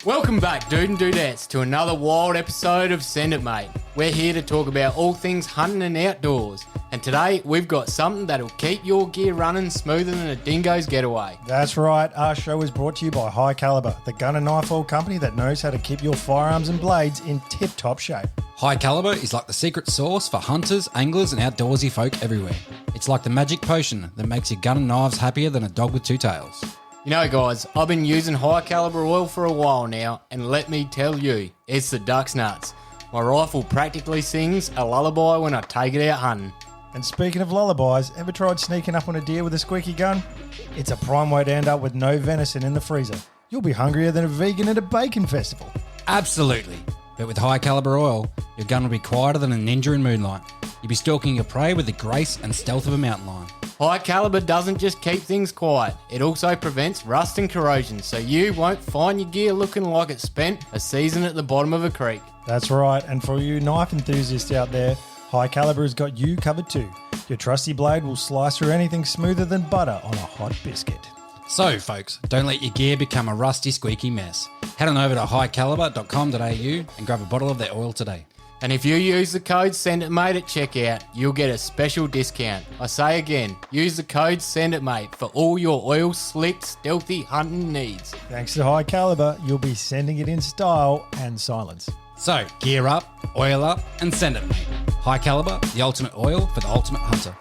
Welcome back, dude and dudettes, to another wild episode of Send It Mate. We're here to talk about all things hunting and outdoors. And today, we've got something that'll keep your gear running smoother than a dingo's getaway. That's right. Our show is brought to you by High Caliber, the gun and knife oil company that knows how to keep your firearms and blades in tip-top shape. High Caliber is like the secret sauce for hunters, anglers, and outdoorsy folk everywhere. It's like the magic potion that makes your gun and knives happier than a dog with two tails. You know, guys, I've been using High Caliber oil for a while now, and let me tell you, it's the duck's nuts. My rifle practically sings a lullaby when I take it out hunting. And speaking of lullabies, ever tried sneaking up on a deer with a squeaky gun? It's a prime way to end up with no venison in the freezer. You'll be hungrier than a vegan at a bacon festival. Absolutely. But with High Caliber oil, your gun will be quieter than a ninja in moonlight. You'll be stalking your prey with the grace and stealth of a mountain lion. High Caliber doesn't just keep things quiet, it also prevents rust and corrosion, so you won't find your gear looking like it spent a season at the bottom of a creek. That's right, and for you knife enthusiasts out there, High Caliber has got you covered too. Your trusty blade will slice through anything smoother than butter on a hot biscuit. So, folks, don't let your gear become a rusty, squeaky mess. Head on over to highcaliber.com.au and grab a bottle of their oil today. And if you use the code SENDITMATE at checkout, you'll get a special discount. I say again, use the code SENDITMATE for all your oil slick, stealthy hunting needs. Thanks to High Caliber, you'll be sending it in style and silence. So, gear up, oil up, and send it, mate. High Caliber, the ultimate oil for the ultimate hunter.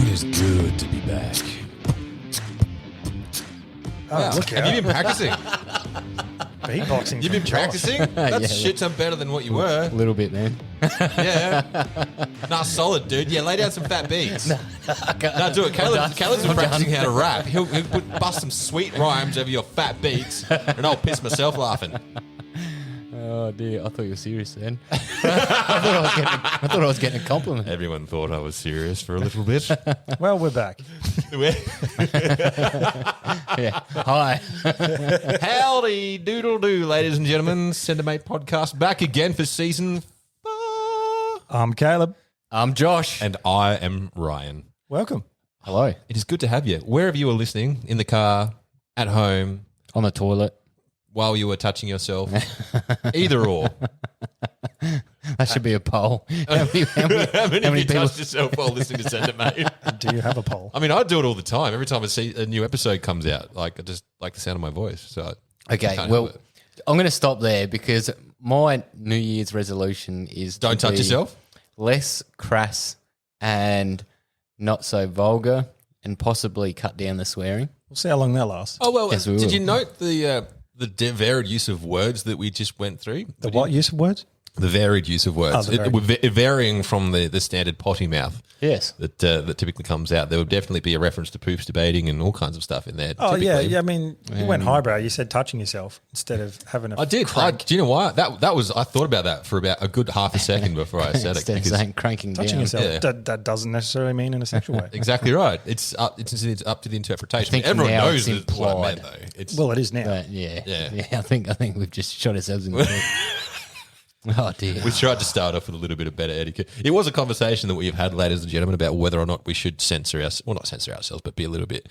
It's good to be back. Oh, look Have you been practicing? beatboxing. You've been from Josh. practicing? That's shit ton better than what you were. A little bit, man. Yeah. Nah, solid, dude. Yeah, lay down some fat beats. No, do it. Caleb's been practicing how to rap. He'll bust some sweet rhymes over your fat beats, and I'll piss myself laughing. Oh dear, I thought you were serious then. I thought I was getting a compliment. Everyone thought I was serious for a little bit. Well, we're back. Yeah. Hi. Howdy doodle doo, ladies and gentlemen. Send a Mate podcast back again for season 4. I'm Caleb. I'm Josh. And I am Ryan. Welcome. Hello. It is good to have you. Wherever you are listening, in the car, at home, On the toilet. while you were touching yourself, either or. That should be a poll. How many How many of you people? touched yourself while listening to Send It, Mate? Do you have a poll? I mean, I do it all the time. Every time a new episode comes out, like I just like the sound of my voice. So I Okay, can't well, help it. I'm going to stop there because my New Year's resolution is Don't to touch be yourself? less crass and not so vulgar, and possibly cut down the swearing. We'll see how long that lasts. Oh, well, Yes, we did will. you note the varied use of words that we just went through? The what use of words? The varied use of words. Oh, the varied. Varying from the standard potty mouth Yes. that typically comes out. There would definitely be a reference to poops debating and all kinds of stuff in there. Oh, yeah. typically. Yeah. I mean, you went highbrow. You said touching yourself instead of having a I did. Do you know why? That was. I thought about that for about a good half a second before I said it. Instead of because- saying cranking touching down. yourself. Yeah. That doesn't necessarily mean in a sexual way. Exactly right. It's up to the interpretation. think Everyone now knows it's that what I meant, implied. though. It's Well, it is now. But yeah. Yeah. I think we've just shot ourselves in the foot. Oh dear. we tried to start off with a little bit of better etiquette. It was a conversation that we've had, ladies and gentlemen, about whether or not we should not censor ourselves, but be a little bit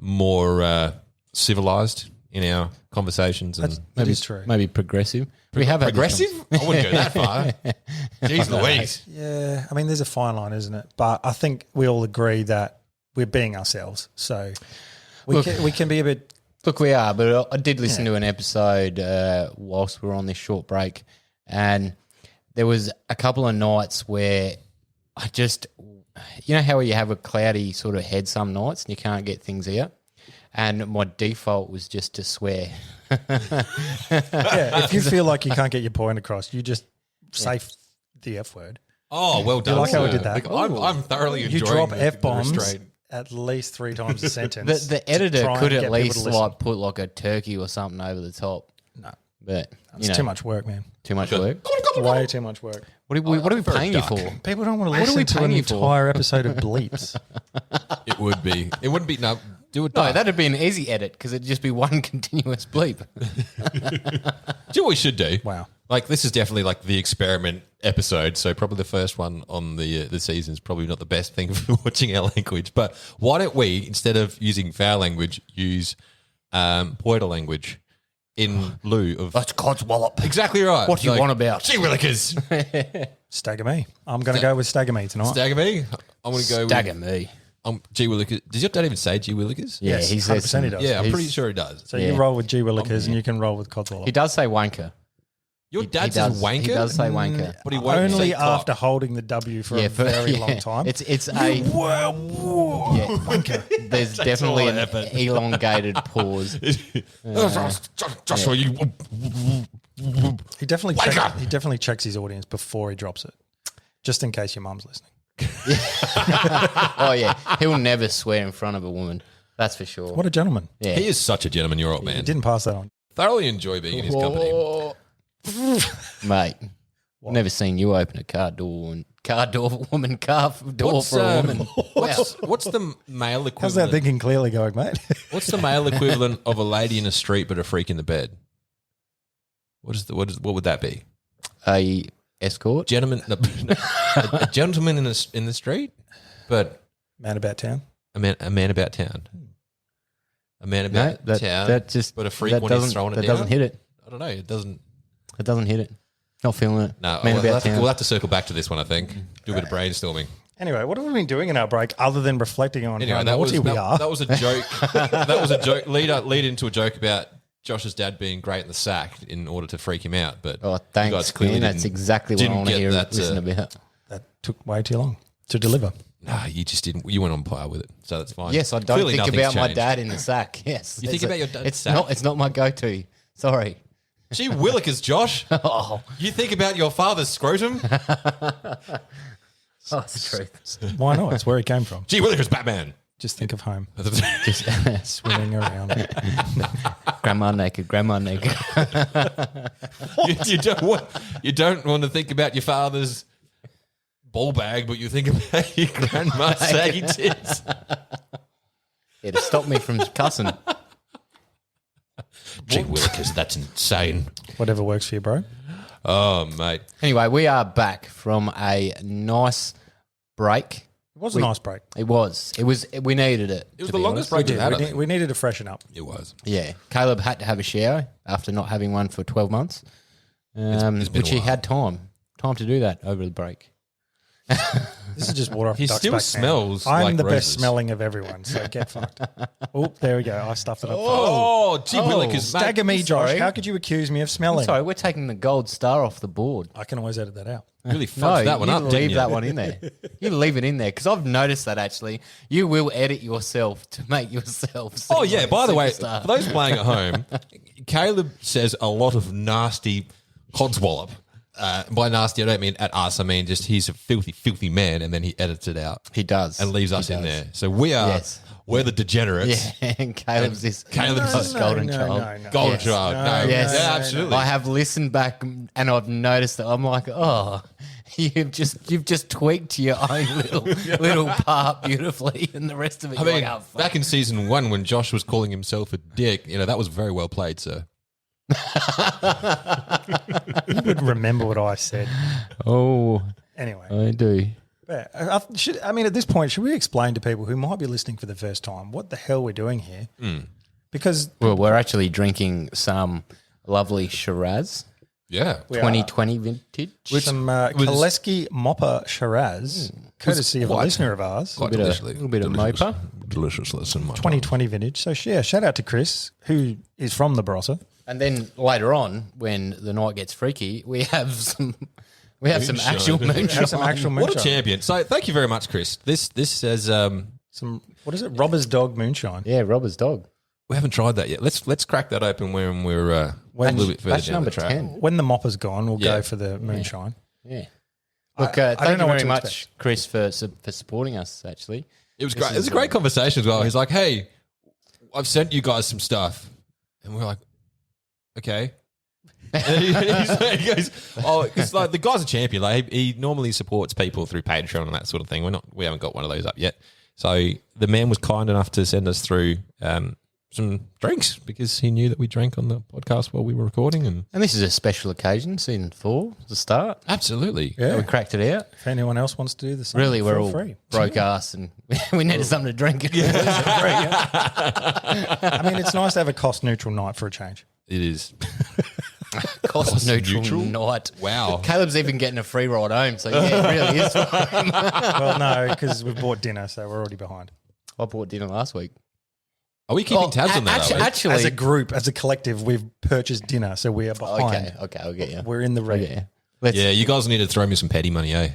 more civilized in our conversations. And That is true. Maybe progressive. We have had this progressive? I wouldn't go that far. Jeez Louise. Yeah. I mean, there's a fine line, isn't it? But I think we all agree that we're being ourselves. So we can be a bit. Look, we are, but I did listen to an episode whilst we were on this short break, and there was a couple of nights where I just, you know how you have a cloudy sort of head some nights and you can't get things out, and my default was just to swear. Yeah. If you feel like you can't get your point across, you just say the F word. Oh, well done. like how we sir. did that? I'm thoroughly You enjoying drop the F-bombs restraint. at least 3 times a sentence. The editor try could and at get people least to listen. like put like a turkey or something over the top. No. But It's too much work, man. Too much work. Way too much work. What are we paying you for? People don't want to What are we listen to an paying you for? entire episode of bleeps. It would be. It wouldn't be. No, do it. No, that'd be an easy edit because it'd just be one continuous bleep. Do you know what we should do? Wow. Like this is definitely like the experiment episode, so probably the first one on the season is probably not the best thing for watching our language. But why don't we, instead of using foul language, use poeta language in lieu of That's codswallop. exactly right. What do you want about? Gee willikers, Stagger me. I'm going to go with Stagger me tonight. stagger me. I'm going to go Stagger me. with gee willikers. Does your dad even say gee willikers? Yeah, Yes, he says 100% he does. Yeah, I'm He's- pretty sure he does. So you roll with G Willikers and you can roll with Codswallop. He does say wanker. Your He dad does, says wanker. He does say wanker. but he won't Only say after cock. holding the W for a very long time. It's a There's definitely an elongated pause. Joshua, you. He definitely Wanker! he definitely checks his audience before he drops it, just in case your mum's listening. Oh yeah, he'll never swear in front of a woman. That's for sure. What a gentleman! Yeah. He is such a gentleman, your old He man. didn't pass that on. Thoroughly enjoy being in his company. Mate. Never seen you open a car door for a woman. What's the male equivalent? How's that thinking clearly going, mate? What's the male equivalent of a lady in a street but a freak in the bed? What would that be? A escort. Gentleman, a gentleman in the street, but Man about town. a man about town. A man No, about town, but a freak that when he's doesn't- throwing it that down. doesn't hit it. I don't know. It doesn't. It doesn't hit it. Not feeling it. No, Man about town. we'll have to circle back to this one. I think do a bit of brainstorming. Anyway, what have we been doing in our break other than reflecting on Anyway, how that was naughty we are? that was a joke. That was a joke. Lead into a joke about Josh's dad being great in the sack in order to freak him out. But Oh, you thanks, guys clearly man. That's didn't- exactly what I didn't want to get hear. that, Listen about. That took way too long to deliver. No, you just didn't. You went on par with it, so that's fine. Yes, I don't Clearly think nothing's about my changed. dad in the sack. Yes, You think about your dad's It's sack? not. It's not my go-to. Sorry. Gee willikers, Josh. Oh, You think about your father's scrotum? it's the truth. Why not? It's where he came from. Gee willikers, Batman. Just think of home. Just Swimming around. grandma naked. Grandma naked. you don't want to think about your father's ball bag, but you think about your grandma's saggy tits. Yeah, to stop me from cussing. Gee willikers, that's insane. Whatever works for you, bro. Oh, mate. Anyway, we are back from a nice break. It was a nice break. It was. It was. We needed it. It was to the be longest honest. break we've had, I We, think. we needed to freshen up. It was. Yeah, Caleb had to have a shower after not having one for 12 months, it's been which a he while. had time to do that over the break. This is just water off He a duck's still back, man. smells I'm like the roses. best smelling of everyone, so get fucked. Oh, there we go. I stuffed it up. Oh, gee willikers, mate. Stagger me, Josh. sorry. How could you accuse me of smelling? Sorry, we're taking the gold star off the board. I can always edit that out. Really No, fudged that one you up, didn't leave you? that one in there. You leave it in there because I've noticed that actually. You will edit yourself to make yourself. seem Oh, yeah. like a By the way, superstar. for those playing at home, Caleb says a lot of nasty codswallop. By nasty, I don't mean at us. I mean just he's a filthy, filthy man, and then he edits it out he does and leaves He us in does. there. So we are, Yes. we're the degenerates. Yeah, and Caleb's this Caleb's golden no, child. no, no. Golden Yes. child. No, Yes. yeah, absolutely. I have listened back and I've noticed that I'm like, oh, you've just tweaked your own little part beautifully, and the rest of it. I you're mean, like, oh, fuck. back in season 1 when Josh was calling himself a dick, that was very well played, sir. You would remember what I said. Oh, Anyway, I do. yeah, at this point, should we explain to people who might be listening for the first time what the hell we're doing here? Because Well, we're actually drinking some lovely Shiraz Yeah. we are 2020 vintage. some Kaleski Mopper Shiraz, courtesy of a quite- listener of ours, Quite bit of- deliciously. little bit of delicious. mopa. Delicious lesson, my 2020 vintage. So yeah, shout out to Chris, who is from the Barossa. And then later on, when the night gets freaky, we have some Moonshine. actual We moonshine. Have some actual What a moonshine. champion. So thank you very much, Chris. This says Some what is it? Robber's Dog moonshine. Yeah, Robber's dog. we haven't tried that yet. Let's crack that open when we're a little bit further Batch down number the track. 10. When the mopper's gone, we'll Yeah. go for the moonshine. Yeah. Look, I don't thank know you what very to much, expect. Chris, for supporting us, actually. It was great. It was a great conversation as well. He's like, "Hey, I've sent you guys some stuff," and we're like, "Okay." And he goes, "Oh, it's like the guy's a champion. Like he normally supports people through Patreon and that sort of thing. We haven't got one of those up yet. So the man was kind enough to send us through some drinks because he knew that we drank on the podcast while we were recording. And this is a special occasion, season 4, the start. absolutely, Yeah. We cracked it out. If anyone else wants to do the same, Really, we're feel all free. broke ass and we needed something to drink. I mean, it's nice to have a cost neutral night for a change. it is. Cost neutral neutral? night. Wow. Caleb's even getting a free ride home, so yeah, it really is. Well, no, because we've bought dinner, so we're already behind. I bought dinner last week. Are we keeping tabs on that? Actually, As a group, as a collective, we've purchased dinner, so we are behind. okay, I'll get you. We're in the red. Yeah, let's Yeah, you guys need to throw me some petty money, eh?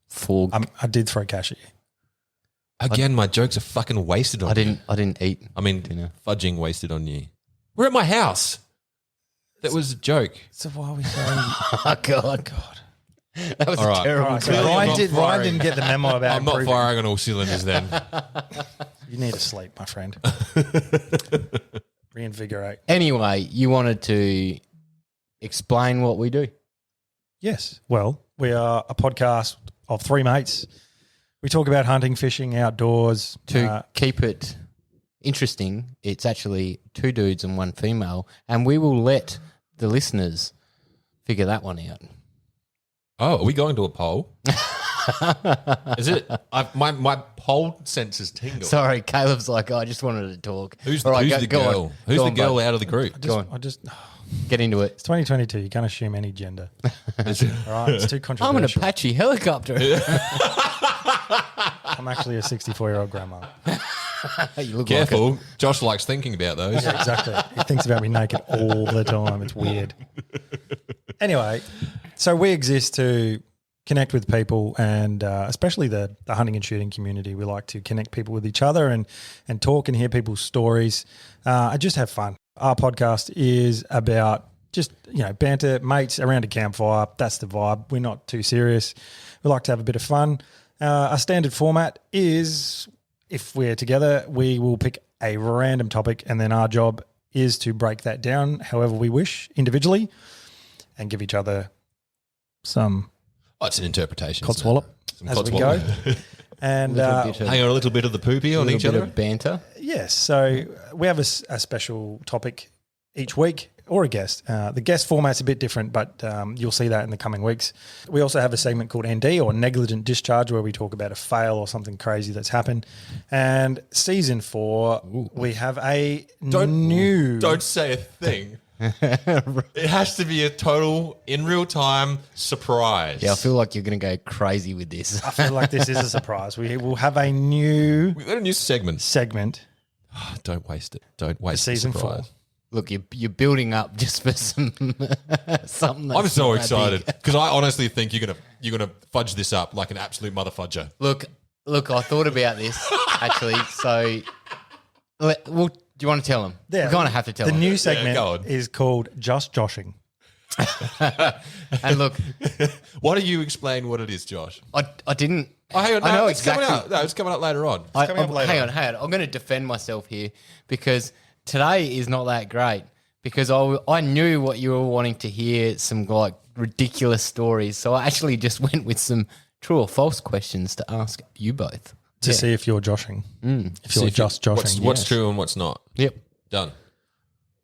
full. I did throw cash at you. Again, my jokes are fucking wasted on you. I didn't eat. I mean, dinner. fudging wasted on you. We're at my house. That was a joke. So why are we saying? Oh God. That was All right. a terrible. All right, so Clearly I'm Ryan, not Ryan firing. didn't get the memo about I'm not improving. firing on all cylinders then. You need to sleep, my friend. Reinvigorate. Anyway, you wanted to explain what we do. Yes. Well, we are a podcast of 3 mates. We talk about hunting, fishing, outdoors. To keep it interesting, it's actually 2 dudes and 1 female, and we will let the listeners figure that one out. Oh, are we going to a poll? Is it? My poll senses tingle. Sorry, Caleb's like, I just wanted to talk. Who's All right, the go girl? on. Who's Go the on, girl bud. out of the group? Go on. It's Get into it. 2022. You can't assume any gender. All right. It's too I'm an controversial. Apache helicopter. I'm actually a 64-year-old grandma. You look Careful. Josh likes thinking about those. Yeah, exactly. He thinks about me naked all the time. It's weird. Anyway, so we exist to connect with people and especially the hunting and shooting community. We like to connect people with each other and talk and hear people's stories and just have fun. Our podcast is about just, banter, mates around a campfire. That's the vibe. We're not too serious. We like to have a bit of fun. Our standard format is, if we're together, we will pick a random topic and then our job is to break that down however we wish individually and give each other some Oh, it's an interpretation. codswallop Some as we codswallop. go. And Little bit of- Hang on, a little bit of the poopy on little each bit other. of banter. yes, so we have a special topic each week or a guest. The guest format's a bit different, but you'll see that in the coming weeks. We also have a segment called ND or Negligent Discharge where we talk about a fail or something crazy that's happened. And season 4, we have a new... Don't say a thing. It has to be a total, in real time surprise. Yeah, I feel like you're going to go crazy with this. I feel like this is a surprise. We will have a new We've got a new segment. segment. Don't waste it. Don't waste Season the surprise. 4. Look, you're building up just for some something. That's I'm so not that excited big. because I honestly think you're gonna fudge this up like an absolute mother fudger. Look, I thought about this actually. So, well, do you want to tell them? Yeah. We're going to have to tell The them. new segment go on. is called Just Joshing. And look, Why don't you explain what it is, Josh? I didn't. Oh, hang on. No, I know it's exactly. coming out. No, it's coming up later on. coming up later Hang on. on. I'm going to defend myself here because today is not that great because I knew what you were wanting to hear, some like ridiculous stories. So I actually just went with some true or false questions to ask you both. To see if you're joshing. If you're See if just joshing. What's yes. true and what's not. Yep. Done.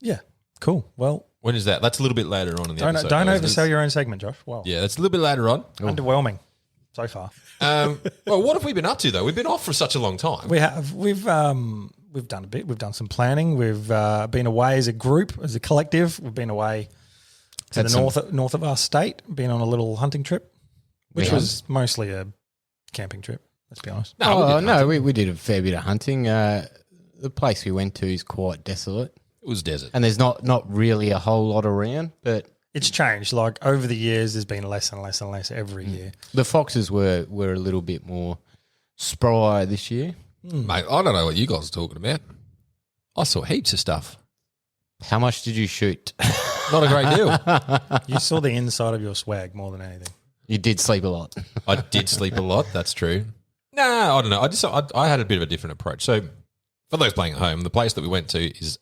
Yeah. Cool. Well, When is that? That's a little bit later on in the episode. don't though, isn't it? oversell your own segment, Josh. Wow. Yeah, that's a little bit later on. Underwhelming so far. Well, what have we been up to though? We've been off for such a long time. We have. We've done a bit. We've done some planning. We've been away as a group, as a collective. We've been away to Had the some- north of our state, been on a little hunting trip, which We was mostly a camping trip, let's be honest. We did a fair bit of hunting. The place we went to is quite desolate, It was desert. and there's not really a whole lot around. But It's changed. Like over the years, there's been less and less and less every year. the foxes were a little bit more spry this year. Mate, I don't know what you guys are talking about. I saw heaps of stuff. How much did you shoot? Not a great deal. You saw the inside of your swag more than anything. You did sleep a lot. I did sleep a lot. That's true. Nah, I don't know. I had a bit of a different approach. So, for those playing at home, the place that we went to is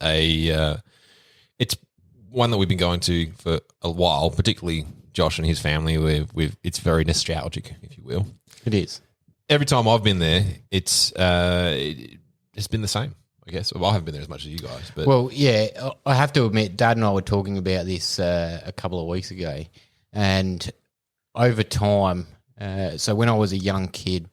it's one that we've been going to for a while, particularly Josh and his family. It's very nostalgic, if you will. It is. Every time I've been there, it's been the same, I guess. Well, I haven't been there as much as you guys. But Well, yeah, I have to admit, Dad and I were talking about this a couple of weeks ago, and over time, so when I was a young kid,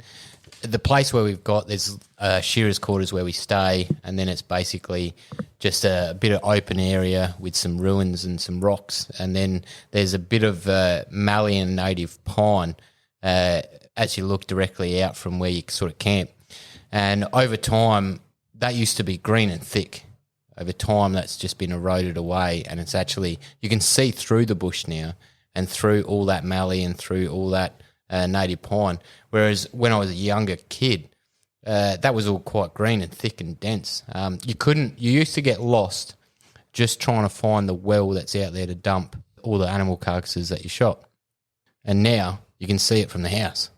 the place where we've got, there's shearers' quarters where we stay, and then it's basically just a bit of open area with some ruins and some rocks, and then there's a bit of Malian native pine as you look directly out from where you sort of camp. And over time, that used to be green and thick. Over time, that's just been eroded away, and it's actually, you can see through the bush now and through all that mallee and through all that native pine. Whereas when I was a younger kid, that was all quite green and thick and dense. You used to get lost just trying to find the well that's out there to dump all the animal carcasses that you shot. And now you can see it from the house.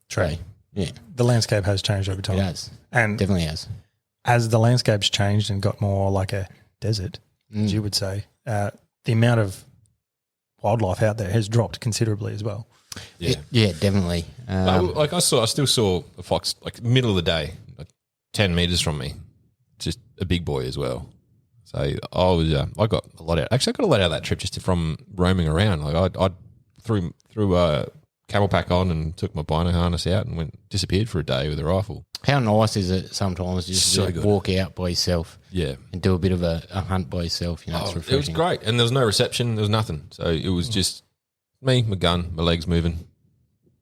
True. So, yeah, The landscape has changed over time. it has. And Definitely has. as the landscape's changed and got more like a desert, as you would say, the amount of wildlife out there has dropped considerably as well. yeah. Yeah, definitely. Like I still saw a fox like middle of the day, like 10 meters from me, just a big boy as well. So I got a lot out. Actually, I got a lot out of that trip just from roaming around. Like I threw a camel pack on and took my bino harness out and disappeared for a day with a rifle. How nice is it sometimes just So to good. walk out by yourself Yeah. and do a bit of a hunt by yourself? You know, it's It was refreshing. great, and there was no reception. There was nothing. So it was just me, my gun, my legs moving.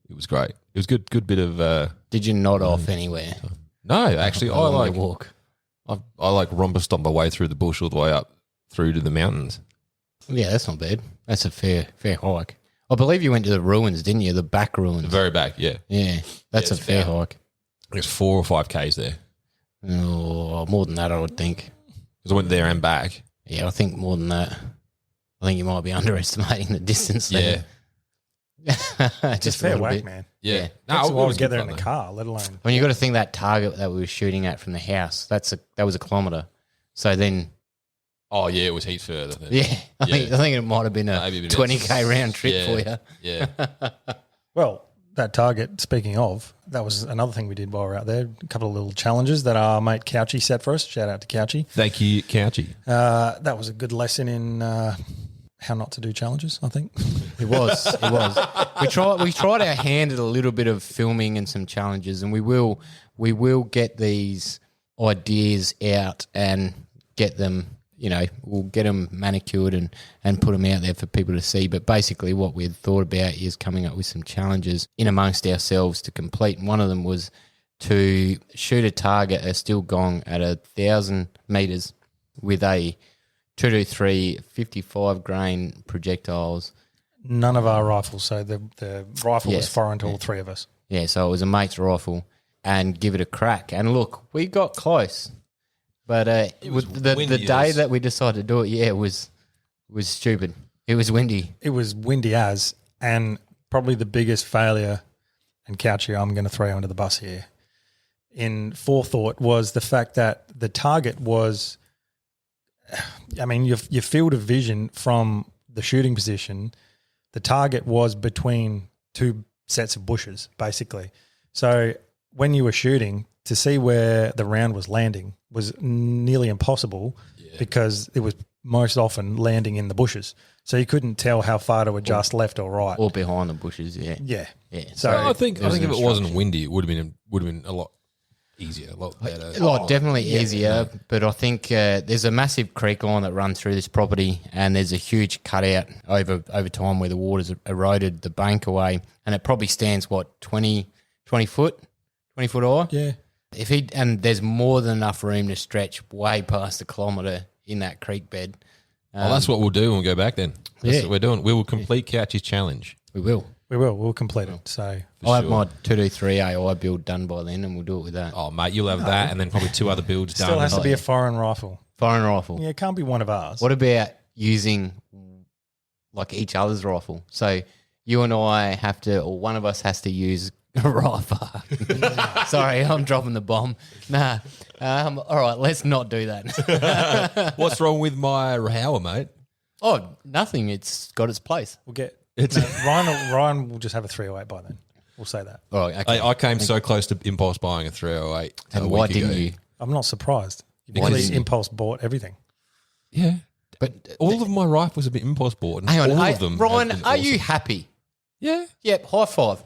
It was great. It was good bit of. Did you nod off anywhere? No, actually, I along like the walk. I like romper stomp my way through the bush all the way up through to the mountains. Yeah, that's not bad. That's a fair hike. I believe you went to the ruins, didn't you? The back ruins. The very back, yeah. Yeah, that's Yeah, a it's fair about- hike. I guess 4 or 5 Ks there Oh, more than that, I would think. because I went there and back. Yeah, I think more than that. I think you might be underestimating the distance Yeah, there. It's Just a fair little whack, bit. man. yeah. Yeah. No, Takes a it while was to get good there in fun, the though. car, let alone. I mean, you got to think that target that we were shooting at from the house. That was a kilometre. So then, Oh yeah, it was heaps further. Then. yeah, I think it might have been a Maybe a bit 20K round trip yeah, for you. Yeah, Well, that target, speaking of, that was another thing we did while we were out there. A couple of little challenges that our mate Couchy set for us. Shout out to Couchy. thank you, Couchy. That was a good lesson in how not to do challenges, I think. It was. We tried our hand at a little bit of filming and some challenges, and we will get these ideas out and get them. You know, we'll get them manicured and put them out there for people to see. But basically, what we had thought about is coming up with some challenges in amongst ourselves to complete. And one of them was to shoot a target, a steel gong, at 1,000 metres with a 223 55 grain projectiles. None of our rifles, so the rifle was Yes. foreign to all three of us. Yeah, so it was a mate's rifle, and give it a crack. And look, we got close, but was the windy day as- that we decided to do it, yeah, it was stupid. It was windy. It was windy as, and probably the biggest failure, and Couchy, I'm going to throw you under the bus here, in forethought was the fact that the target was, I mean, your field of vision from the shooting position, the target was between two sets of bushes, basically. So when you were shooting, to see where the round was landing was nearly impossible because it was most often landing in the bushes. So you couldn't tell how far to adjust left or right. Or behind the bushes, yeah. Yeah. Yeah. So I think there was if an it wasn't instruction. windy, it would have been a lot easier, a lot better. Definitely easier, but I think there's a massive creek line that runs through this property, and there's a huge cutout over time where the water's eroded the bank away, and it probably stands, 20 foot high? yeah. And there's more than enough room to stretch way past a kilometre in that creek bed. Well, that's what we'll do when we go back then. That's Yeah. what we're doing. We will complete Couchy's challenge. We will. We will. We'll complete it. So I'll have sure. my 223 AI build done by then, and we'll do it with that. Oh, mate, you'll have that and then probably 2 other builds done. still has to be a foreign rifle. Foreign rifle. Yeah, it can't be one of ours. What about using like each other's rifle? So you and I have to, or one of us has to use Right, fuck. Sorry, I'm dropping the bomb. Nah. All right, let's not do that. What's wrong with my Hower, mate? Oh, nothing. It's got its place. We'll get Ryan will just have a 308 by then. We'll say that. All right, okay. I came so close to impulse buying a 308. And why didn't you? I'm not surprised. You Because- probably impulse bought everything. Yeah. But All of my rifles have been impulse bought. And hang on, all of them. Ryan, have been are you awesome. happy? Yeah. Yep, high five.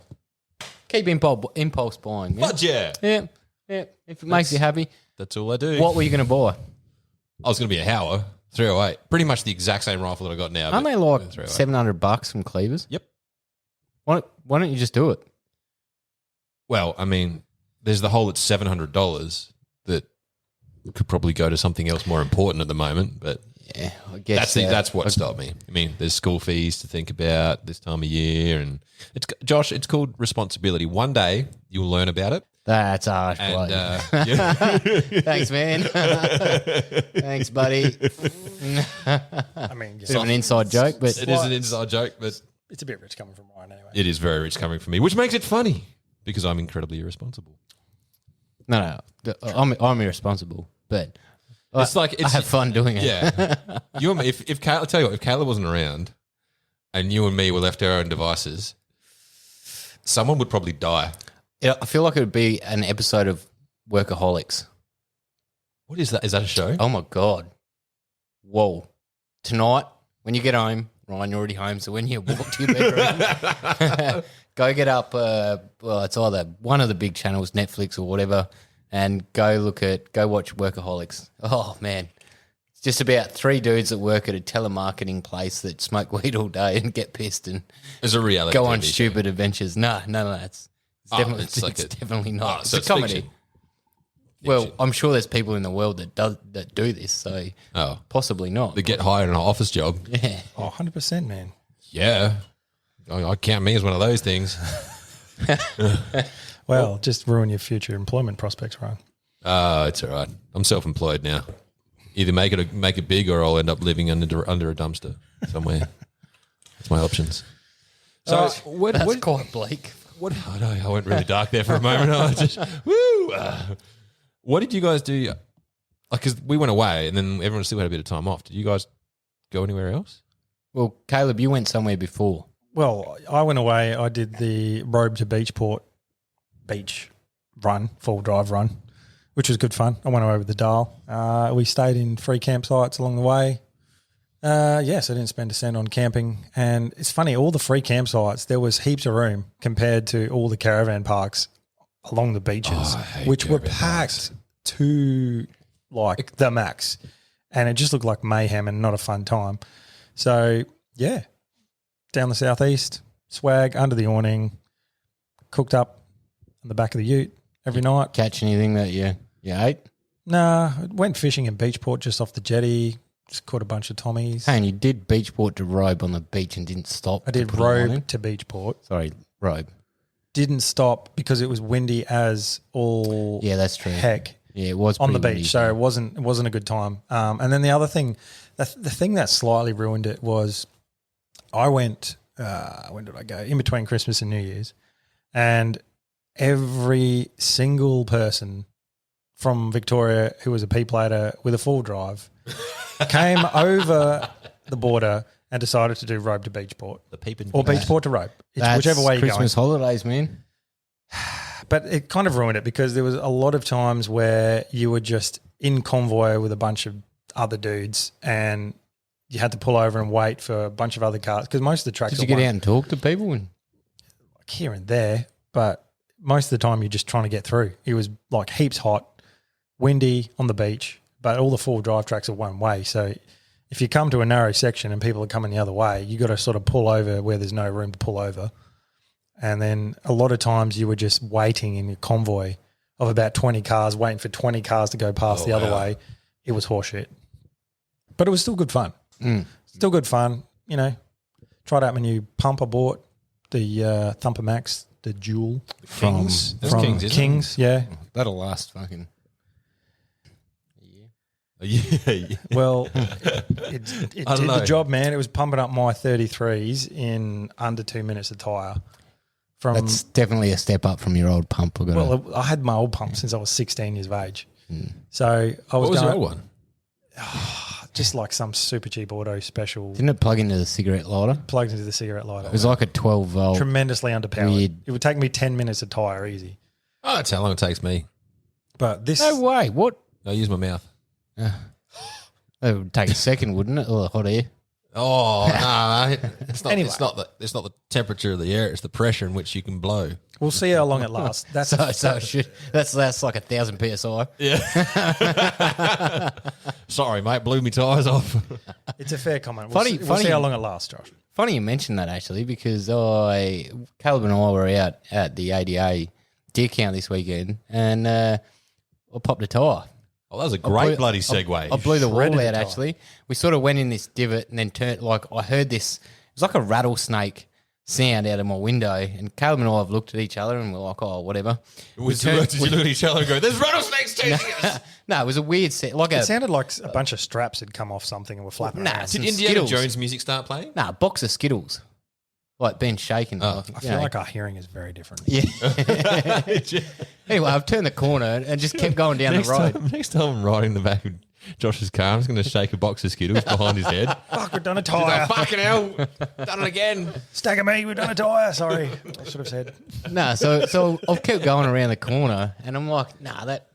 Keep impulse buying. Yeah? But yeah. Yeah, yeah. If it makes you happy. That's all I do. What were you going to buy? I was going to be a Hower 308. Pretty much the exact same rifle that I got now. Aren't but they like 308. $700 from Cleavers? Yep. Why don't you just do it? Well, I mean, there's the whole at $700 that could probably go to something else more important at the moment, but Yeah, I guess that's what stopped me. I mean, there's school fees to think about this time of year, and it's called responsibility. One day you'll learn about it, That's harsh, and bloke. yeah. Thanks, man. Thanks, buddy. I mean, Bit of an inside joke, but it is an inside joke, but it's a bit rich coming from Ryan anyway. it is very rich coming from me, which makes it funny because I'm incredibly irresponsible. no, I'm irresponsible, but It's like I have fun doing it. Yeah, you and me. If Kayla, I tell you what, if Kayla wasn't around, and you and me were left to our own devices, someone would probably die. I feel like it would be an episode of Workaholics. What is that? Is that a show? Oh my god! Whoa! Tonight, when you get home, Ryan, you're already home. So when you walk to your bedroom, go get up. Well, it's either one of the big channels, Netflix or whatever, and go watch Workaholics. Oh man, it's just about three dudes that work at a telemarketing place that smoke weed all day and get pissed and It's a reality. go on TV show. stupid adventures. No, it's definitely it's like it's a- definitely not. Oh, so it's a comedy. fiction. Well, I'm sure there's people in the world that do this, so Oh, possibly not. they get hired in an office job. Yeah. Oh, 100%, man. Yeah, I count me as one of those things. Well, just ruin your future employment prospects, Ryan. It's all right. I'm self-employed now. Either make it big, or I'll end up living under a dumpster somewhere. That's my options. So That's quite bleak. What? I know I went really dark there for a moment. I just woo. What did you guys do? Because we went away, and then everyone still had a bit of time off. Did you guys go anywhere else? Well, Caleb, you went somewhere before. Well, I went away. I did the Robe to Beachport beach run, full drive run, which was good fun. I went away with the Dahl. We stayed in free campsites along the way. Yes, I didn't spend a cent on camping. And it's funny, all the free campsites, there was heaps of room compared to all the caravan parks along the beaches, I hate which were caravan packed to like the max. And it just looked like mayhem and not a fun time. So, yeah, down the southeast, swag, under the awning, cooked up on the back of the ute every night. Catch anything that you ate? Nah, went fishing in Beachport just off the jetty. Just caught a bunch of Tommies. Hey, and you did Beachport to Robe on the beach and didn't stop. I to did put them on Robe it? to Beachport. Sorry, Robe. Didn't stop because it was windy as all Yeah, that's true. heck Yeah, it was on the pretty beach, windy. so it wasn't a good time. And then the other thing, the thing that slightly ruined it was I went. When did I go? In between Christmas and New Year's, and every single person from Victoria who was a P-plater with a full drive came over the border and decided to do Robe to Beachport The peeping or Beachport to Robe. It's That's whichever way you're going. Christmas holidays, man. But it kind of ruined it because there was a lot of times where you were just in convoy with a bunch of other dudes and you had to pull over and wait for a bunch of other cars because most of the tracks Did you are get out and talk to people? And like here and there, but most of the time you're just trying to get through. It was like heaps hot, windy on the beach, but all the four drive tracks are one way. So if you come to a narrow section and people are coming the other way, you got to sort of pull over where there's no room to pull over. And then a lot of times you were just waiting in your convoy of about 20 cars, waiting for 20 cars to go past the other way. It was horseshit. But it was still good fun. Still good fun. You know, tried out my new pump I bought, the Thumper Max, the Dual. Kings. That's from Kings, isn't Kings, yeah. that'll last fucking. it? Yeah. Well, it I don't did know. the job, man. It was pumping up my 33s in under 2 minutes of tyre From That's definitely a step up from your old pump. well, I had my old pump since I was 16 years of age. So I was, What was your going, old one? just like some super cheap auto special didn't it plug into the cigarette lighter? plugged into the cigarette lighter. It was like a 12 volt. Tremendously underpowered. Weird. It would take me 10 minutes to tire easy. Oh, that's how long it takes me. But this, No way. What? I use my mouth. It would take a second, wouldn't it? Or hot air. Oh no, mate. It's not. Anyway. It's not the temperature of the air. It's the pressure in which you can blow. we'll see how long it lasts. That's So it should, that's like 1,000 psi. Yeah. Sorry, mate. Blew me tires off. it's a fair comment. Funny- We'll funny- see how long it lasts, Josh. Funny you mentioned that actually, because Caleb and I were out at the ADA deer count this weekend, and I popped a tyre. Oh, that was a great bloody segue. I blew the wall Shredded the out tyre. actually. We sort of went in this divot and then turned, like I heard this, it was like a rattlesnake sound out of my window, and Caleb and I have looked at each other and we're like, oh, whatever. Did you look at each other and go, "There's rattlesnakes chasing us"? No, it was a weird set, like It sounded like a bunch of straps had come off something and were flapping Nah, around. some Did Indiana Skittles. Jones music start playing? a box of Skittles, like being shaken. Oh. like, I feel like our hearing is very different. yeah. Anyway, I've turned the corner and just kept going down the road. Next time I'm riding the back of Josh's car, I'm just going to shake a box of Skittles behind his head. Fuck, we've done a Oh, tyre. fucking hell. Done it again. Stagger me, we've done a tyre. Sorry. I should have said. No, so I've kept going around the corner, and I'm like, nah, that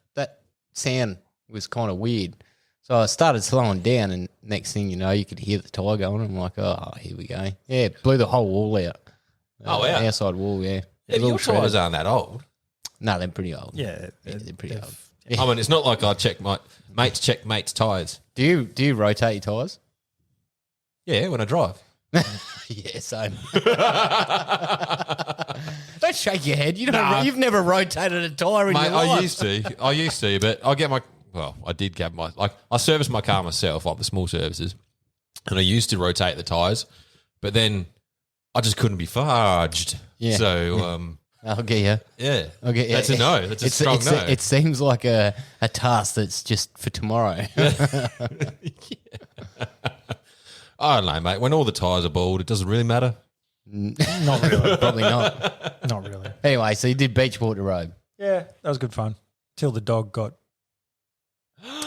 sound was kind of weird. So I started slowing down, and next thing you know, you could hear the tyre going. I'm like, oh, here we go. Yeah, blew the whole wall out. Oh, wow. Outside wall, yeah. Yeah, your tyres aren't that old. No, they're pretty old. Yeah. They're pretty old. I mean, it's not like I check mates' tyres. Do you rotate your tyres? Yeah, when I drive. Yeah, same. Don't shake your head. You've never rotated a tyre in Mate, your life. I used to, but I did get I serviced my car myself, like the small services, and I used to rotate the tyres, but then I just couldn't be fudged. Yeah. So, I'll get you. yeah. Okay, That's a no. That's a strong no. It seems like a task that's just for tomorrow. I don't know, mate. When all the tyres are bald, it doesn't really matter. Not really. Probably not. Not really. Anyway, so you did Beachwater Road. Yeah, that was good fun. Till the dog got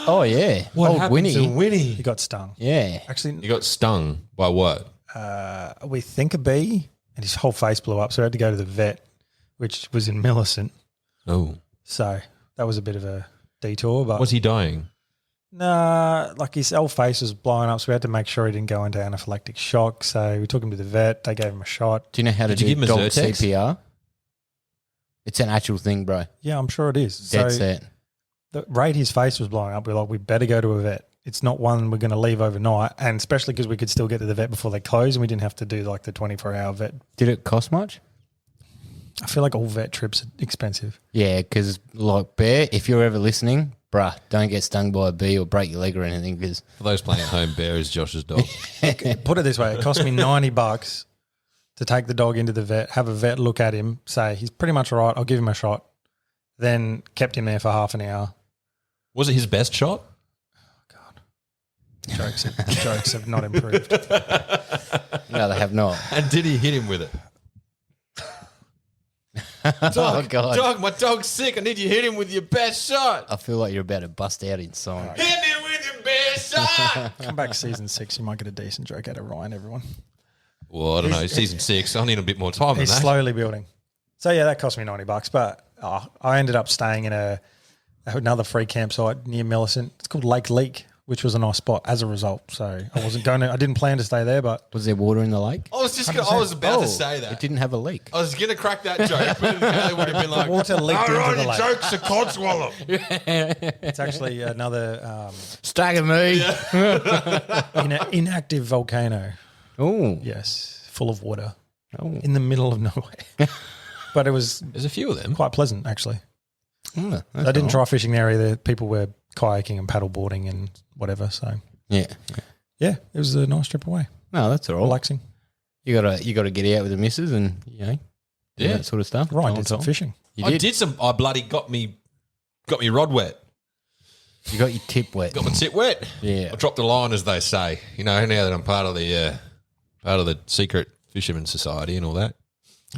Oh yeah, old Winnie. Winnie? he got stung. Yeah, Actually, You got stung by what? we think a bee, and his whole face blew up. So we had to go to the vet, which was in Millicent. Oh. So that was a bit of a detour. But Was he dying? nah, like his whole face was blowing up, so we had to make sure he didn't go into anaphylactic shock. So we took him to the vet. They gave him a shot. do you know how to Did you do give him a dog Zyrtex? CPR? It's an actual thing, bro. Yeah, I'm sure it is. Dead so set. the rate his face was blowing up, we're like, we better go to a vet. It's not one we're going to leave overnight, and especially because we could still get to the vet before they close, and we didn't have to do like the 24-hour vet. Did it cost much? I feel like all vet trips are expensive. Yeah, because like Bear, if you're ever listening, bruh, don't get stung by a bee or break your leg or anything. Because For those playing at home, Bear is Josh's dog. Put it this way, it cost me $90 to take the dog into the vet, have a vet look at him, say he's pretty much all right, I'll give him a shot. Then kept him there for half an hour. Was it his best shot? Jokes have not improved. no, they have not. And did he hit him with it? Oh god, Dog, my dog's sick. I need you to hit him with your best shot. I feel like you're about to bust out in song. Hit me with your best shot. Come back season 6, you might get a decent joke out of Ryan, everyone. Well, I don't know. Season 6. I need a bit more time than He's that. slowly building. So yeah, that cost me $90, but I ended up staying in another free campsite near Millicent. It's called Lake Leak, which was a nice spot as a result. So I didn't plan to stay there, but Was there water in the lake? I was about to say It that. didn't have a leak. I was going to crack that joke, but it would have been like, water leaked into the lake. jokes are codswallop. It's actually another Stagger me. inactive volcano. Oh, Yes, full of water oh. in the middle of nowhere. But it was There's a few of them. quite pleasant, actually. Mm, I didn't try fishing there either. People were kayaking and paddle boarding and whatever. So Yeah. yeah, it was a nice trip away. No, that's all right. Relaxing. You gotta get out with the missus and do Yeah. that sort of stuff. Right, Time did to some time. fishing. You I did. did some. I bloody got me rod wet. You got your tip wet. Got my tit wet. Yeah. I dropped the line, as they say. You know, now that I'm part of the secret fisherman society and all that.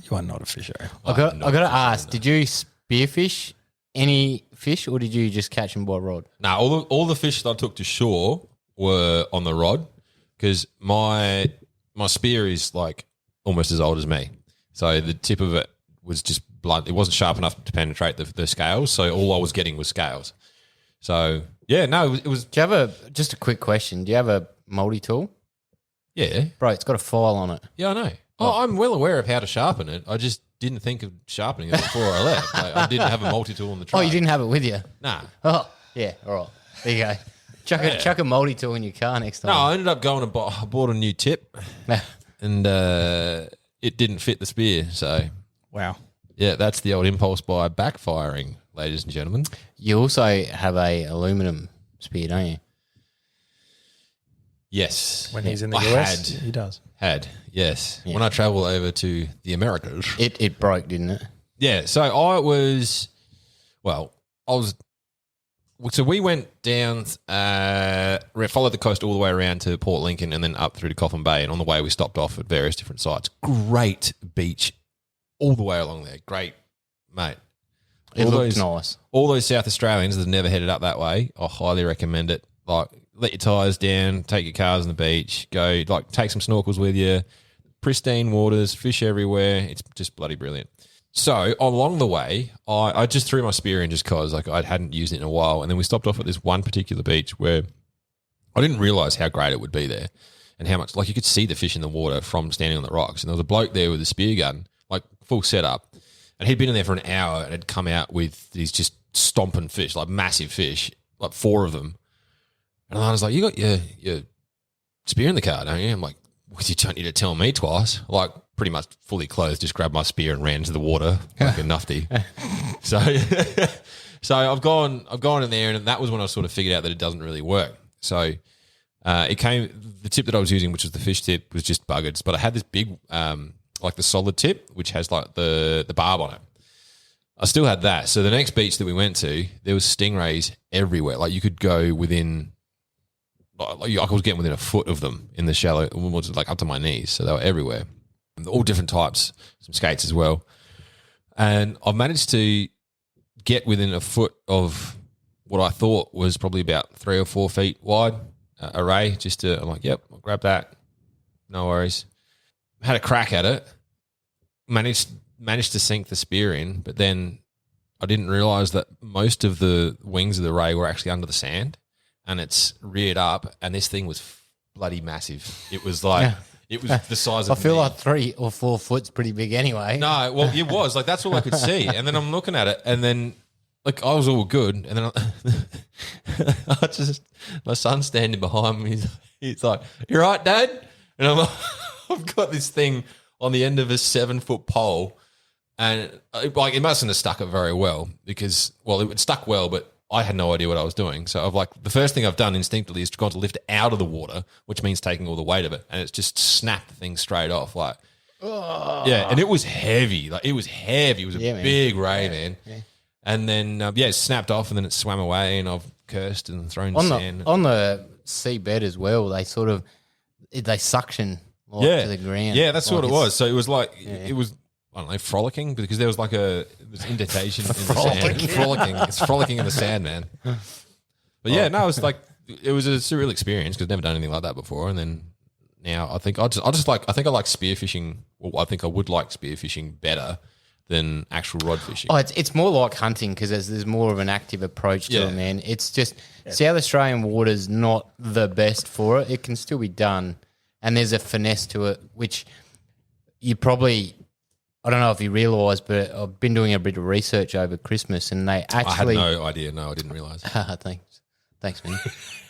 You are not a fisher. I got to ask, did you spearfish any fish or did you just catch them by rod? No, all the fish that I took to shore were on the rod because my spear is like almost as old as me. So the tip of it was just blunt. It wasn't sharp enough to penetrate the scales. So all I was getting was scales. So, yeah, no, it was. Do you have just a quick question. Do you have a multi-tool? Yeah. Bro, it's got a file on it. Yeah, I know. Oh, I'm well aware of how to sharpen it. I just didn't think of sharpening it before I left. Like, I didn't have a multi-tool on the truck. Oh, you didn't have it with you? Nah. Oh, yeah, all right. There you go. Chuck a multi-tool in your car next time. No, I ended up going and bought a new tip and it didn't fit the spear. So, Wow. yeah, that's the old impulse buy backfiring, ladies and gentlemen. You also have a aluminum spear, don't you? Yes. When he's in the I US, he does. Yes. Yeah. When I travel over to the Americas. It broke, didn't it? Yeah, so we went down, followed the coast all the way around to Port Lincoln and then up through to Coffin Bay. And on the way, we stopped off at various different sites. Great beach all the way along there. Great, mate. It looked nice. All those South Australians that have never headed up that way, I highly recommend it. Like, let your tyres down, take your cars on the beach, go, like, take some snorkels with you, pristine waters, fish everywhere. It's just bloody brilliant. So along the way, I just threw my spear in just because like I hadn't used it in a while, and then we stopped off at this one particular beach where I didn't realise how great it would be there, and how much like you could see the fish in the water from standing on the rocks. And there was a bloke there with a spear gun, like full setup, and he'd been in there for an hour and had come out with these just stomping fish, like massive fish, like 4 of them. And I was like, "You got your spear in the car, don't you?" I'm like, "Well, you don't need to tell me twice." Like, pretty much fully clothed, just grabbed my spear and ran into the water like a nufty. So I've gone in there, and that was when I sort of figured out that it doesn't really work. So the tip that I was using, which was the fish tip, was just buggered. But I had this big, like the solid tip, which has like the barb on it. I still had that. So the next beach that we went to, there was stingrays everywhere. Like you could go within, like I was getting within a foot of them in the shallow, like up to my knees. So they were everywhere. All different types, some skates as well. And I've managed to get within a foot of what I thought was probably about 3 or 4 feet wide array. I'm like, yep, I'll grab that. No worries. Had a crack at it. Managed to sink the spear in, but then I didn't realise that most of the wings of the ray were actually under the sand, and it's reared up, and this thing was bloody massive. It was like... Yeah. It was the size of I feel me. like 3 or 4 foot's pretty big anyway. No, well, it was. Like, that's all I could see. And then I'm looking at it, and then, like, I was all good. And then my son's standing behind me. He's like, "You right, Dad?" And I'm like, I've got this thing on the end of a 7-foot pole. And, like, it mustn't have stuck it very well because, well, it stuck well, but I had no idea what I was doing. So the first thing I've done instinctively is gone to lift it out of the water, which means taking all the weight of it. And it's just snapped the thing straight off. Like, yeah. And it was heavy. Like, it was heavy. It was a big ray, man. Yeah. And then, it snapped off and then it swam away, and I've cursed and thrown sand. On the seabed as well, they suction to the ground. Yeah, that's what it was. So it was like, it was, I don't know, frolicking, because there was like there was indentation in the sand. Frolicking. It's frolicking in the sand, man. But yeah, no, it was a surreal experience because I've never done anything like that before. And then now I think I like spearfishing. Well, I think I would like spearfishing better than actual rod fishing. Oh, it's more like hunting because there's more of an active approach to it, man. It's just South Australian water's not the best for it. It can still be done, and there's a finesse to it, which you probably... I don't know if you realise, but I've been doing a bit of research over Christmas, and they actually... I had no idea. No, I didn't realise. Thanks, man.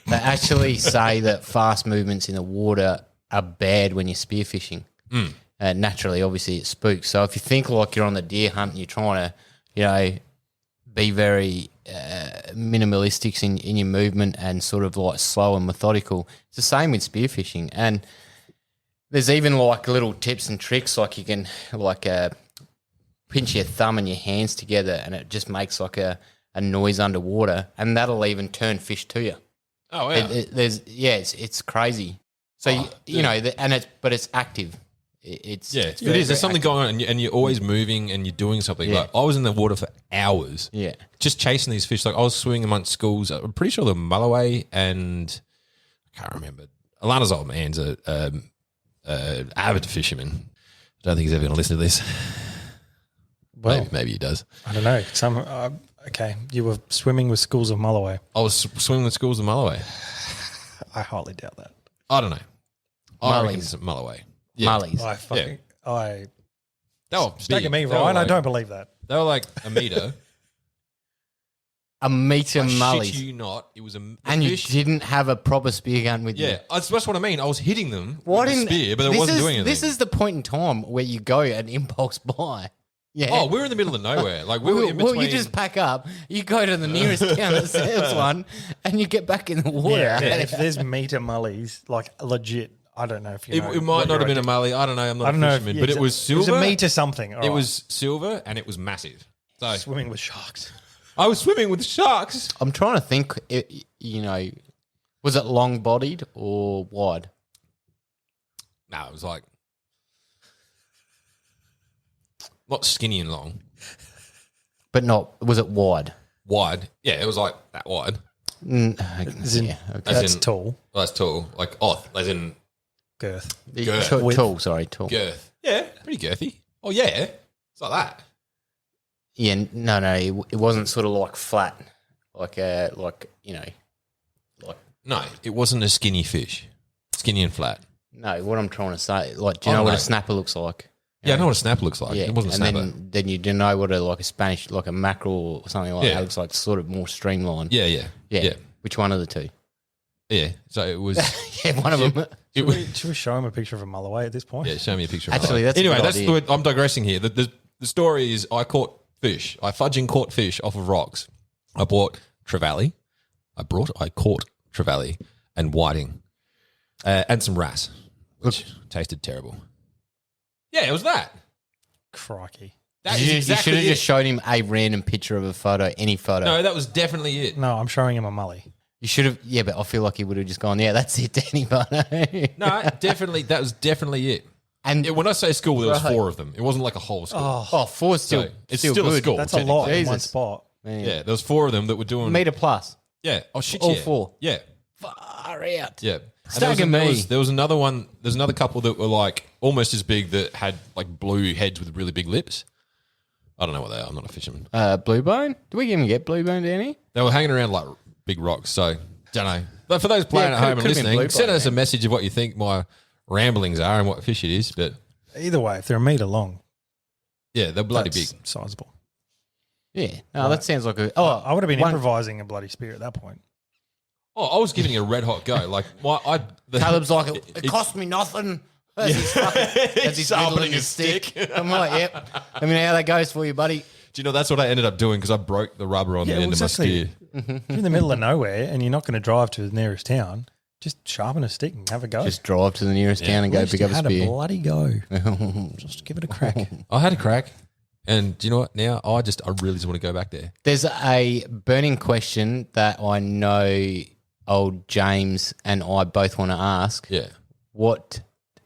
They actually say that fast movements in the water are bad when you're spearfishing. Naturally, obviously, it spooks. So if you think like you're on the deer hunt and you're trying to, be very minimalistic in your movement and sort of like slow and methodical, it's the same with spearfishing. And... there's even like little tips and tricks, like you can pinch your thumb and your hands together, and it just makes like a noise underwater, and that'll even turn fish to you. Oh yeah, it's crazy. So but it's active. It's Yeah, it is. There's something going on, and you're always moving and you're doing something. Yeah. Like I was in the water for hours. Yeah. Just chasing these fish. Like I was swimming amongst schools. I'm pretty sure the Mulloway and I can't remember. Alana's old man's a avid fisherman. I don't think he's ever going to listen to this. Well, Maybe he does. I don't know. Okay, you were swimming with schools of Mulloway. I was swimming with schools of Mulloway. I highly doubt that. I don't know. I reckon Mullies. it's Mulloway. Mullies. I fucking They were stagger big. me, They were Ryan. I like- don't believe that. They were like a meter. A meter I shit mullies. you not. It was a And you fish. didn't have a proper spear gun with you. Yeah, that's what I mean. I was hitting them What with in the spear, but it this wasn't is- doing anything. This is the point in time where you go and impulse buy. Yeah. Oh, we were in the middle of nowhere. Like we were in between. Well, you just pack up, you go to the nearest town that sells one, and you get back in the water. Yeah, if there's meter mullies, like legit, I don't know if you know. It might what not have been a you're mully. I don't know. I'm I not don't a know. fisherman, but it was It was silver. a meter something. It was silver and it was massive. So swimming with sharks. I was swimming with sharks. I'm trying to think, was it long bodied or wide? No, it was like not skinny and long, But was it wide? wide. Yeah, it was like that wide. As in- Yeah, okay. That's in- tall Well, that's tall. Like as in girth. girth. Tall, sorry, tall. girth. Yeah, pretty girthy. Oh yeah, it's like that. Yeah, no, it wasn't sort of like flat, like No, it wasn't a skinny fish. Skinny and flat. no. What I'm trying to say, like, do you Oh, know what no. a snapper looks like? Yeah, I know what a snapper looks like. Yeah, It wasn't a and snapper. then you do know what a Spanish, like a mackerel or something like Yeah. that looks like, sort of more streamlined. Yeah. Which one of the two? Yeah. So it was. Yeah, one of them. It was Should we show him a picture of a Mulloway at this point? yeah, show me a picture. Of Actually, it. that's a anyway. good That's idea. I'm digressing here. The story is I caught fish. I fudging caught fish off of rocks. I caught trevally and whiting, and some wrasse, which tasted terrible. Yeah, it was that. Crikey. That You is should exactly have it. just showed him a random picture of a photo, any photo. No, that was definitely it. No, I'm showing him a mully. You should have, yeah, but I feel like he would have just gone, yeah, that's it to any photo. No, definitely. That was definitely it. And When I say school, there was Right. 4 of them. It wasn't like a whole school. four's still, So, it's still a good. school. That's a lot in Jesus. one spot. Man. Yeah, there was 4 of them that were doing. Meter plus. Yeah. Oh shit. All yeah. 4. Yeah. Far out. Yeah. Stagger And me. there was another one. There's another couple that were like almost as big that had like blue heads with really big lips. I don't know what they are. I'm not a fisherman. Blue bone? Do we even get blue bone down here? They were hanging around like big rocks. So don't know. But for those playing Yeah, at home and could've been listening, blue send bone, us a message of what you think my ramblings are and what fish it is. But Either way, if they're a meter long, yeah, they're bloody that's big. sizable. Yeah. No, that sounds like a. Oh, I would have been one- improvising a bloody spear at that point. Oh, I was giving it a red hot go. Like Caleb's like, it cost me nothing. That's his sharpening fiddling his stick. I'm like, yep. Let me know how that goes for you, buddy. Do you know that's what I ended up doing because I broke the rubber on the end of my spear. If you're in the middle of nowhere and you're not going to drive to the nearest town, just sharpen a stick and have a go. Just drive to the nearest town and go At least pick you up a had spear. bloody go. Just give it a crack. I had a crack, and do you know what? Now I really just want to go back there. There's a burning question that I know old James and I both want to ask. Yeah. What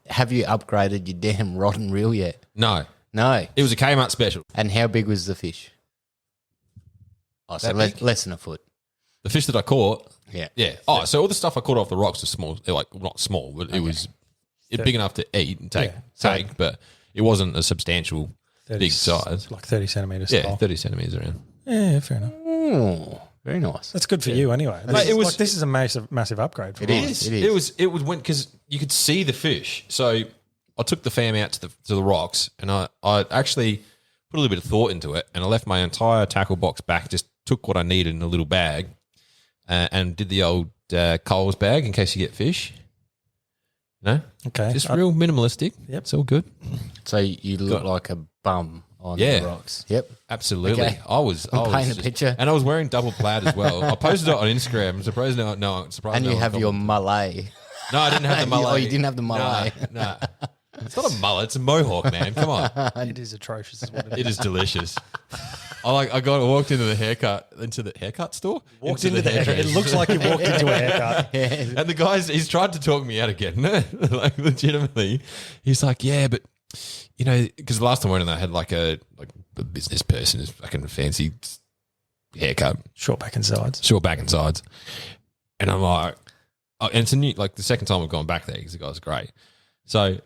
have you upgraded your damn rod and reel yet? No, No. it was a Kmart special. And how big was the fish? Oh, so That big? less than a foot. The fish that I caught. Yeah. Yeah. Oh, so all the stuff I caught off the rocks was small. Like not small, but it was big enough to eat and take, but it wasn't a substantial big size. Like 30 centimetres Yeah, tall. 30 centimeters around. Yeah, fair enough. Oh, very nice. That's good for you anyway. Mate, it was- this is a massive upgrade for It Ryan. is. It is. It was when because you could see the fish. So I took the fam out to the rocks, and I actually put a little bit of thought into it, and I left my entire tackle box back. Just took what I needed in a little bag, and did the old Coles bag in case you get fish. No, Okay. just real minimalistic. Yep. It's all good. So you look like a bum on Yeah. the rocks. Yep. Absolutely. Okay. I was painting a just- picture. and I was wearing double plaid as well. I posted it on Instagram. I'm surprised I'm surprised. And no you one have your commented. Malay. No, I didn't have the mullet. Oh, you didn't have the mullet. No. It's not a mullet. It's a mohawk, man. Come on. It is atrocious. Is what it is. It is delicious. I walked into the haircut store. Walked into the haircut. It looks like you walked into a haircut. And the guy's he's tried to talk me out again. Like legitimately, he's like, yeah, but because the last time I went in, I had like a business person, who's fucking fancy haircut, Short back and sides. and I'm like, and it's a new like the second time I've gone back there because the guy's great. So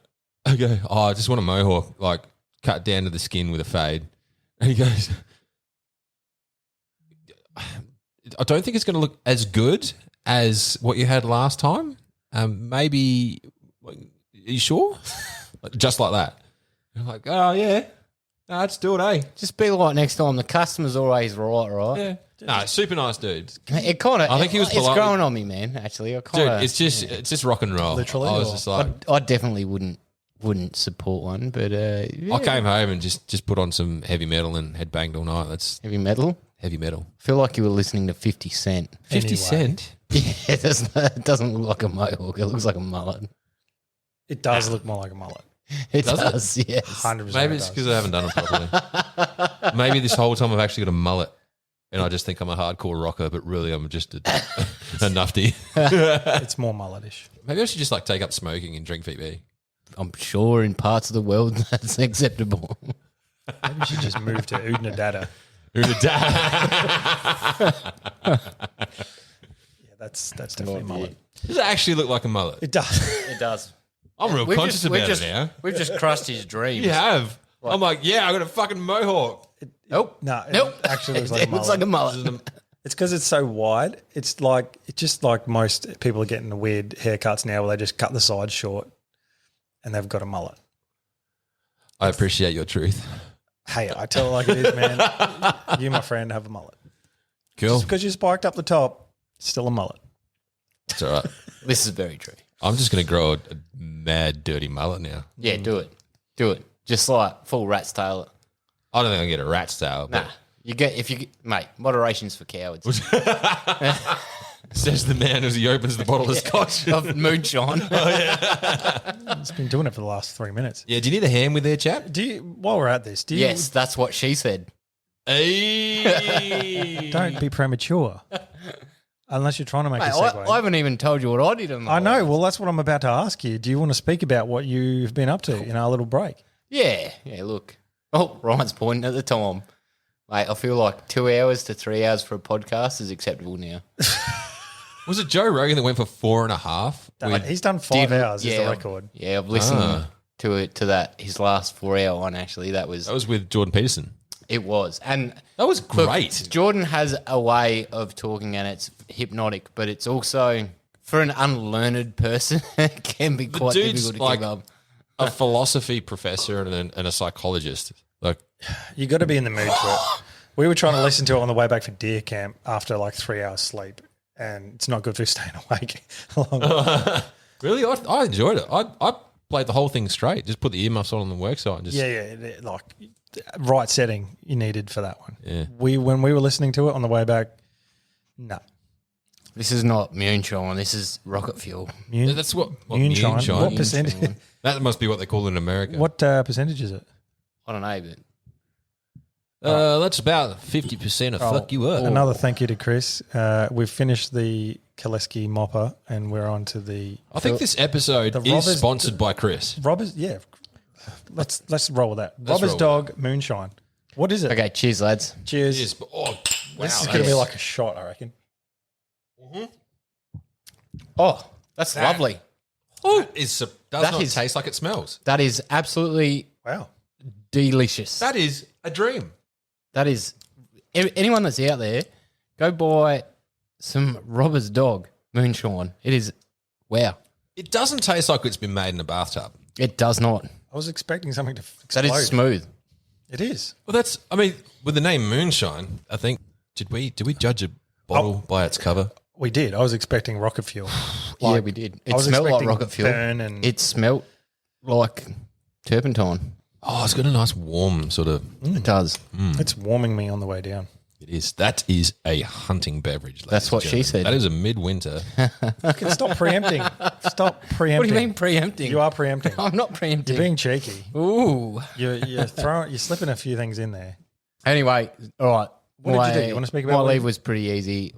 I go, I just want a mohawk, like cut down to the skin with a fade. And he goes, I don't think it's going to look as good as what you had last time. Maybe, are you sure? Just like that. I'm like, oh yeah, no, let's do it, eh? Just be like next time. The customer's always right? Yeah. No, super nice dude. It kind of. I think he was It's polite. growing on me, man. Actually, I Dude, kind of. it's just rock and roll. Literally, I was or- just like, I definitely wouldn't support one, but yeah. I came home and just put on some heavy metal and headbanged all night. That's Heavy metal. heavy metal. I feel like you were lilistening to 50 Cent. 50 Anyway. Cent? Yeah, it doesn't look like a mohawk. It looks like a mullet. It does look more like a mullet. It Does does, yes. 100%. Maybe it it's does. because I haven't done it properly. Maybe this whole time I've actually got a mullet and I just think I'm a hardcore rocker, but really I'm just a nufty. It's more mulletish. Maybe I should just like take up smoking and drink VB. I'm sure in parts of the world that's acceptable. Maybe you should just move to Udnadada. Yeah, that's definitely mullet. Does it actually look like a mullet? It does. It does. I'm real conscious about it now. We've just crushed his dreams. You have. I'm like, yeah, I got a fucking mohawk. Nope. No, it Nope. actually looks like a It looks mullet. like a mullet. It's because it's so wide. It's just like most people are getting the weird haircuts now where they just cut the sides short and they've got a mullet. I appreciate your truth. Hey, I tell it like it is, man. You, my friend, have a mullet. Cool. Just because you spiked up the top, it's still a mullet. It's all right. This is very true. I'm just going to grow a mad, dirty mullet now. Yeah, do it. Do it. Just like full rat's tail. I don't think I can get a rat's tail. Nah. But Mate, moderation's for cowards. says the man as he opens the bottle of scotch. Of moonshine. It's been doing it for the last 3 minutes. Yeah, do you need a hand with there, chap? While we're at this, Yes, that's what she said. Hey. don't be premature. Unless you're trying to make Mate, a segue. I haven't even told you what I did on the I know. Well, that's what I'm about to ask you. Do you want to speak about what you've been up to in our little break? Yeah, look. Oh, Ryan's pointing at the time. Mate, I feel like 2 hours to 3 hours for a podcast is acceptable now. Was it Joe Rogan that went for 4.5? With- He's done 5 hours is the record. Yeah, I've listened to that his last 4 hour one actually. That was with Jordan Peterson. it was. And That was look, great. Jordan has a way of talking and it's hypnotic, but it's also for an unlearned person it can be quite dude's difficult to like keep up. a philosophy professor and a psychologist. Like, You got to be in the mood for it. We were trying to listen to it on the way back for deer camp after like 3 hours sleep, and it's not good for staying awake. really? I enjoyed it. I played the whole thing straight. Just put the earmuffs on the worksite and just yeah, like right setting you needed for that one. Yeah. When we were listening to it on the way back, no. This is not moonshine, this is rocket fuel. That's what Moonshine. moonshine. What percentage? That must be what they call it in America. What percentage is it? I don't know, but That's about 50% of fuck you up. Another thank you to Chris. We've finished the Kaleski Mopper, and we're on to the I think this episode the is Robbers- sponsored by Chris. Robbers. Yeah, let's roll with that. Let's Robbers roll with Dog Moonshine. What is it? okay, cheers lads. Cheers. Yes, but, wow, This is going to be like a shot, I reckon. Oh, that's lovely. does That not is- taste like it smells. That is absolutely Wow. delicious. That is a dream. That is anyone that's out there, go buy some Robber's Dog moonshine. It is wow. It doesn't taste like it's been made in a bathtub. It does not. I was expecting something to That explode. is smooth. It is. Well, with the name Moonshine, I think, did we judge a bottle by its cover? We did. I was expecting rocket fuel. Yeah, we did. I It was smelled like expecting rocket fuel. burn and- It smelled like turpentine. Oh, it's got a nice warm sort of. It does. It's warming me on the way down. It is. That is a hunting beverage. ladies That's and what she gentlemen. said. That is a midwinter. Stop preempting. Stop preempting. What do you mean preempting? You are preempting. I'm not preempting. You're being cheeky. Ooh. You're slipping a few things in there. Anyway, all right. What did you do? You wanna speak about my what leave you- was pretty easy.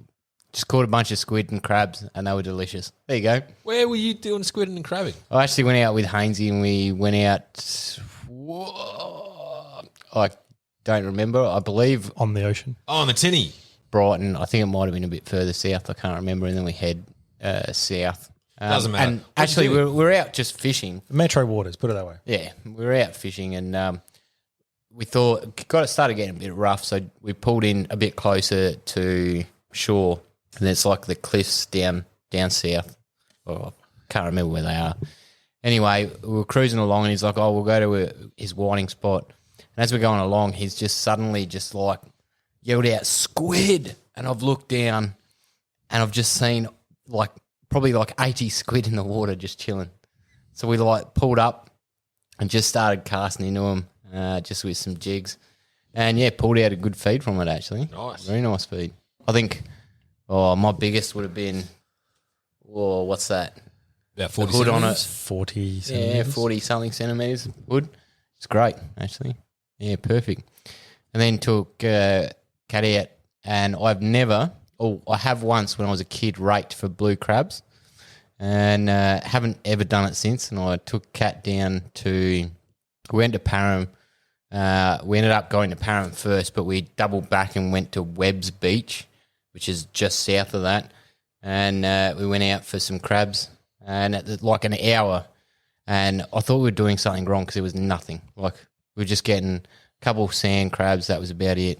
Just caught a bunch of squid and crabs, and they were delicious. There you go. Where were you doing squidding and crabbing? I actually went out with Hainsey, and we went out. I don't remember. I believe On the ocean. Oh, on the tinny. Brighton. I think it might have been a bit further south. I can't remember. And then we head south. Doesn't matter. And What'd actually, you do? we're out just fishing. Metro waters, put it that way. Yeah, we were out fishing, and we thought it started getting a bit rough, so we pulled in a bit closer to shore, and it's like the cliffs down south. Oh, can't remember where they are. Anyway, we were cruising along, and he's like, "Oh, we'll go to his whiting spot." And as we're going along, he's just suddenly just like yelled out "squid," and I've looked down, and I've just seen like probably like 80 squid in the water just chilling. So we like pulled up and just started casting into them, just with some jigs, and yeah, pulled out a good feed from it actually. Nice. Very nice feed. I think. Oh, my biggest would have been. Oh, what's that? About 40 hood on centimetres? 40 Yeah, centimetres. 40-something centimetres wood. It's great, actually. Yeah, perfect. And then took cat out, and I have once when I was a kid raked for blue crabs, and haven't ever done it since. And I took cat down we went to Parham. We ended up going to Parham first, but we doubled back and went to Webb's Beach, which is just south of that. And we went out for some crabs, and at like an hour, and I thought we were doing something wrong because there was nothing. Like we were just getting a couple of sand crabs. That was about it.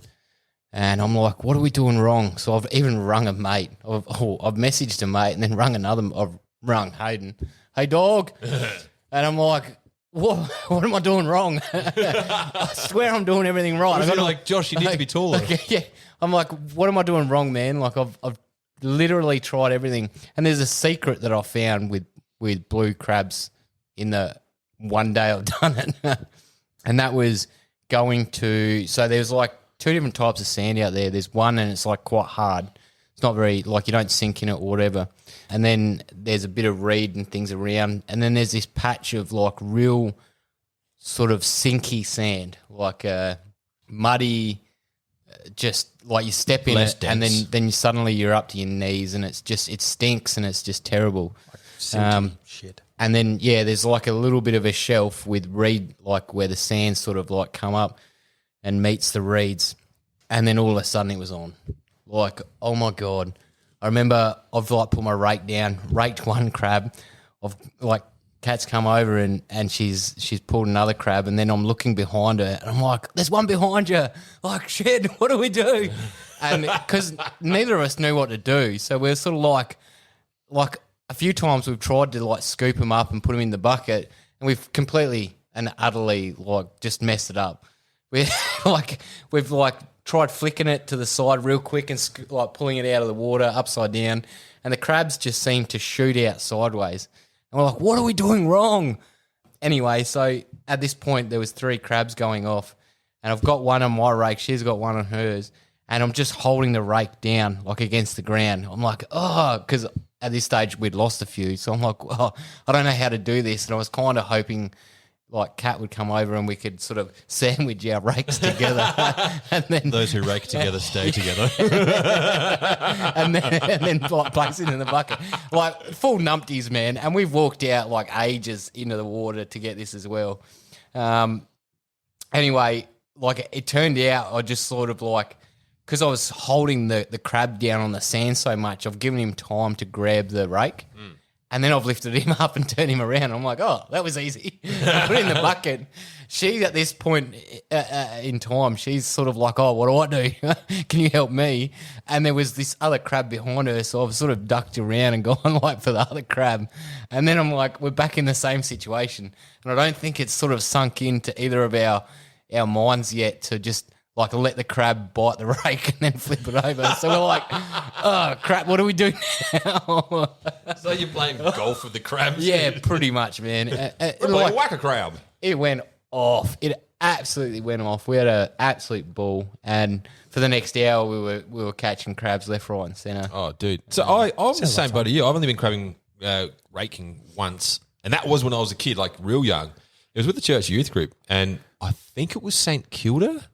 And I'm like, what are we doing wrong? So I've even rung a mate. I've messaged a mate and then rung another. I've rung Hayden. Hey, dog. And I'm like, what am I doing wrong? I swear I'm doing everything right. Was it like, Josh, you need to be taller? Yeah. I'm like, what am I doing wrong, man? Like I've literally tried everything. And there's a secret that I found with blue crabs in the one day I've done it. And that was going to, so there's like two different types of sand out there. There's one and it's like quite hard. It's not very, like you don't sink in it or whatever. And then there's a bit of reed and things around. And then there's this patch of like real sort of sinky sand, like muddy, just like you step in Less it and dense. then suddenly you're up to your knees and it stinks and it's just terrible. Silty shit. And then, yeah, there's like a little bit of a shelf with reed, like where the sands sort of like come up and meets the reeds. And then all of a sudden it was on. Like, oh my God. I remember I've like put my rake down, raked one crab. I've like, Kat's come over and she's pulled another crab, and then I'm looking behind her and I'm like, there's one behind you. Like, shit, what do we do? And because neither of us knew what to do. So we're sort of like a few times we've tried to like scoop them up and put them in the bucket, and we've completely and utterly like just messed it up. We've tried flicking it to the side real quick and like pulling it out of the water upside down, and the crabs just seem to shoot out sideways. And we're like, what are we doing wrong? Anyway, so at this point there was 3 crabs going off, and I've got one on my rake, she's got one on hers, and I'm just holding the rake down like against the ground. I'm like, oh, because at this stage we'd lost a few, so I'm like, oh, I don't know how to do this, and I was kind of hoping like Kat would come over and we could sort of sandwich our rakes together, and then Those who rake together stay together. and then like place it in the bucket, like full numpties, man. And we've walked out like ages into the water to get this as well. Anyway, like it turned out, I just sort of like, because I was holding the crab down on the sand so much, I've given him time to grab the rake. And then I've lifted him up and turned him around. I'm like, oh, that was easy. I put it in the bucket. She, at this point in time, she's sort of like, oh, what do I do? Can you help me? And there was this other crab behind her, so I've sort of ducked around and gone like for the other crab. And then I'm like, we're back in the same situation. And I don't think it's sort of sunk into either of our minds yet to just like let the crab bite the rake and then flip it over. So we're like, oh, crap, what do we do now? So you're playing golf with the crabs? Yeah, pretty much, man. We're playing whack a crab. It went off. It absolutely went off. We had an absolute ball, and for the next hour, we were catching crabs left, right, and centre. Oh, dude. So I'm the same boat as you. I've only been crabbing, raking once, and that was when I was a kid, like real young. It was with the church youth group, and I think it was St Kilda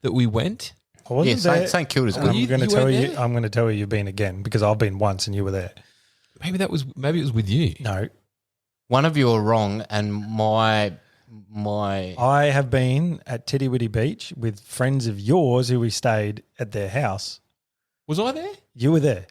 that we went? I wasn't Yeah, there. St Kilda's And good. I'm going to you tell weren't you. there? I'm going to tell you you've been again because I've been once and you were there. Maybe it was with you. No, One of you are wrong, and my I have been at Titty Witty Beach with friends of yours who we stayed at their house. Was I there? You were there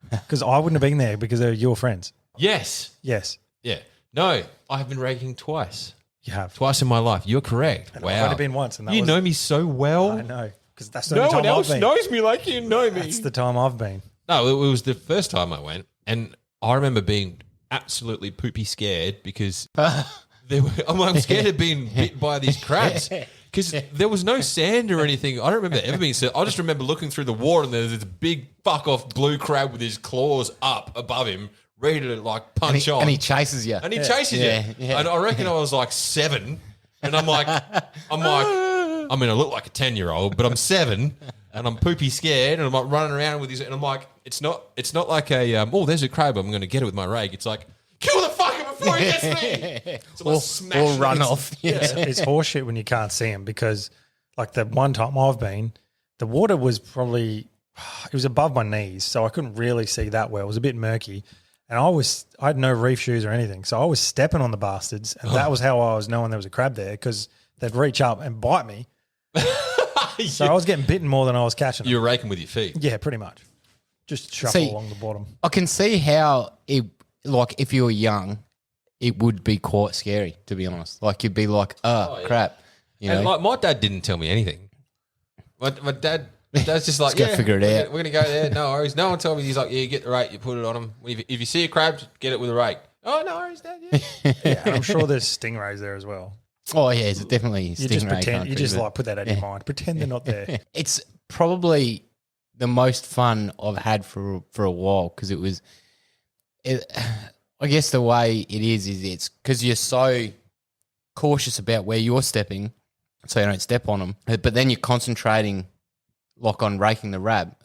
because I wouldn't have been there because they're your friends. Yes. Yes, Yeah. No, I have been raking twice. you have. Twice in my life. You're correct. And Wow. I've only been once, and that You was, know me so well. I know because that's the No only one time else I've been. knows me like you know me. That's the time I've been. No, it was the first time I went, and I remember being absolutely poopy scared because I'm scared of being bit by these crabs because there was no sand or anything. I don't remember ever being scared. I just remember looking through the water and there's this big fuck off blue crab with his claws up above him, ready to like punch on. and he chases you. And he chases you. Yeah. And I reckon I was like 7, and I'm like, I mean, I look like a 10-year-old, but I'm 7, and I'm poopy scared, and I'm like running around with these, and I'm like, it's not like a oh, there's a crab, I'm going to get it with my rake. It's like, kill the fucker before he gets me. So I smash or it. run off. Yeah. It's horseshit when you can't see them because, like the one time I've been, the water was probably it was above my knees, so I couldn't really see that well. It was a bit murky, and I had no reef shoes or anything, so I was stepping on the bastards, and that was how I was knowing there was a crab there because they'd reach up and bite me. So I was getting bitten more than I was catching them. You're raking with your feet. Yeah, pretty much. Just shuffle See, along the bottom. I can see how it, like, if you were young, it would be quite scary, to be honest. Like, you'd be like, crap. You know? And like my dad didn't tell me anything. My dad's just like, Just go figure it out. We're going to go there. No worries. No one told me. He's like, yeah, you get the rake, you put it on him. If you see a crab, get it with a rake. Oh, no worries, Dad. Yeah. Yeah, and I'm sure there's stingrays there as well. Oh, yeah, it's definitely You just stingray pretend. country, You just but- like put that out of your mind. Pretend they're not there. It's probably the most fun I've had for a while because I guess the way it is it's because you're so cautious about where you're stepping so you don't step on them. But then you're concentrating like on raking the crab.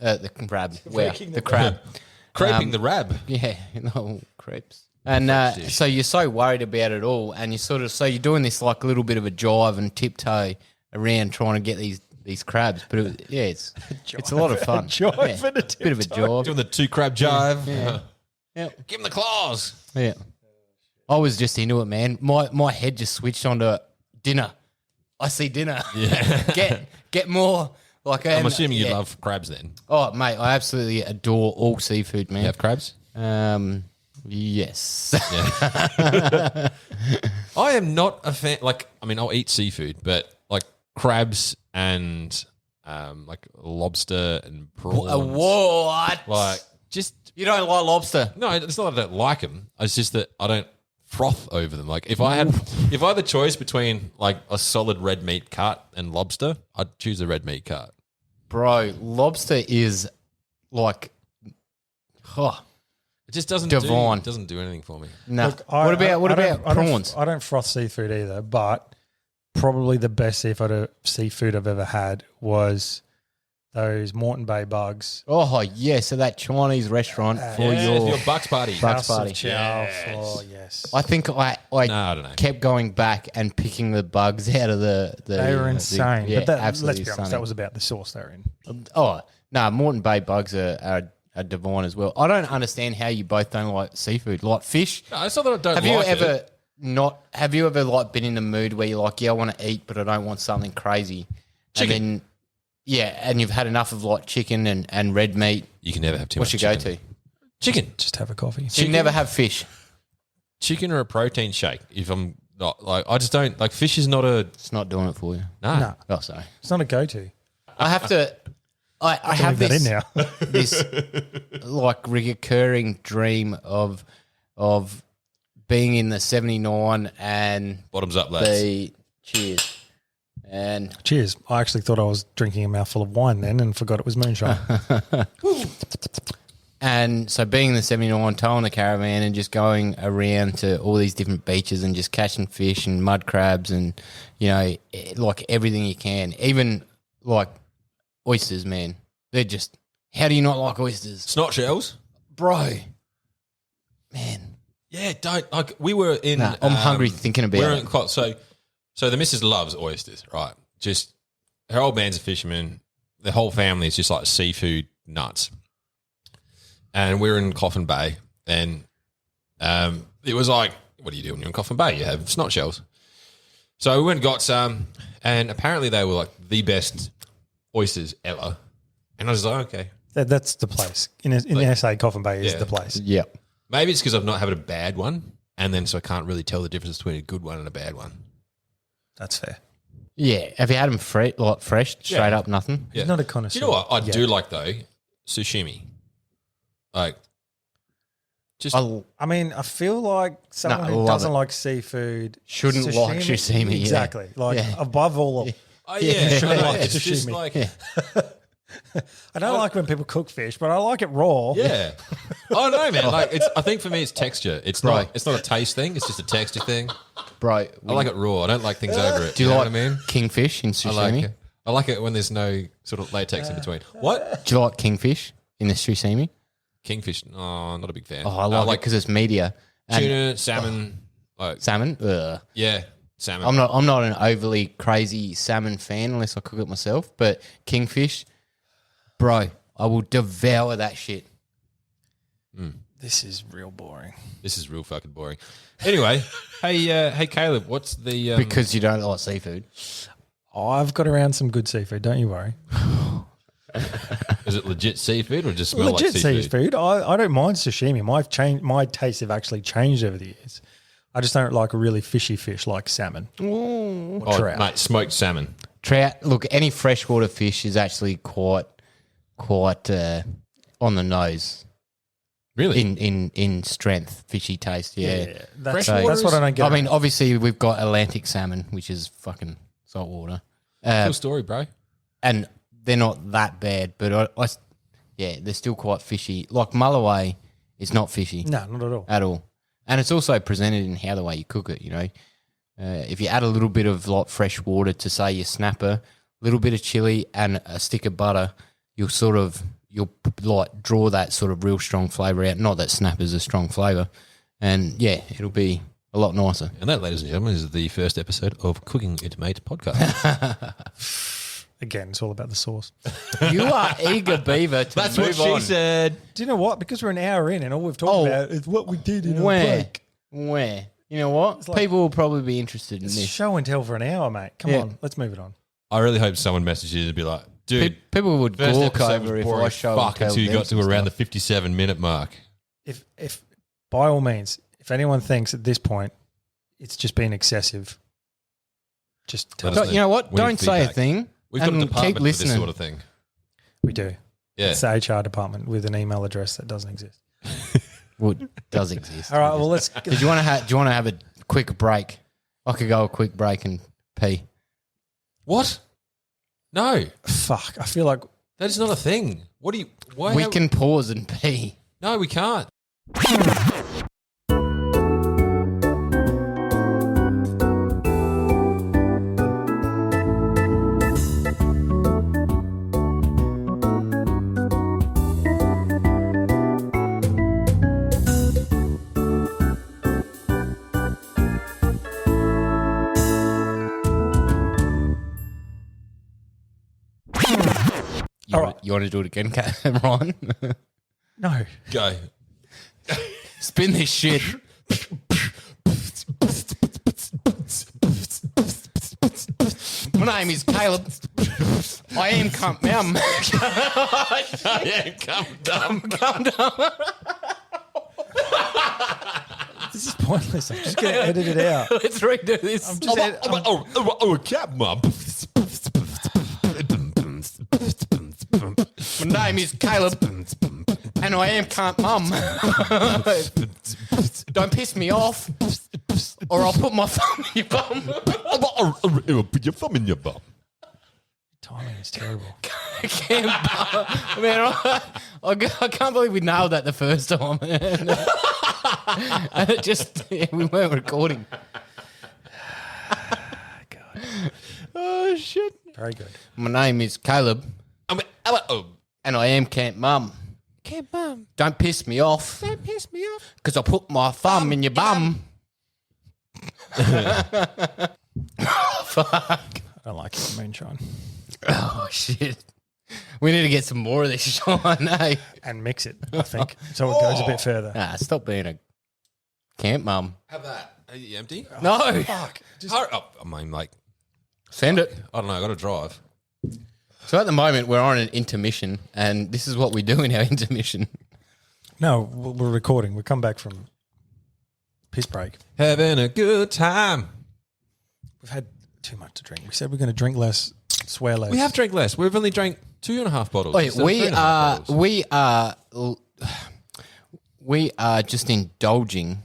Craping the rab. Yeah, no creeps. And so you're so worried about it all, and you're doing this like a little bit of a jive and tiptoe around trying to get these crabs. But it's a lot of fun. Jive and a bit of a jive. Doing the 2 crab jive. Yeah. Give him the claws. Yeah. I was just into it, man. My head just switched onto dinner. I see dinner. Yeah. get more. Like I'm assuming you love crabs then. Oh, mate, I absolutely adore all seafood, man. You have crabs? Yes. I am not a fan. Like, I mean, I'll eat seafood, but like crabs and like lobster and prawns. What? Like, just You don't like lobster? no. It's not that I don't like them. It's just that I don't froth over them. Like, if I had the choice between like a solid red meat cut and lobster, I'd choose the red meat cut. Bro, lobster is like, It just doesn't Divine. doesn't do anything for me. no. Look, What about I don't- prawns? I don't froth seafood either, but probably the best seafood I've ever had was those Moreton Bay bugs. Oh, yeah. So that Chinese restaurant for your your Bucks party. Bucks House of party. Chow. Yes. Oh, yes. I think I No, I don't know. kept going back and picking the bugs out of the They were insane. yeah, but let's absolutely be honest, stunning. that was about the sauce they're in. Oh, no, Moreton Bay bugs are divine as well. I don't understand how you both don't like seafood. Like fish. No, it's not that I don't Have like have you ever like been in a mood where you're like, yeah, I want to eat, but I don't want something crazy? Chicken. And then, yeah, and you've had enough of like chicken and red meat. You can never have too What's much your chicken. go-to? Chicken. Just have a coffee. So you never have fish. Chicken or a protein shake. If I'm not like, I just don't like fish is not a It's not doing it for you. No, Oh, sorry. it's not a go-to. I have to. I have Leave that in this now. this like recurring dream of being in the 79 and bottoms up, lads. the cheers. And Cheers. I actually thought I was drinking a mouthful of wine then and forgot it was moonshine. and so being in the 79, towing the caravan and just going around to all these different beaches and just catching fish and mud crabs and, you know, like everything you can. Even like oysters, man. They're just, how do you not like oysters? Snot shells. Bro, man. Yeah, don't like. We were in. Nah, I'm hungry thinking about we're it. in, so the missus loves oysters, right? Just her old man's a fisherman. The whole family is just like seafood nuts. And we're in Coffin Bay, and it was like, what do you do when you're in Coffin Bay? You have snot shells. So we went and got some, and apparently they were like the best oysters ever. And I was like, okay. That's the place. In SA, Coffin Bay is the place. Yeah. Maybe it's because I've not had a bad one, and then so I can't really tell the difference between a good one and a bad one. That's fair. Yeah. Have you had them fresh, straight up, nothing? Yeah. He's not a connoisseur. Do you know what I do like, though? Sashimi. Like, just... I mean, I feel like someone who love doesn't it. like seafood shouldn't like sashimi. Yeah. Exactly. Like Yeah. above all. Oh, yeah. sure, I know, like it's just sashimi. like... I don't like when people cook fish, but I like it raw. Yeah. Oh no, man. Like I think for me it's texture. It's not a taste thing, it's just a texture thing. Bro, I like it raw. I don't like things over it. do you know like what I mean? kingfish in sashimi? I like it when there's no sort of latex in between. What? Do you like kingfish in the sashimi? Kingfish? Oh, not a big fan. Oh, I like it because it's meatier. And tuna, salmon, like salmon? Ugh. yeah, salmon. I'm not an overly crazy salmon fan unless I cook it myself, but kingfish, bro, I will devour that shit. This is real boring. This is real fucking boring. Anyway, hey Caleb, what's the Because you don't like seafood. I've got around some good seafood. Don't you worry. is it legit seafood or just smell Legit like seafood? seafood. I don't mind sashimi. My tastes have actually changed over the years. I just don't like really fishy fish like salmon or trout. Mate, smoked salmon. Trout, look, any freshwater fish is actually quite on the nose. Really? In strength, fishy taste, yeah. That's So- what I don't get. I mean, obviously we've got Atlantic salmon, which is fucking salt water, Cool story, bro. and they're not that bad, but they're still quite fishy. Like mulloway is not fishy no, not at all. at all, and it's also presented in how the way you cook it. You know, if you add a little bit of like fresh water to say your snapper, a little bit of chili and a stick of butter, you'll like draw that sort of real strong flavour out. Not that snapper's a strong flavour, and yeah, it'll be a lot nicer. And that, ladies and gentlemen, is the first episode of Cooking It Mate podcast. Again, it's all about the sauce. You are eager, Beaver. To move on. said. Do you know what? Because we're an hour in and all we've talked about is what we did in our Where? break. Where? You know what? like- People will probably be interested in It's this. show and tell for an hour, mate. Come Yeah. on, let's move it on. I really hope someone messages and be like, dude, People would first gawk episode over was if boring I as show fuck until you got to around the 57-minute mark. If by all means, if anyone thinks at this point it's just been excessive, just tell Let us. us You know what? We need Don't say a feedback. thing. We've got a and department keep for listening. this sort of thing. We do. Yeah. It's the HR department with an email address that doesn't exist. Well, it does exist. All right, well, let's. Do you want to have a quick break? I could go a quick break and pee. What? No, Fuck, I feel like that is not a thing. What do you? Why? We can pause and pee. No, we can't. You want to do it again, Ron? no. Go. Spin this shit. My name is Caleb. I am come down. Yeah, come dumb. Come down. This is pointless. I'm just going to edit it out. Let's redo this. I'm just ed- I'm- Cap mum. My name is Caleb, and I am cunt mum. Don't piss me off, or I'll put my thumb in your bum. Put your thumb in your bum. Timing is terrible. I can't believe we nailed that the first time. And it just we weren't recording. God. Oh shit! Very good. My name is Caleb, Oh, and I am Camp Mum. Camp Mum. Don't piss me off. Don't piss me off. Because I put my thumb in your bum. I don't like your moonshine. Oh, shit. We need to get some more of this, Sean. Hey. and mix it, I think, so it goes a bit further. Stop being a camp mum. Have that. Are you empty? No. Fuck. I mean, like, Send it. I don't know. I got to drive. So at the moment, we're on an intermission, and this is what we do in our intermission. No, we're recording. We come back from piss break. Having a good time. We've had too much to drink. We said we're going to drink less, swear less. We have drank less. We've only drank 2.5 bottles. Wait, instead of we 3.5 are bottles. we are just indulging.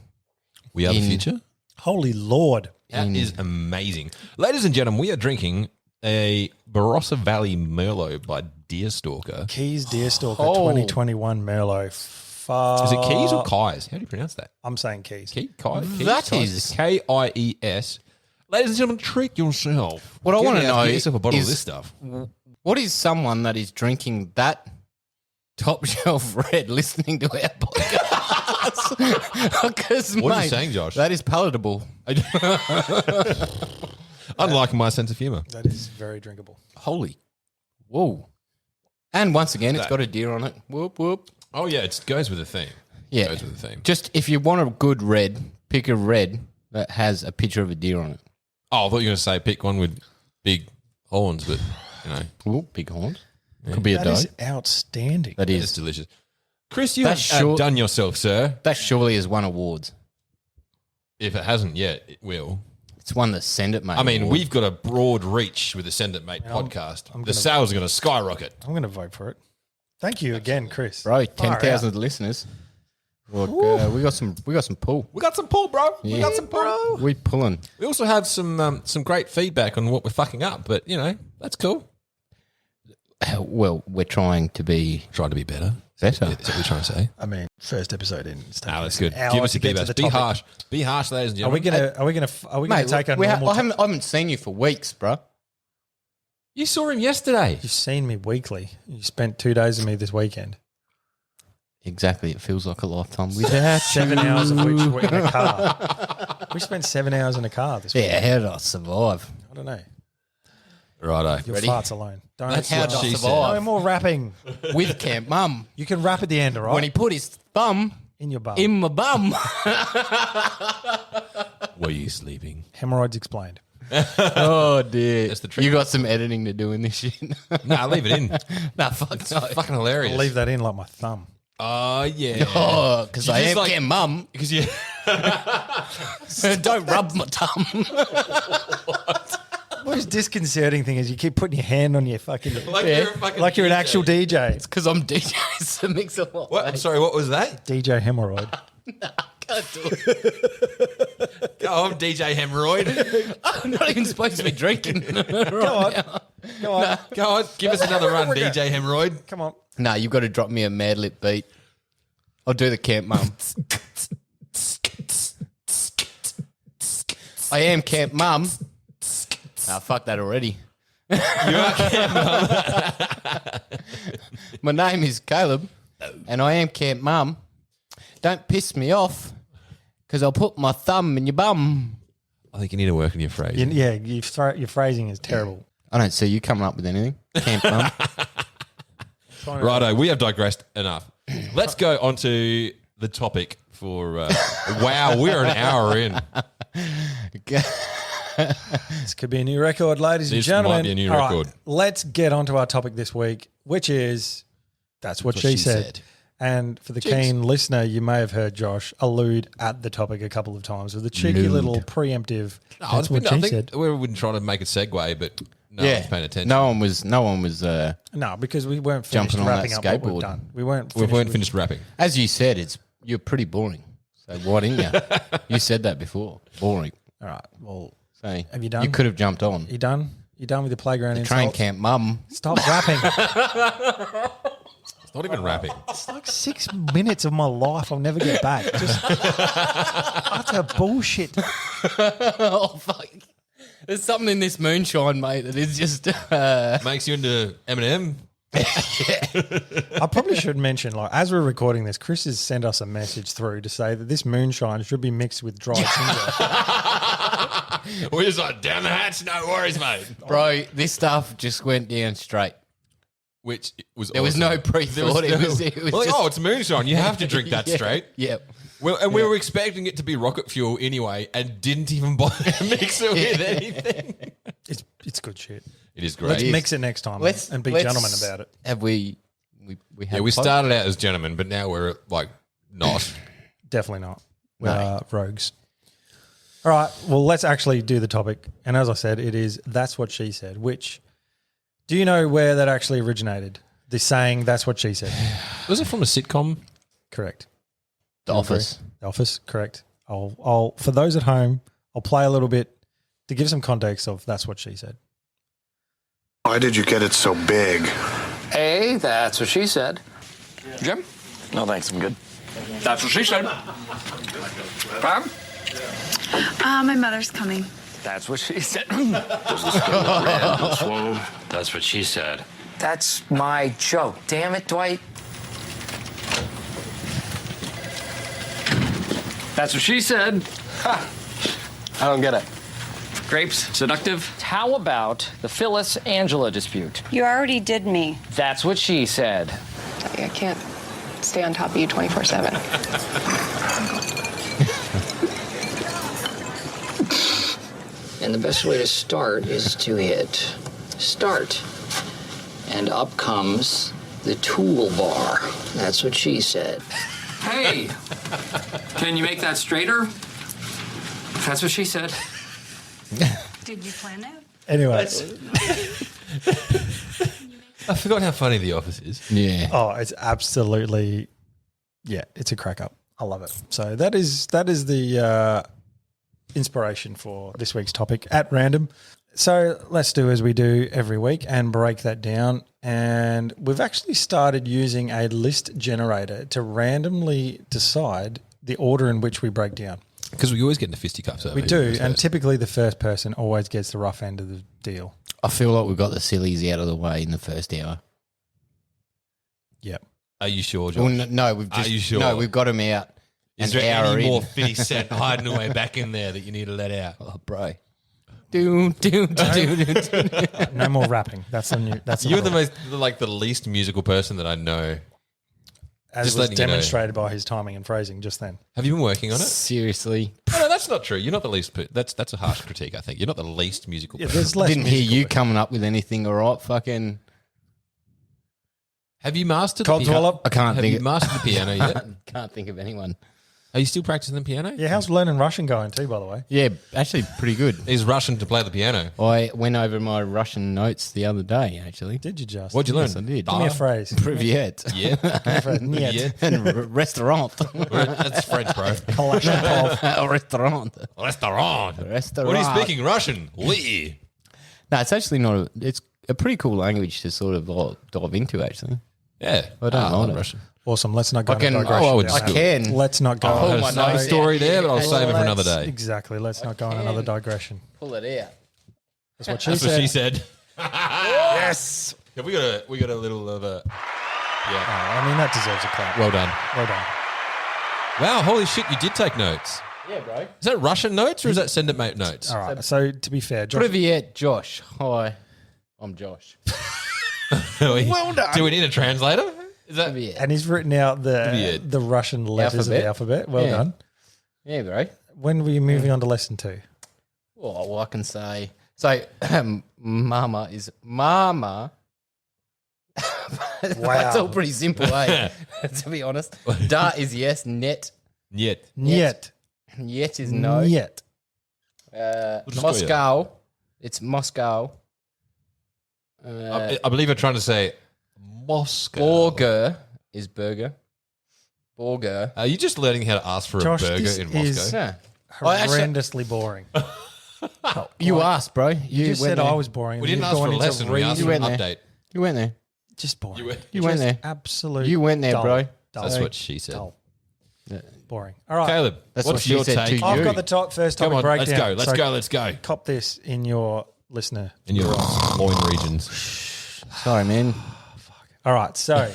We are the in- future. Holy Lord. That is amazing. Ladies and gentlemen, we are drinking a Barossa Valley Merlot by Deerstalker. Keys Deerstalker Oh. 2021 Merlot. Is it Keys or Kais? How do you pronounce that? I'm saying Keys. Keys? Keys? That Kais? is- Kies. Ladies and gentlemen, treat yourself. What I Get wanna out, know get yourself a bottle is- of this stuff. What is someone that is drinking that top shelf red listening to our podcast? Because, What are you mate, saying, Josh? That is palatable. Unlike my sense of humour. That is very drinkable. Holy. Whoa. And once again, it's got a deer on it. Whoop, whoop. Oh, yeah, it goes with the theme. Yeah. Goes with the theme. Just if you want a good red, pick a red that has a picture of a deer on it. Oh, I thought you were going to say pick one with big horns, but, you know, Ooh, big horns. Could be a That dog. is outstanding. That it's is. delicious. Chris, you That's have short- done yourself, sir. That surely has won awards. If it hasn't yet, it will. It's won the Send It Mate I mean, award. we've got a broad reach with the Send It Mate podcast. I'm The gonna- sales are going to skyrocket. I'm going to vote for it. Thank you again, Chris. Bro, Far 10,000 listeners. Look, we got some pull. We got some pull, bro. We Yeah. got some pull. We pulling. We also have some great feedback on what we're fucking up, but, you know, that's cool. Well, we're trying to be Trying to be better. better. That's what we're trying to say. I mean, first episode in. It's taken That's us good. an hour Give us to your get to feedback. the Be topic. harsh. Be harsh, ladies and Are we gentlemen. gonna take our normal? I haven't seen you for weeks, bro. You saw him yesterday. You've seen me weekly. You spent 2 days with me this weekend. Exactly. It feels like a lifetime without 7 hours of which were in a car. We spent 7 hours in a car this week. Yeah, how did I survive? I don't know. Righto. Your Ready? farts alone. Don't. That's How what did I she No survive? more rapping. With Camp Mum. You can rap at the end, all right? When he put his thumb in your bum. in my bum. Were you sleeping? Hemorrhoids explained. Oh, dear. That's the trick. You got some editing to do in this shit. Nah, leave it in. Nah, fuck no. Fucking hilarious. I'll leave that in like my thumb. Oh, yeah. Oh, because I just am like- Camp Mum. Because you... Don't rub my tum. The most disconcerting thing is you keep putting your hand on your fucking... Like Yeah. you're a fucking like you're an DJ. actual DJ. Because I'm DJ, so it makes a lot. What? I'm sorry, what was that? DJ hemorrhoid. Can't do it. Oh, I'm DJ Hemorrhoid. I'm not even supposed to be drinking. Go on. Go on. Go on, give us another run, DJ Hemorrhoid. Come on. Nah, you've got to drop me a Mad Lib beat. I'll do the Camp Mum. I am Camp Mum. Ah, fuck that already. You are Camp My name is Caleb, and I am Camp Mum. Don't piss me off, because I'll put my thumb in your bum. I think you need to work on your phrase. Yeah, your phrasing is terrible. I don't see you coming up with anything. Camp Mum. Righto, we have digressed enough. Let's go on to the topic for... wow, we're an hour in. This could be a new record, ladies and This gentlemen. might be a new All right, record. let's get on to our topic this week, which is That's what she said. And for the keen listener, you may have heard Josh allude at the topic a couple of times with a cheeky little preemptive. That's what she I think said. we were trying to make a segue, but no one's paying attention. No one was. No, because we weren't finished Jumping on wrapping that up what we've skateboard. done. We weren't We finished. weren't with- finished rapping. As you said, you're pretty boring. So why didn't you? You said that before. Boring. All right. Well, So Have you done? You could have jumped on. you done? You done with the playground Train insults? Camp Mum. Stop rapping. It's not even rapping. It's like 6 minutes of my life I'll never get back. Just utter bullshit. Oh fuck! There's something in this moonshine, mate, that is just. Makes you into Eminem. I probably should mention, like, as we're recording this, Chris has sent us a message through to say that this moonshine should be mixed with dried ginger. We're just like, down the hatch, no worries, mate. Bro, this stuff just went down straight. Which was There was no pre-thought. It was We're like, just- oh, it's moonshine. You have to drink that Yeah, straight. Yep. Well, and we were expecting it to be rocket fuel anyway, and didn't even mix it with anything. It's good shit. It is great. Let's mix it next time and be gentlemen about it. Have we Yeah, we started out as gentlemen, but now we're like not. Definitely not. We're rogues. All right. Well, let's actually do the topic. And as I said, it is That's What She Said, which do you know where that actually originated? The saying, That's What She Said. Was it from a sitcom? Correct. The Office? The Office, correct. I'll for those at home, I'll play a little bit to give some context of That's What She Said. Why did you get it so big? Hey, that's what she said. Jim? No, thanks. I'm good. That's what she said. Pam? My mother's coming. That's what she said. That's what she said. That's my joke. Damn it, Dwight. That's what she said. Ha. I don't get it. Grapes, seductive. How about the Phyllis-Angela dispute? You already did me. That's what she said. I can't stay on top of you 24/7. And the best way to start is to hit start. And up comes the toolbar. That's what she said. Hey, can you make that straighter? That's what she said. Did you plan that? Anyway. I forgot how funny The Office is. Yeah. Oh, it's absolutely, it's a crack up. I love it. So that is the inspiration for this week's topic at random. So let's do as we do every week and break that down. And we've actually started using a list generator to randomly decide the order in which we break down. Because we always get into fisticuffs over We here do, first. and typically the first person always gets the rough end of the deal. I feel like we've got the sillies out of the way in the first hour. Yep. Are you sure, Josh? Well, no, we've just Are you sure? no, we've got them out. Is an there hour any more in. 50 Cent hiding away back in there that you need to let out? Oh, bro. Do. No more rapping. That's the new. That's You're the least musical person that I know. as just was letting you know. demonstrated by his timing and phrasing just then. Have you been working on it? Seriously. No, that's not true. You're not the least. That's a harsh critique. I think you're not the least musical. Yeah, person. there's less Didn't hear musical, you but- coming up with anything, all right? Fucking. Have you mastered Cold the piano? swallow? I can't Have think you of- mastered the piano yet? Can't think of anyone. Are you still practicing the piano? Yeah, how's learning Russian going too, by the way? Yeah, actually pretty good. He's Russian to play the piano. I went over my Russian notes the other day, actually. Did you just? What'd you learn? Yes, I did. Give me a phrase. Privyet. Yeah. Niet. And restaurant. That's French, bro. Kalashnikov. Restaurant. Restaurant. Restaurant. What are you speaking? Russian? Oui. No, it's actually not. It's a pretty cool language to sort of dive into, actually. Yeah. I don't know love it. Russian. Awesome. Let's not go I can- on a digression. I would down I that. can. Let's not go. Oh, on my a- nose. Same story there, but I'll Let's- save it for another Let's- day. Exactly. Let's not go on another digression. Pull it out. That's what she That's said. what she said. Yes. Yeah, we got a little of a. Yeah. Oh, I mean, that deserves a clap. Well done. Well done. Wow, holy shit, you did take notes. Yeah, bro. Is that Russian notes or is that send it mate notes? All right. So to be fair, Josh, Privyet, Josh. Hi, I'm Josh. Well done. Do we need a translator? Is that Privyet. and he's written out Idiot. the Russian letters of the alphabet. Well Yeah. done. Yeah, bro. When were you moving on to lesson 2? Well, I can say. So, mama is mama. It's all pretty simple, eh? To be honest. Da is yes. Net. Yet? Niet. Yet is no. Niet. just Moscow. It's Moscow. I believe you're trying to say Moscow. Burger is burger. Burger. Are you just learning how to ask for Josh, a burger this in is- Moscow? Yeah. I actually- Horrendously boring. You asked, bro. You just went said there. I was boring. We and didn't you've ask for gone a into lesson. We asked You for an went there. update. You went there. Just boring. You went- You went Just there. Absolute. You went there, dull. bro. Dull. That's what she said. Dull. Boring. all right. Caleb, That's what's what she your said take? to I've you. got the first Come topic on, let's breakdown. go. Let's So go. Let's go. Cop this in your listener. In your loin regions. Sorry, man. All right. So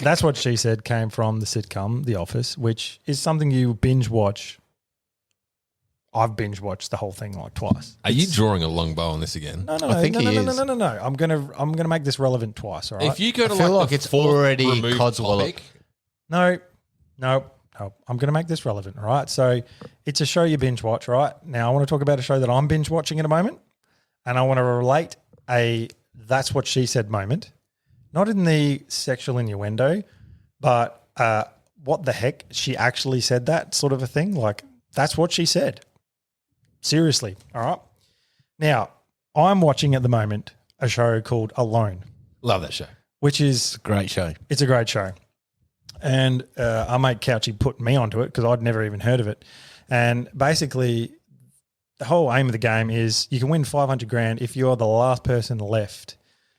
that's what she said came from the sitcom The Office, which is something you binge watch I've binge watched the whole thing like twice. Are you drawing a long bow on this again? No, I think no, he no, no, is. no, no, no. I'm gonna make this relevant twice. All right. If you go to I feel like like the it's fourth already removed codswallop. topic, No. I'm going to make this relevant, all right? So it's a show you binge watch, right? Now I want to talk about a show that I'm binge watching at a moment, and I want to relate a "that's what she said" moment, not in the sexual innuendo, but what the heck, she actually said that sort of a thing. Like, that's what she said. Seriously, all right? Now, I'm watching at the moment a show called Alone, love that show. which is Great show. it's a great show. And our mate Couchy put me onto it because I'd never even heard of it. And basically, the whole aim of the game is you can win 500 grand if you're the last person left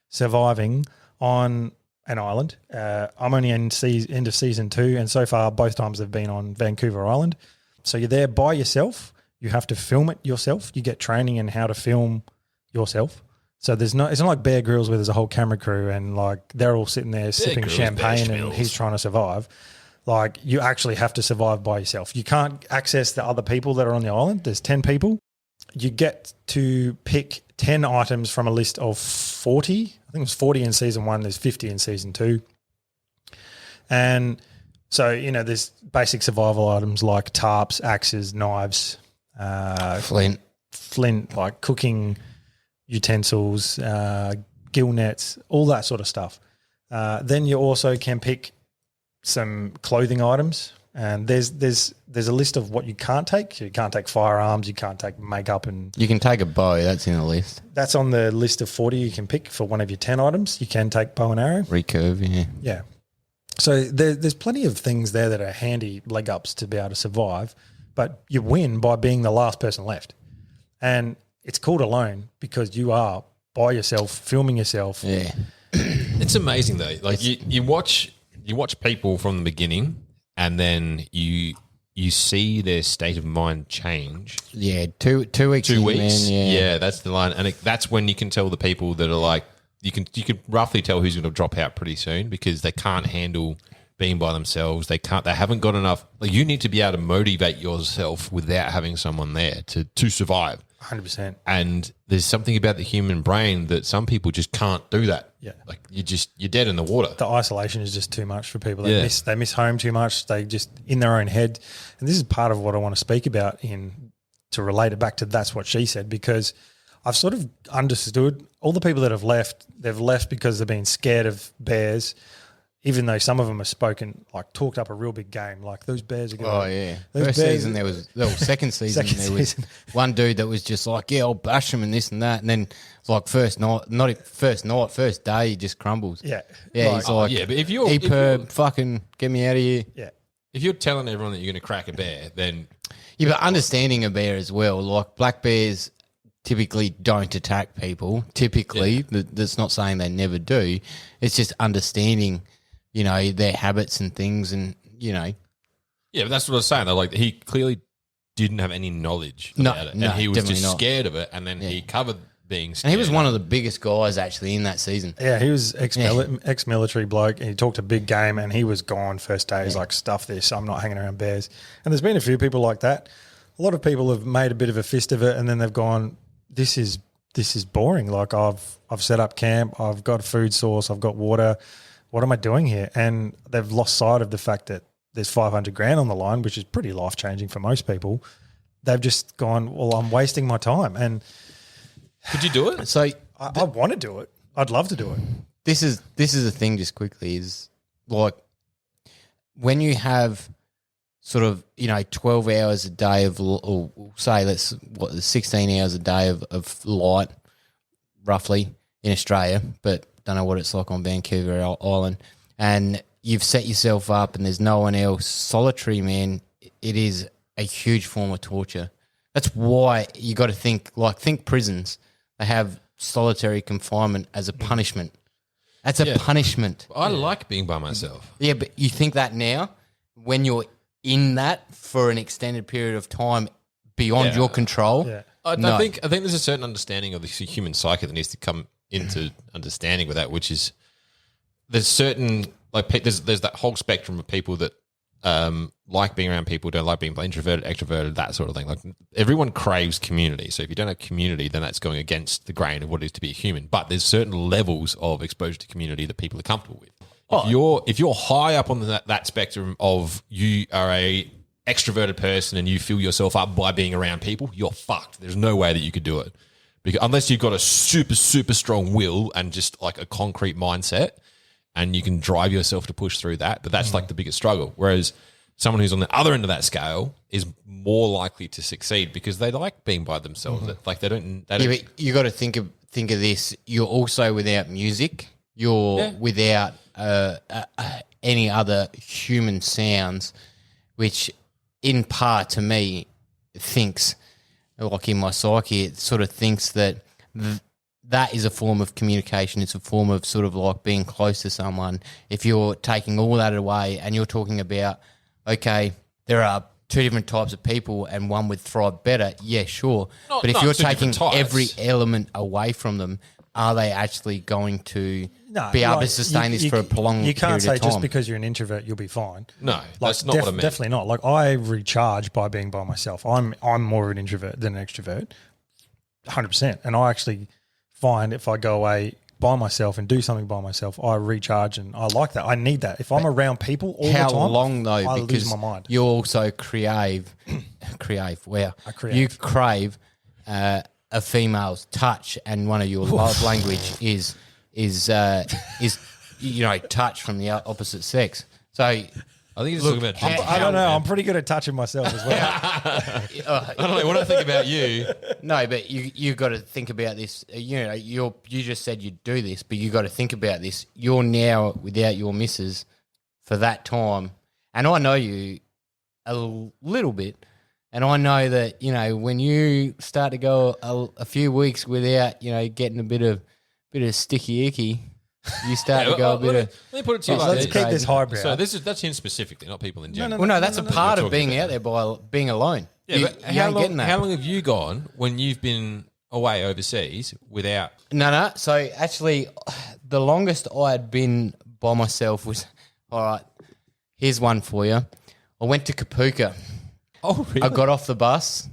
surviving on an island. I'm only in end of season 2, and so far both times they've been on Vancouver Island. So you're there by yourself. You have to film it yourself. You get training in how to film yourself. So it's not like Bear Grylls where there's a whole camera crew and like they're all sitting there sipping Grylls, champagne Bear and Grylls. he's trying to survive. Like, you actually have to survive by yourself. You can't access the other people that are on the island. There's 10 people. You get to pick 10 items from a list of 40. I think it was 40 in season 1. There's 50 in season 2. And so, there's basic survival items like tarps, axes, knives, flint, like cooking utensils, gill nets, all that sort of stuff. Then you also can pick some clothing items, and there's a list of what you can't take. So you can't take firearms, you can't take makeup, and You can take a bow. That's in the list. that's on the list of 40 you can pick for one of your 10 items. You can take bow and arrow. Recurve, yeah. Yeah. So there's plenty of things there that are handy leg ups to be able to survive, but you win by being the last person left. And it's called Alone because you are by yourself, filming yourself. Yeah. It's amazing though. Like you watch people from the beginning, and then you see their state of mind change. Yeah, 2 weeks. 2 in, weeks, man, yeah, that's the line, and that's when you can tell the people that are like you can roughly tell who's going to drop out pretty soon because they can't handle being by themselves. They haven't got enough. Like, you need to be able to motivate yourself without having someone there to survive. 100%. And there's something about the human brain that some people just can't do that. Yeah. Like you're dead in the water. The isolation is just too much for people. Yeah. They miss home too much. They just in their own head. And this is part of what I want to speak about to relate it back to That's What She Said, because I've sort of understood all the people that have left, they've left because they've been scared of bears, even though some of them have talked up a real big game. Like, those bears are going. Oh, yeah. Those First bears- season, second season, Second there was season. one dude that was just like, yeah, I'll bash him and this and that. And then, like, first day, he just crumbles. Yeah. Yeah, he's like, yeah, but if you're- E-perb, fucking get me out of here. Yeah. If you're telling everyone that you're going to crack a bear, then Yeah, but understanding a bear as well. Like, black bears typically don't attack people. Typically, that's not saying they never do. It's just understanding, their habits and things, and yeah, but that's what I was saying. Though, like, he clearly didn't have any knowledge about it, and he was definitely just not. scared of it, and then he covered being scared. And he was one of the biggest guys actually in that season. Yeah, he was ex-military bloke, and he talked a big game, and he was gone first day. He's like, stuff this, I'm not hanging around bears. And there's been a few people like that. A lot of people have made a bit of a fist of it, and then they've gone, this is boring. Like, I've set up camp, I've got a food source, I've got water. What am I doing here? And they've lost sight of the fact that there's 500 grand on the line, which is pretty life-changing for most people. They've just gone, well, I'm wasting my time. And Could you do it? So I want to do it. I'd love to do it. this is the thing, just quickly, is like when you have sort of 12 hours a day of, or say 16 hours a day of light, roughly, in Australia, but don't know what it's like on Vancouver Island, and you've set yourself up and there's no one else, solitary, man, it is a huge form of torture. That's why you got to think prisons. They have solitary confinement as a punishment. That's a punishment. I like being by myself. Yeah, but you think that now, when you're in that for an extended period of time beyond your control. Yeah. I think there's a certain understanding of the human psyche that needs to come into understanding with that, which is there's certain there's that whole spectrum of people that like being around people, don't like being introverted, extroverted, that sort of thing. Like everyone craves community. So if you don't have community, then that's going against the grain of what it is to be a human. But there's certain levels of exposure to community that people are comfortable with. If you're high up on that spectrum of you are a extroverted person and you fill yourself up by being around people, you're fucked. There's no way that you could do it. Because unless you've got a super, super strong will and just like a concrete mindset and you can drive yourself to push through that. But that's like the biggest struggle. Whereas someone who's on the other end of that scale is more likely to succeed because they like being by themselves. Like they don't. Yeah, but you got to think of this. You're also without music. You're without any other human sounds, which in part to me thinks, like in my psyche, it sort of thinks that that is a form of communication. It's a form of sort of like being close to someone. If you're taking all that away and you're talking about, okay, there are two different types of people and one would thrive better, yeah, sure. But if you're taking every element away from them, are they actually going to be able to sustain this for a prolonged period of time? You can't say just because you're an introvert you'll be fine. No, that's not what I mean. Definitely not. Like I recharge by being by myself. I'm more of an introvert than an extrovert, 100%. And I actually find if I go away by myself and do something by myself, I recharge and I like that. I need that. If I'm around people all the time, how long though? I Because lose my mind. you also crave. Wow, you crave a female's touch, and one of your love language is touch from the opposite sex. So I think he's talking about. I don't know. I'm pretty good at touching myself as well. I don't know. When I think about you, no, but you got to think about this. You just said you'd do this, but you got to think about this. You're now without your missus for that time, and I know you a little bit, and I know that when you start to go a few weeks without getting a bit of sticky icky. You start to go a bit of. Let me put it to you like let's this. keep this highbrow. So that's him specifically, not people in general. Well, no, that's a part of being out there by being alone. Yeah, but how long have you gone when you've been away overseas without? No. So actually, the longest I had been by myself was, all right, here's one for you. I went to Kapuka. Oh, really? I got off the bus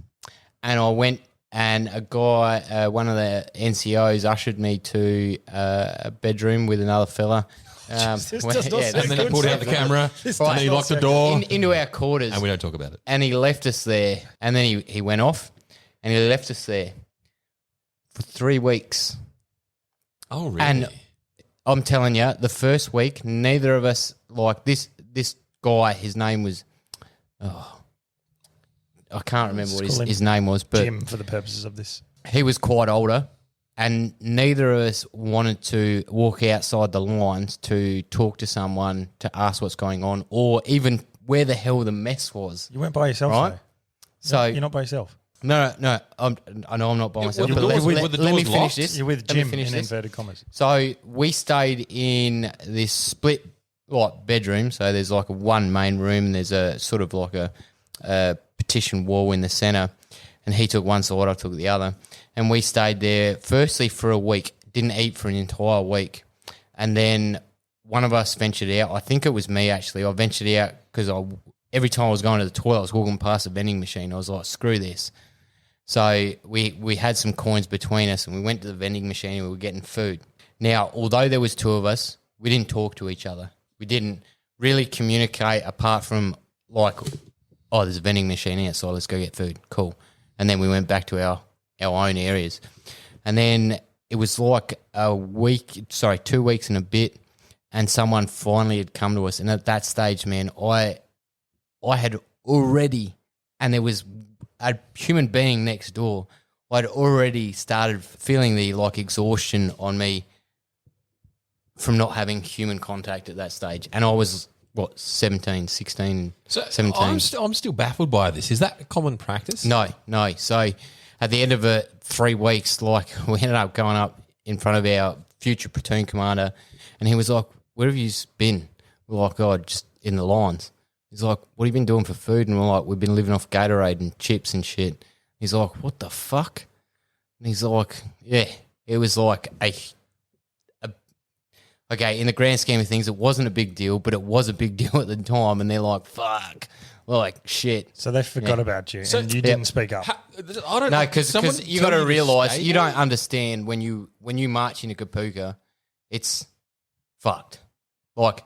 and I went. And a guy, one of the NCOs, ushered me to a bedroom with another fella. And then he pulled out the camera, and then he locked the door. Into our quarters. And we don't talk about it. And he left us there. And then he went off, and he left us there for 3 weeks. Oh, really? And I'm telling you, the first week, neither of us, like this guy, his name was... I can't remember what his name was, but Jim, for the purposes of this, he was quite older, and neither of us wanted to walk outside the lines to talk to someone to ask what's going on, or even where the hell the mess was. you went by yourself, right? though. So You're not by yourself. No. I know I'm not by myself. With But the let me doors finish locked? this. You're with Let me Jim finish in this. inverted commas. So we stayed in this split bedroom. So there's like one main room, and there's a sort of like a partition wall in the centre, and he took one side, I took the other, and we stayed there firstly for a week, didn't eat for an entire week, and then one of us ventured out. I think it was me actually. I ventured out because every time I was going to the toilet, I was walking past a vending machine. I was like, screw this. So we had some coins between us, and we went to the vending machine and we were getting food. Now, although there was two of us, we didn't talk to each other. We didn't really communicate apart from like, oh, there's a vending machine here, so let's go get food. Cool. And then we went back to our own areas. And then it was like 2 weeks and a bit, and someone finally had come to us. And at that stage, man, I had already, and there was a human being next door, I'd already started feeling the like exhaustion on me from not having human contact at that stage. And I was... 17, 16, So 17. I'm still baffled by this. Is that common practice? No. So at the end of 3 weeks, like we ended up going up in front of our future platoon commander, and he was like, "Where have you been?" We're like, "Oh, just in the lines." He's like, "What have you been doing for food?" And we're like, "We've been living off Gatorade and chips and shit." He's like, "What the fuck?" And he's like, "Yeah, it was like okay, in the grand scheme of things, it wasn't a big deal, but it was a big deal at the time. And they're like, fuck, like shit. So they forgot about you and you didn't speak up. I don't No, know. because you got to realize you don't understand when you march into Kapuka, it's fucked. Like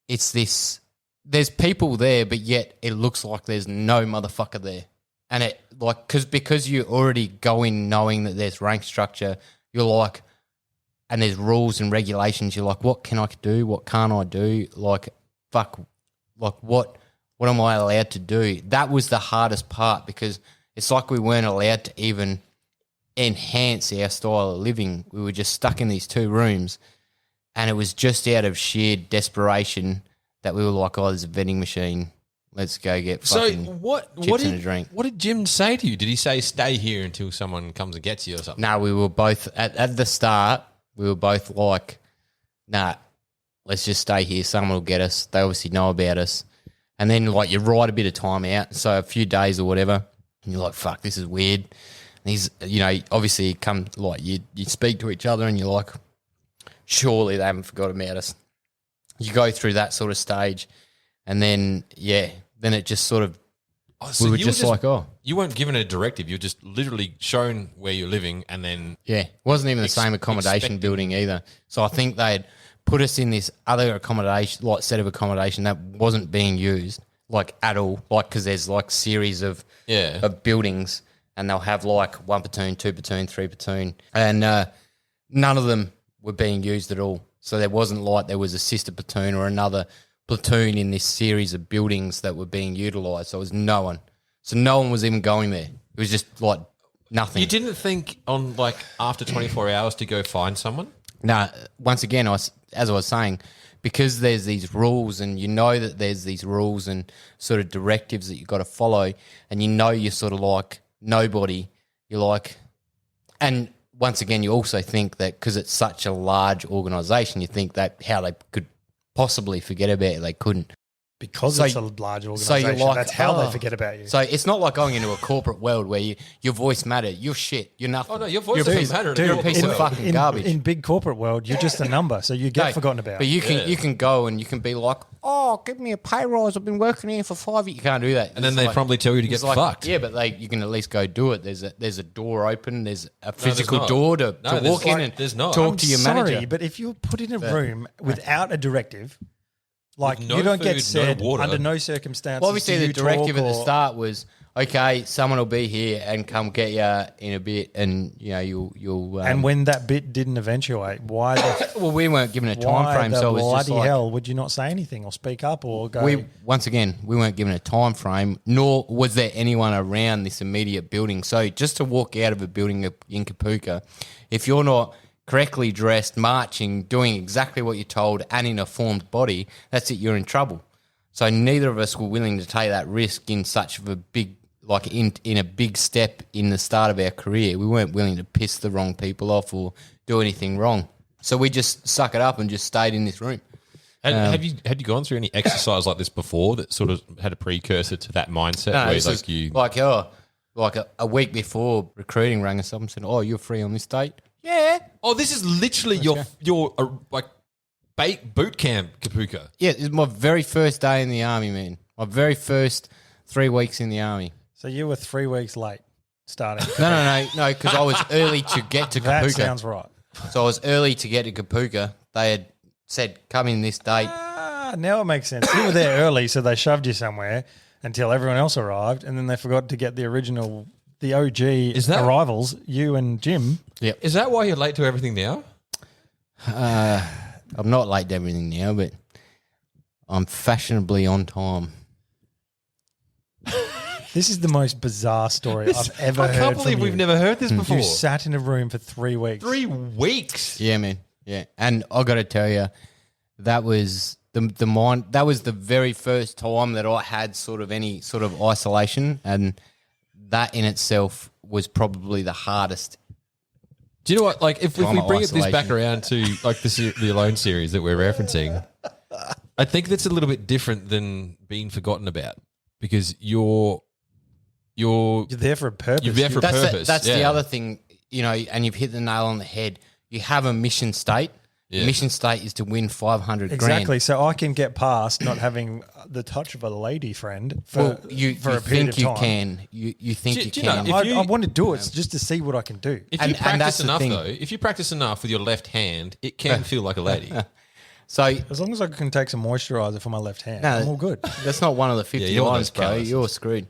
it's this. There's people there, but yet it looks like there's no motherfucker there, and it like because you already go in knowing that there's rank structure. You're like, and there's rules and regulations. You're like, what can I do? What can't I do? Like, fuck, like what am I allowed to do? That was the hardest part because it's like we weren't allowed to even enhance our style of living. We were just stuck in these 2 rooms, and it was just out of sheer desperation that we were like, oh, there's a vending machine. Let's go get fucking chips and a drink. What did Jim say to you? Did he say stay here until someone comes and gets you or something? No, we were both at the start. We were both like, nah, let's just stay here. Someone will get us. They obviously know about us. And then like you write a bit of time out, so a few days or whatever, and you're like, fuck, this is weird. And he's, obviously you come like you speak to each other and you're like, surely they haven't forgot about us. You go through that sort of stage, and then then it just sort of so we were just like, oh, you weren't given a directive. You were just literally shown where you're living, and then it wasn't even the same accommodation building either. So I think they had put us in this other accommodation, like set of accommodation that wasn't being used like at all, like because there's like series of buildings, and they'll have like 1 platoon, 2 platoon, 3 platoon, and none of them were being used at all. So there wasn't like there was a sister platoon or another platoon in this series of buildings that were being utilised. So it was no one. So no one was even going there. It was just like nothing. You didn't think on like after 24 hours to go find someone? No, once again, as I was saying, because there's these rules and you know that there's these rules and sort of directives that you've got to follow, and you know you're sort of like nobody. You're like, and once again, you also think that because it's such a large organisation, you think that how they could possibly forget about it, they couldn't. Because it's a large organisation, you're like, that's how they forget about you. So it's not like going into a corporate world where your voice matters. You're shit. You're nothing. Oh, no, your voice doesn't matter. You're a piece of fucking garbage. In big corporate world, you're just a number, so you get forgotten about. But you can go and you can be like, oh, give me a pay rise. I've been working here for 5 years. You can't do that. And then they promptly tell you to get fucked. Yeah, but you can at least go do it. There's a door open. There's a physical door to walk in and talk to your manager. Sorry, but if you're put in a room without a directive, like no you don't food, get said no water. under no circumstances. Well, obviously, do the you directive talk at the start was, okay, someone will be here and come get you in a bit, and you'll. And when that bit didn't eventuate, why? Well, we weren't given a time frame, so it was just bloody like, hell would you not say anything or speak up or go? we weren't given a time frame, nor was there anyone around this immediate building. So just to walk out of a building in Kapuka, if you're not correctly dressed, marching, doing exactly what you're told, and in a formed body, that's it. You're in trouble. So neither of us were willing to take that risk in such of a big, like in a big step in the start of our career. We weren't willing to piss the wrong people off or do anything wrong. So we just suck it up and just stayed in this room. Had you gone through any exercise like this before that sort of had a precursor to that mindset? No, where it's just like a week before recruiting rang us up and said, "Oh, you're free on this date." Yeah. Oh, this is literally your like boot camp, Kapuka. Yeah, it's my very first day in the army, man. My very first 3 weeks in the army. So you were 3 weeks late starting. No, because I was early to get to Kapuka. That sounds right. So I was early to get to Kapuka. They had said, come in this date. Now it makes sense. You were there early, so they shoved you somewhere until everyone else arrived, and then they forgot to get the OG arrivals, you and Jim. Yep. Is that why you're late to everything now? I'm not late to everything now, but I'm fashionably on time. This is the most bizarre story I've ever heard. I can't believe we've never heard this before. You sat in a room for 3 weeks. 3 weeks? Yeah, man. Yeah. And I got to tell you, that was that was the very first time that I had sort of any sort of isolation, and that in itself was probably the hardest. Do you know what? Like, if we bring this back around to like the Alone series that we're referencing, I think that's a little bit different than being forgotten about, because you're there for a purpose. You're there for a purpose. That's the other thing, and you've hit the nail on the head. You have a mission state. Yeah. Mission state is to win 500 Exactly. grand. So I can get past not having the touch of a lady friend for, Well, you for a period think of you time. can. You think Do you you know, can. if I, you- I want to do it just to see what I can do. If And- you and practice that's the enough, thing. though, if you practice enough with your left hand, it can feel like a lady. So As long as I can take some moisturizer for my left hand, No, I'm all good. that's not one of the 50 you're one of lines, those bro. calluses. You're screwed.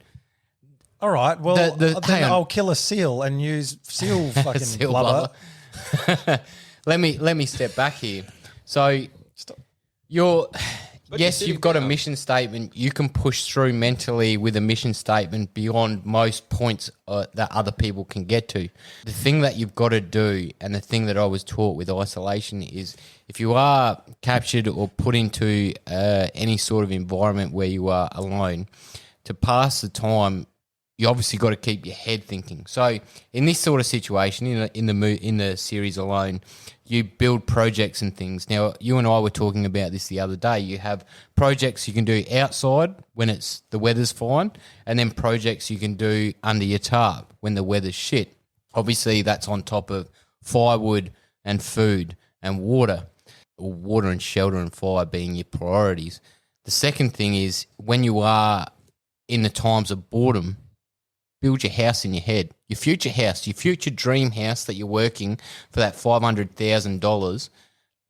All right. Well, hang then on. I'll kill a seal and use seal fucking Seal blubber. let me step back here. So you're yes, sitting you've got a down. mission statement. You can push through mentally with a mission statement beyond most points that other people can get to. The thing that you've got to do, and the thing that I was taught with isolation, is if you are captured or put into any sort of environment where you are alone, to pass the time, you obviously got to keep your head thinking. So in this sort of situation, in the series Alone, you build projects and things. Now, you and I were talking about this the other day. You have projects you can do outside when the weather's fine, and then projects you can do under your tarp when the weather's shit. Obviously, that's on top of firewood and food and water, or water and shelter and fire being your priorities. The second thing is when you are in the times of boredom, build your house in your head, your future house, your future dream house that you're working for that $500,000.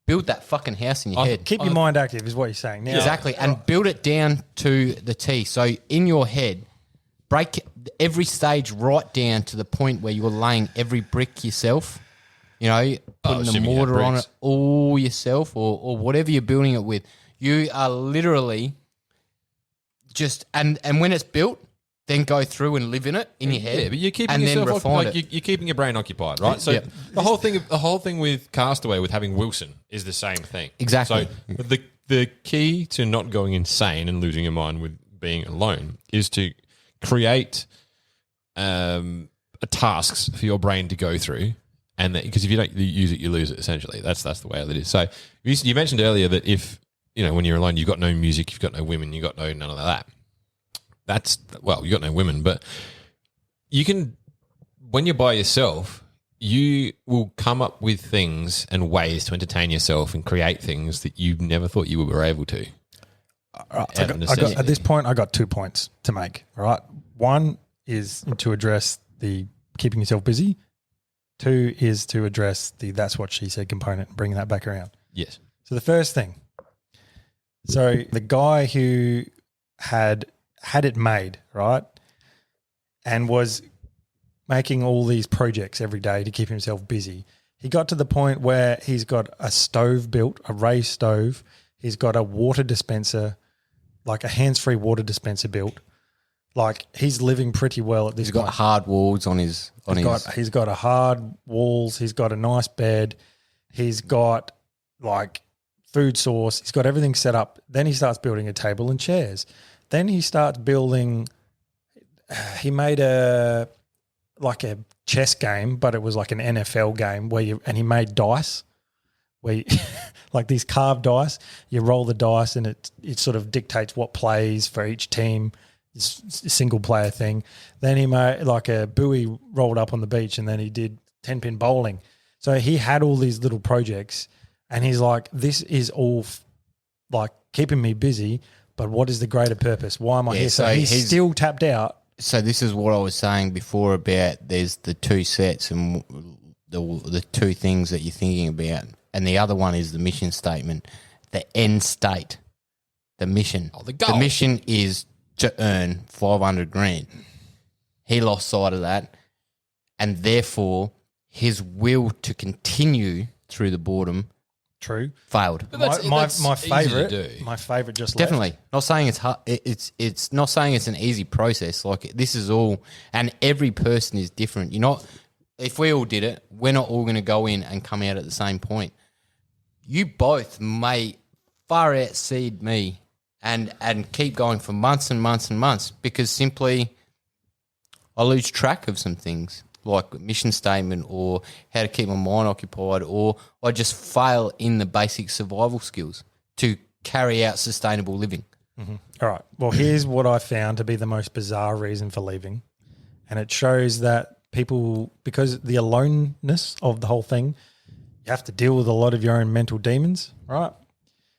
Build that fucking house in your head. Keep your mind active is what you're saying. Now, Exactly, and build it down to the T. So in your head, break every stage right down to the point where you're laying every brick yourself. You know, putting the assuming you have mortar on bricks. it all yourself, or whatever you're building it with. You are literally just and when it's built, then go through and live in it in your head. Yeah, but you're keeping and then yourself refine like it. you're keeping your brain occupied, right? So Yeah. the whole thing with Castaway with having Wilson is the same thing. Exactly. So the key to not going insane and losing your mind with being alone is to create tasks for your brain to go through, and because if you don't use it, you lose it. Essentially, that's the way that it is. So you mentioned earlier that if when you're alone, you've got no music, you've got no women, you've got none of that. You got no women, but you can, when you're by yourself, you will come up with things and ways to entertain yourself and create things that you never thought you were able to. At this point, I got 2 points to make. All right. One is to address the keeping yourself busy. Two is to address the that's what she said component and bringing that back around. Yes. So the first thing, so the guy who had it made, right, and was making all these projects every day to keep himself busy, he got to the point where he's got a stove built, a raised stove. He's got a water dispenser, like a hands-free water dispenser built. Like he's living pretty well at this He's point. got hard walls on his. He's got a hard walls. He's got a nice bed. He's got like food source. He's got everything set up. Then he starts building a table and chairs. Then he starts building. He made a chess game, but it was like an NFL game and he made dice, where you, like these carved dice. You roll the dice and it sort of dictates what plays for each team. It's a single player thing. Then he made like a buoy rolled up on the beach, and then he did 10-pin bowling. So he had all these little projects, and he's like, this is all like keeping me busy, but what is the greater purpose? Why am I here? So he's still tapped out. So this is what I was saying before about there's the two sets and the two things that you're thinking about, and the other one is the mission statement, the end state, the mission. Oh, the goal. The mission is to earn 500 grand. He lost sight of that, and therefore his will to continue through the boredom True. failed. But My that's easy to favorite, do. my favorite just Definitely left. not saying it's hard. It's not saying it's an easy process. Like this is all, and every person is different. You're not. If we all did it, we're not all going to go in and come out at the same point. You both may far exceed me and keep going for months and months and months because simply I lose track of some things like mission statement or how to keep my mind occupied, or I just fail in the basic survival skills to carry out sustainable living. All right. Well, here's what I found to be the most bizarre reason for leaving. And it shows that people, because the aloneness of the whole thing, you have to deal with a lot of your own mental demons, right?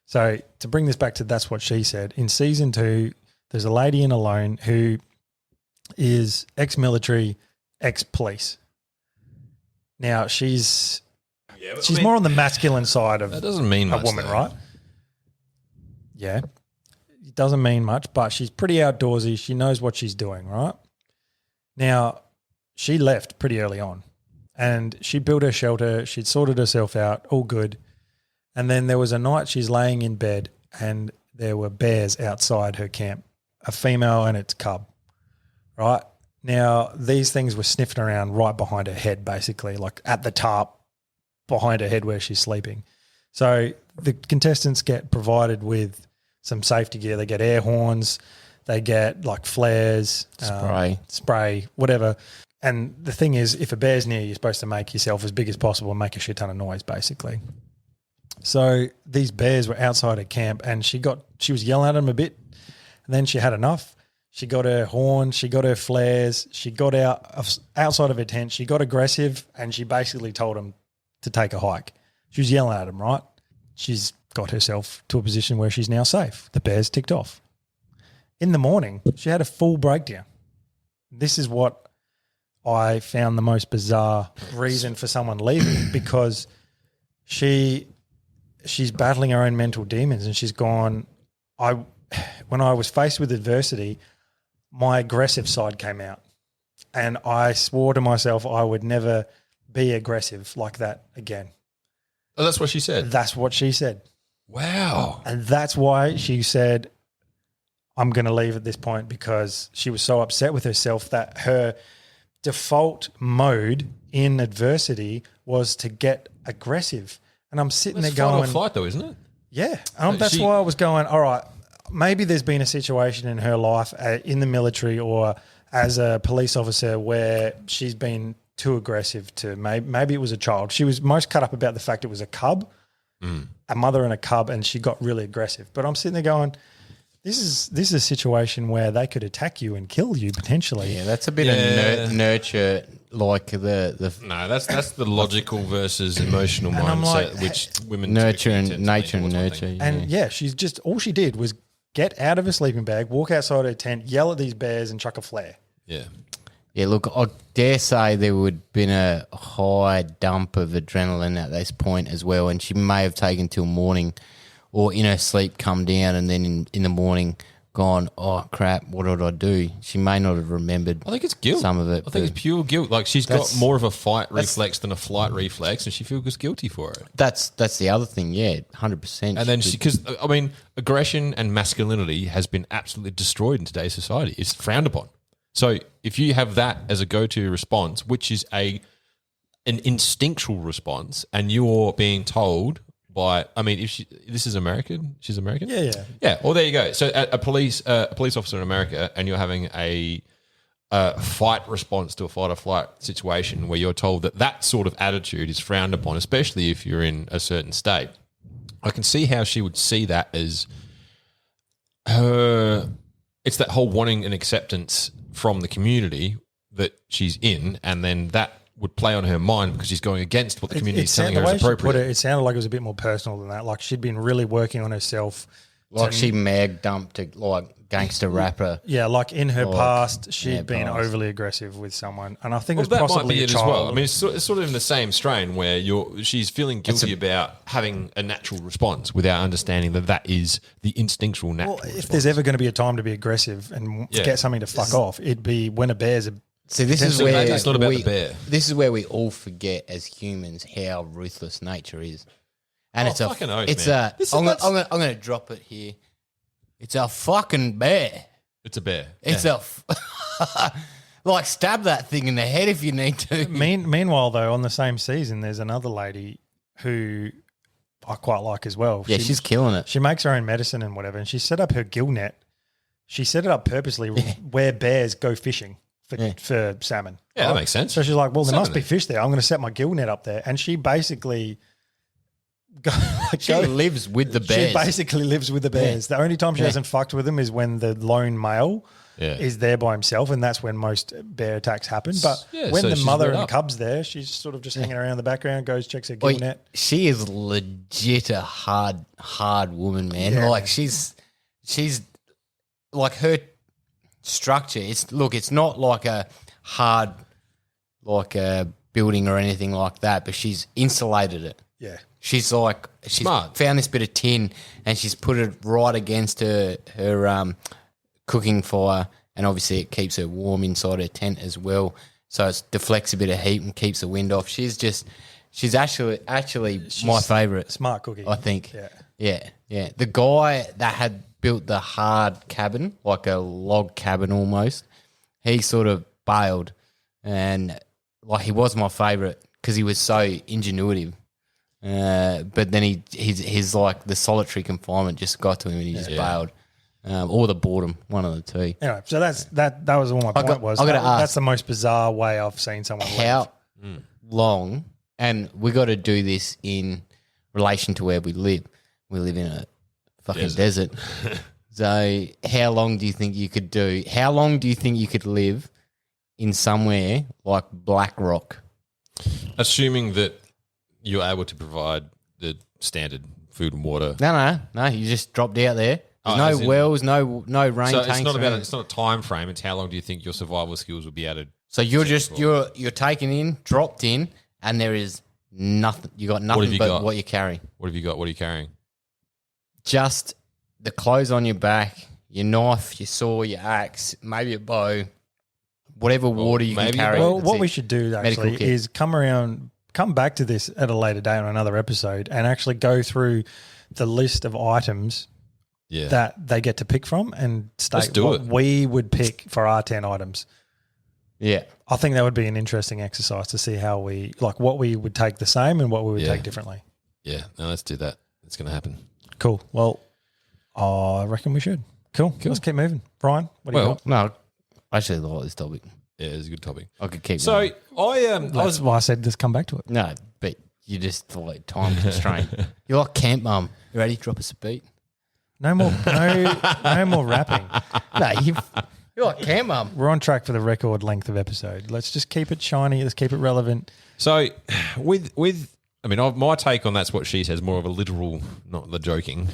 So to bring this back to That's What She Said, in season 2, there's a lady in Alone who is ex-military, ex-police. Now she's more on the masculine side of That doesn't mean a much, woman, though. right? Yeah. It doesn't mean much, but she's pretty outdoorsy. She knows what she's doing, right? Now, she left pretty early on and she built her shelter. She'd sorted herself out, all good. And then there was a night she's laying in bed and there were bears outside her camp, a female and its cub, right? Now, these things were sniffing around right behind her head, basically, like at the top behind her head where she's sleeping. So the contestants get provided with some safety gear. They get air horns, they get like flares, spray, whatever. And the thing is, if a bear's near you, you're supposed to make yourself as big as possible and make a shit ton of noise, basically. So these bears were outside her camp and she was yelling at them a bit. And then she had enough. She got her horn, she got her flares, she got outside of her tent, she got aggressive and she basically told them to take a hike. She was yelling at them, right? She's got herself to a position where she's now safe. The bears ticked off. In the morning, she had a full breakdown. This is what I found the most bizarre reason for someone leaving, because she's battling her own mental demons and she's gone, when I was faced with adversity, my aggressive side came out and I swore to myself I would never be aggressive like that again. Oh, that's what she said? That's what she said. Wow. And that's why she said, I'm going to leave at this point, because she was so upset with herself that her default mode in adversity was to get aggressive. And I'm sitting That's there going, fight or flight though, isn't it? yeah. That's why I was going, all right, maybe there's been a situation in her life in the military or as a police officer where she's been too aggressive to maybe it was a child. She was most cut up about the fact it was a cub, a mother and a cub, and she got really aggressive. But I'm sitting there going, this is a situation where they could attack you and kill you potentially. Yeah, that's a bit of nurture, like the No, that's the logical versus emotional And I'm mindset, like, which women nurture typically and tend to nature lean and towards, I nurture. think. And yeah, she's just, all she did was get out of her sleeping bag, walk outside her tent, yell at these bears and chuck a flare. Yeah. Yeah, look, I dare say there would have been a high dump of adrenaline at this point as well, and she may have taken till morning or in her sleep come down and then in the morning gone, oh, crap, what did I do? She may not have remembered I think it's guilt. some of it. I think it's pure guilt. Like she's got more of a fight reflex than a flight reflex, and she feels guilty for it. That's the other thing, yeah, 100%. And then because I mean, aggression and masculinity has been absolutely destroyed in today's society. It's frowned upon. So if you have that as a go-to response, which is an instinctual response, and you're being told by, I mean, if this is American, she's American, yeah. Well, there you go. So a police officer in America, and you're having a fight response to a fight or flight situation where you're told that sort of attitude is frowned upon, especially if you're in a certain state. I can see how she would see that as her. It's that whole wanting an acceptance from the community that she's in, and then that would play on her mind because she's going against what the community is telling her is appropriate. It sounded like it was a bit more personal than that. Like she'd been really working on herself. Like she mag dumped a gangster rapper. Yeah, like in her past, she'd been overly aggressive with someone, and I think it was that possibly might be a it child. as well. I mean, it's sort of in the same strain where she's feeling guilty about having a natural response without understanding that is the instinctual natural response. If there's ever going to be a time to be aggressive and get something to fuck off, it'd be when a bear's a. See, this is where it's not about the bear. This is where we all forget as humans how ruthless nature is, and it's fucking oath, it's man. I'm going to drop it here. It's a fucking bear. It's a bear. It's like stab that thing in the head if you need to. Meanwhile, though, on the same season, there's another lady who I quite like as well. Yeah, she's killing it. She makes her own medicine and whatever, and she set up her gill net. She set it up purposely where bears go fishing for salmon. Yeah, that makes sense. So she's like, well, there must be there. fish there. I'm going to set my gill net up there. And she basically She lives with the bears. She basically lives with the bears. The only time she hasn't fucked with them is when the lone male is there by himself, and that's when most bear attacks happen. But when so the she's mother lit and the up. cub's there, she's sort of just hanging around the background, goes, checks her gill Well, net. she is legit a hard woman, man. Yeah. Like she's like her structure. It's not like a hard like a building or anything like that, but she's insulated it. Yeah. She's Smart. found this bit of tin and she's put it right against her cooking fire, and obviously it keeps her warm inside her tent as well. So it deflects a bit of heat and keeps the wind off. She's actually my favourite. Smart cookie. I think. Yeah. Yeah. The guy that had built the hard cabin, like a log cabin almost, he sort of bailed, and like he was my favourite because he was so ingenuitive. But then he's like the solitary confinement just got to him and he just bailed. Or the boredom, one of the two. Anyway, so that was all my point was. I gotta ask, that's the most bizarre way I've seen someone how leave. long, and we got to do this in relation to where we live. We live in a fucking desert. So how long do you think you could do? How long do you think you could live in somewhere like Black Rock? Assuming that you're able to provide the standard food and water. No. You just dropped out there. There's as no in- wells, no rain So tanks. it's not or about anything. it's not a time frame. It's how long do you think your survival skills will be able to? So you're just you're taken in, dropped in, and there is nothing. You got nothing you but got? what you're carrying. What have you got? What are you carrying? Just the clothes on your back, your knife, your saw, your axe, maybe a bow, whatever water you can maybe a carry. bow. Well, That's what it. we should do Medical actually kit. is come back to this at a later date on another episode and actually go through the list of items Yeah. that they get to pick from and Let's state do what it. we would pick for our 10 items. Yeah. I think that would be an interesting exercise to see how what we would take the same and what we would Yeah. take differently. Yeah. No, let's do that. It's going to happen. Cool. Well, I reckon we should. Cool. Let's keep moving. Brian, what do you got? No, I actually like this topic. Yeah, it's a good topic. I could keep So going. I That's why I said let's come back to it. No, but you just like time constraint. You're like camp mum. You ready? Drop us a beat. No more rapping. No, you're like camp mum. We're on track for the record length of episode. Let's just keep it shiny. Let's keep it relevant. So with I mean, my take on that's what she says, more of a literal, not the joking.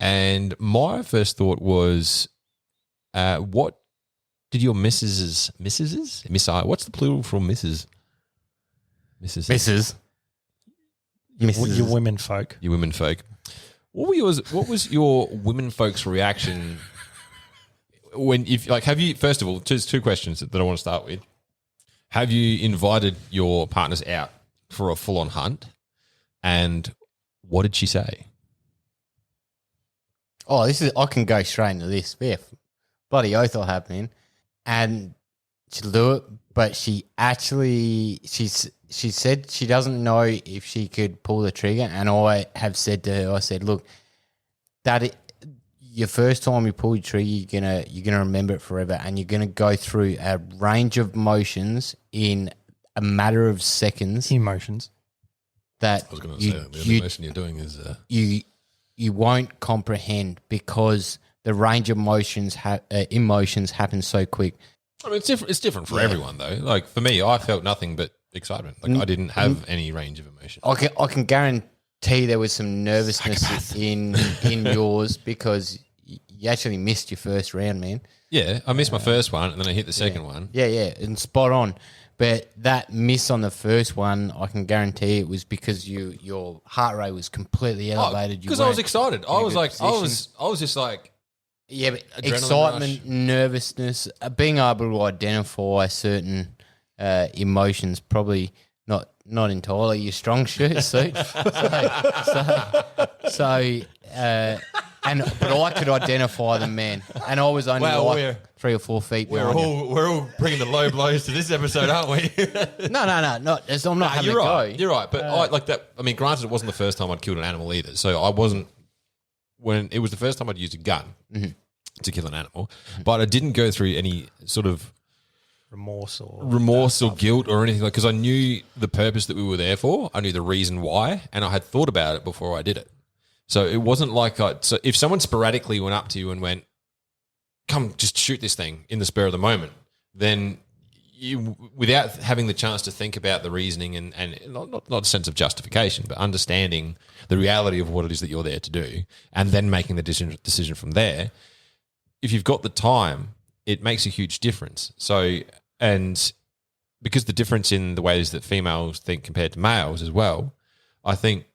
And my first thought was, what did your missus's? What's the plural for Mrs.? Mrs. Your women folk. You women folk. What was your women folks' reaction have you, first of all, two questions that I want to start with. Have you invited your partners out for a full-on hunt? And what did she say? Oh, I can go straight into this. Yeah, bloody oath will happen. And she'll do it, but she said she doesn't know if she could pull the trigger. And I have said to her, I said, look, your first time you pull your trigger, you're gonna remember it forever, and you're gonna go through a range of motions in a matter of seconds. Emotions. I was going to say, the only motion you're doing is... you won't comprehend because the range of emotions happen so quick. I mean, it's different for everyone, though. Like, for me, I felt nothing but excitement. Like, I didn't have any range of emotion. I can guarantee there was some nervousness in yours because you actually missed your first round, man. Yeah, I missed my first one, and then I hit the second one. Yeah, and spot on. But that miss on the first one, I can guarantee it was because your heart rate was completely elevated. Because I was excited. I was just like... Yeah, but Adrenaline excitement, rush. nervousness, being able to identify certain emotions, probably not entirely your strong suit. But I could identify them, man, and I was only Well, 3 or 4 feet behind you. We're all bringing the low blows to this episode, aren't we? No, not. I'm not having You're a right. go. You're right. But I like that. I mean, granted, it wasn't the first time I'd killed an animal either. So I wasn't. When it was the first time I'd used a gun to kill an animal, but I didn't go through any sort of Remorse or guilt or anything, like, because I knew the purpose that we were there for. I knew the reason why, and I had thought about it before I did it. So it wasn't like so if someone sporadically went up to you and went, come just shoot this thing in the spur of the moment, then you, without having the chance to think about the reasoning and not a sense of justification, but understanding the reality of what it is that you're there to do, and then making the decision from there, if you've got the time, it makes a huge difference. So, and because the difference in the ways that females think compared to males as well, I think,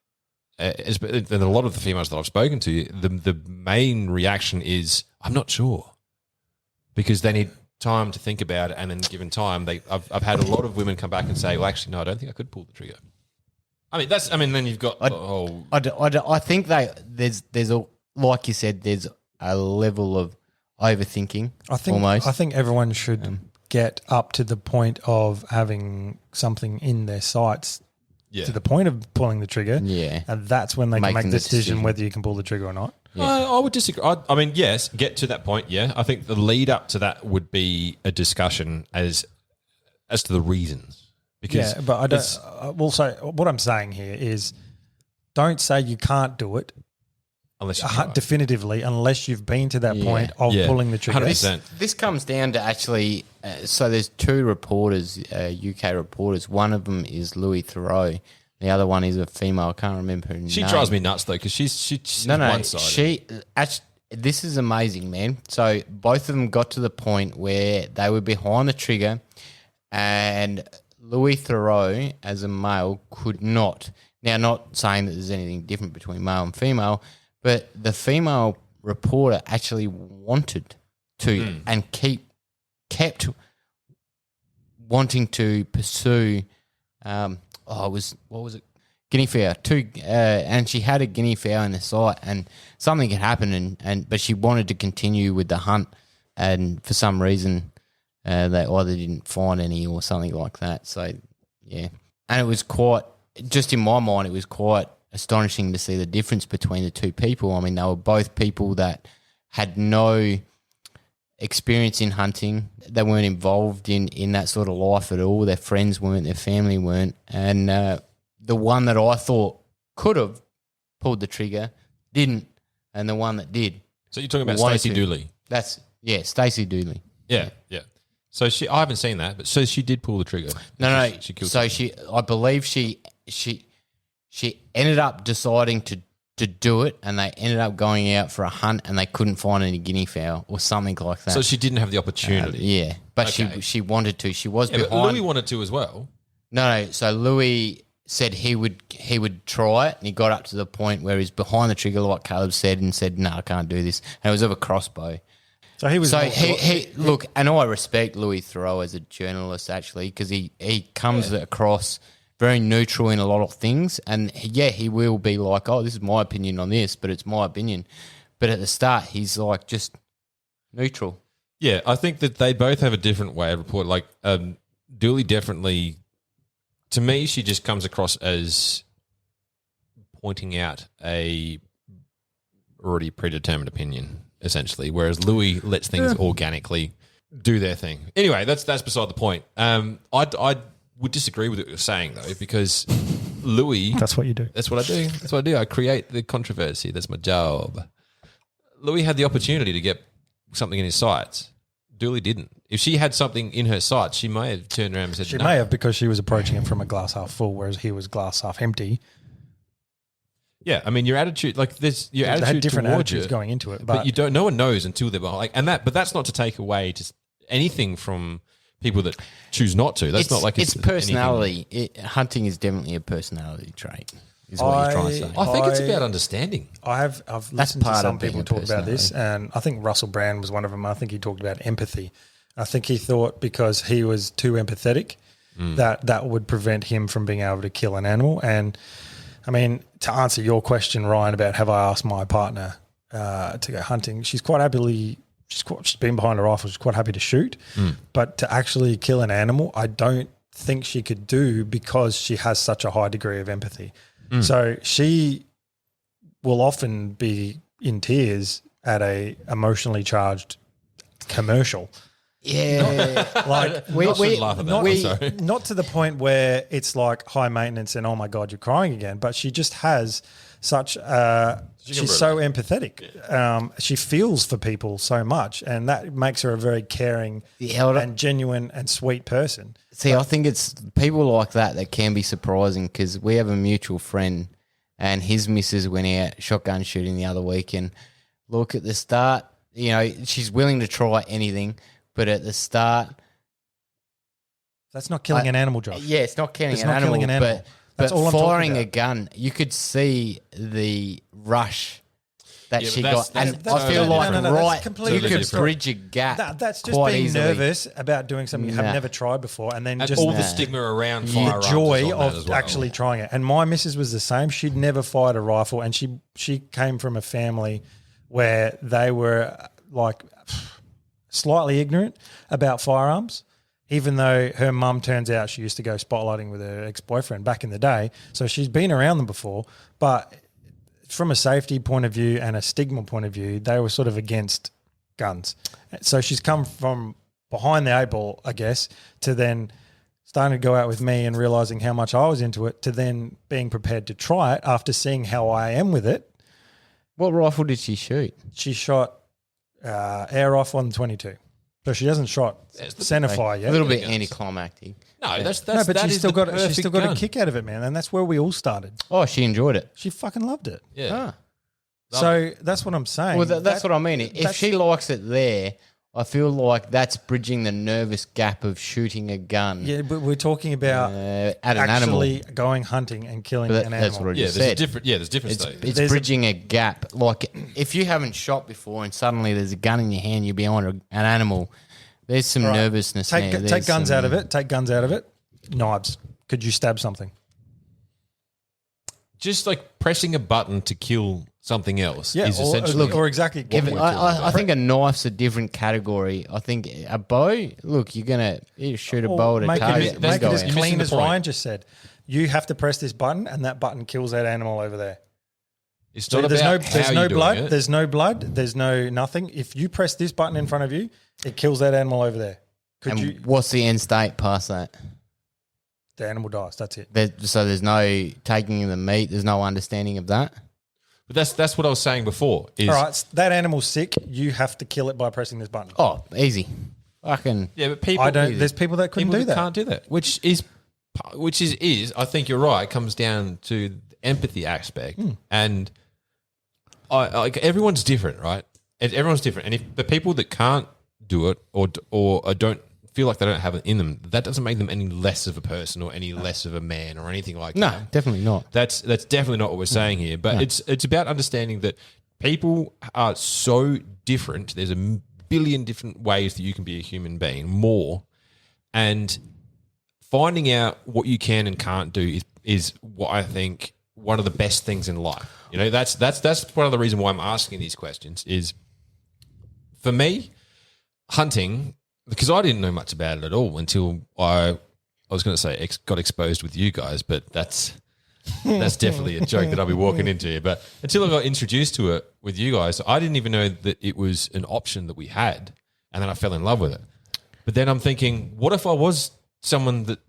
and a lot of the females that I've spoken to, the main reaction is, I'm not sure, because they need time to think about it, and then given time, I've had a lot of women come back and say, well, actually, no, I don't think I could pull the trigger. Then you've got the whole. I think there's a, like you said, there's a level of overthinking. I think everyone should get up to the point of having something in their sights to the point of pulling the trigger. Yeah. And that's when they can make the decision whether you can pull the trigger or not. Yeah. I would disagree. I mean, yes, get to that point, yeah. I think the lead up to that would be a discussion as to the reasons. Because but I don't. Also, what I'm saying here is, don't say you can't do it unless you definitively, unless you've been to that point of pulling the trigger. 100%. This comes down to actually. So there's two reporters, UK reporters. One of them is Louis Theroux. The other one is a female. I can't remember her name. She drives me nuts though, because she's one-sided. This is amazing, man. So both of them got to the point where they were behind the trigger, and Louis Theroux, as a male, could not. Now, not saying that there's anything different between male and female, but the female reporter actually wanted to and kept wanting to pursue. What was it? Guinea fowl. And she had a guinea fowl in the sight, and something had happened, but she wanted to continue with the hunt, and for some reason, they either didn't find any or something like that. So, yeah. And it was quite, just in my mind, it was quite astonishing to see the difference between the two people. I mean, they were both people that had no experience in hunting. They weren't involved in that sort of life at all. Their friends weren't, their family weren't. And the one that I thought could have pulled the trigger didn't, and the one that did. So you're talking about Stacey Dooley? Stacey Dooley. Yeah. So I haven't seen that, but so she did pull the trigger. No. She killed so someone. I believe she ended up deciding to do it, and they ended up going out for a hunt, and they couldn't find any guinea fowl or something like that. So she didn't have the opportunity. But Okay. she wanted to. She was behind. But Louis wanted to as well. No. So Louis said he would try it, and he got up to the point where he's behind the trigger, like Caleb said, and said, "No, I can't do this." And it was of a crossbow. So he was. So he look, and I respect Louis Theroux as a journalist actually, because he comes across very neutral in a lot of things, and he will be like, "Oh, this is my opinion on this," but it's my opinion. But at the start, he's like just neutral. Yeah, I think that they both have a different way of reporting. Like Dooley definitely, to me, she just comes across as pointing out a already predetermined opinion, essentially, whereas Louis lets things organically do their thing. Anyway, that's beside the point. I would disagree with what you're saying, though, because Louis... That's what you do. That's what I do. That's what I do. I create the controversy. That's my job. Louis had the opportunity to get something in his sights. Dooley didn't. If she had something in her sights, she may have turned around and said She no. may have, because she was approaching it from a glass half full, whereas he was glass half empty. Yeah, I mean, your attitude, like there's your They attitude had different towards attitudes it, going into it, but you don't. No one knows until they're behind. But that's not to take away just anything from people that choose not to. That's not like it's personality. Hunting is definitely a personality trait. Is what you're trying to say. I think it's about understanding. I've listened to part some of being people a talk about this, personality. and I think Russell Brand was one of them. I think he talked about empathy. I think he thought because he was too empathetic that would prevent him from being able to kill an animal. And I mean, to answer your question, Ryan, about have I asked my partner to go hunting, she's been behind a rifle. She's quite happy to shoot, but to actually kill an animal, I don't think she could do, because she has such a high degree of empathy. So she will often be in tears at a emotionally charged commercial. Yeah. Like We- I shouldn't we- laugh at that. not, I'm sorry. not to the point where it's like high maintenance and oh my god, you're crying again. But she just has such. She's so empathetic. She feels for people so much, and that makes her a very caring and genuine and sweet person. See, I think it's people like that can be surprising because we have a mutual friend and his missus went out shotgun shooting the other week. And look, at the start, you know, she's willing to try anything, but at the start, That's not killing an animal, Josh. yeah, it's not killing, It's an, not animal, killing an animal. but That's all I'm talking firing about. a gun, you could see the rush that Yeah, but she that's- got, and that's I feel totally like different. that's right, completely you could different story. bridge a gap. That's just quite being easily. nervous about doing something you have Nah. never tried before, and then And just all the stigma around the firearms joy is on that of as well. actually trying it. And my missus was the same. She'd never fired a rifle, and she came from a family where they were like slightly ignorant about firearms, even though her mum turns out she used to go spotlighting with her ex-boyfriend back in the day. So she's been around them before, but from a safety point of view and a stigma point of view, they were sort of against guns. So she's come from behind the eight ball, I guess, to then starting to go out with me and realizing how much I was into it, to then being prepared to try it after seeing how I am with it. What rifle did she shoot? She shot air off on 22. So she hasn't shot centerfire yet. A little bit anticlimactic. No, that's No, but that she's is still the got she's still perfect got gun. a kick out of it, man, and that's where we all started. Oh, she enjoyed it. She fucking loved it. Yeah. Ah. So that's what I'm saying. Well, that's what I mean. If that's- she likes it there, I feel like that's bridging the nervous gap of shooting a gun Yeah, but we're talking about at an animal. actually going hunting and killing But an that's animal. what I Yeah, just there's said. there's different It's, stages. it's There's a- bridging a gap. Like if you haven't shot before and suddenly there's a gun in your hand, you're behind an animal. There's some All right. nervousness there. Take There's guns some- out of it. Take guns out of it. Knives. Could you stab something? Just like pressing a button to kill something else is or, essentially or exactly. If, what we're talking I about. think a knife's a different category. I think a bow. Look, you shoot a bow at a make target. it, make it go as in. You're missing clean the as point. Ryan just said. You have to press this button, and that button kills that animal over there. it's So not there's about there's how no you're doing blood. it. There's no blood. There's no nothing. If you press this button in front of you, it kills that animal over there. Could And you? what's the end state past that? The animal dies. That's it. So there's no taking the meat. There's no understanding of that. But that's what I was saying before. Is All right, that animal's sick. You have to kill it by pressing this button. Oh, easy. Fucking yeah, but people I don't. There's people that couldn't people do that. can't do that, which is I think you're right. It comes down to the empathy aspect, and I like everyone's different, right? Everyone's different, and if the people that can't do it or don't feel like they don't have it in them, that doesn't make them any less of a person or any less of a man or anything like no, that. definitely not. That's definitely not what we're saying here. But it's about understanding that people are so different. There's a billion different ways that you can be a human being, more, and finding out what you can and can't do is what I think one of the best things in life. You know, that's one of the reasons why I'm asking these questions is, for me, hunting, because I didn't know much about it at all until I was going to say got exposed with you guys, but that's definitely a joke that I'll be walking into. But until I got introduced to it with you guys, I didn't even know that it was an option that we had, and then I fell in love with it. But then I'm thinking, what if I was someone that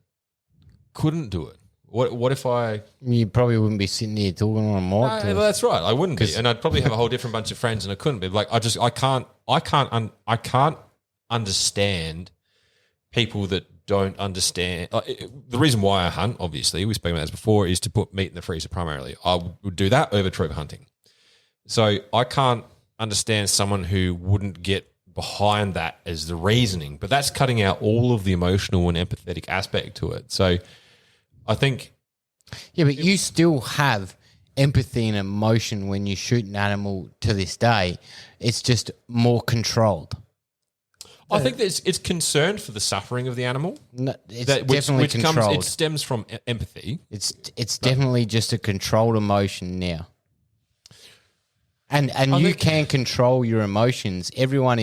couldn't do it? What if I? You probably wouldn't be sitting here talking on a mic. to us. That's right. I wouldn't be, and I'd probably have a whole different bunch of friends, and I couldn't be. Like I can't understand people that don't understand. The reason why I hunt, obviously, we spoke about this before, is to put meat in the freezer primarily. I would do that over trove hunting. So I can't understand someone who wouldn't get behind that as the reasoning, but that's cutting out all of the emotional and empathetic aspect to it. So I think, Yeah, but you still have empathy and emotion when you shoot an animal to this day. It's just more controlled. I think that it's concern for the suffering of the animal. No, it's That definitely controlled. it stems from empathy. It's definitely just a controlled emotion now. And you think- can control your emotions. Everyone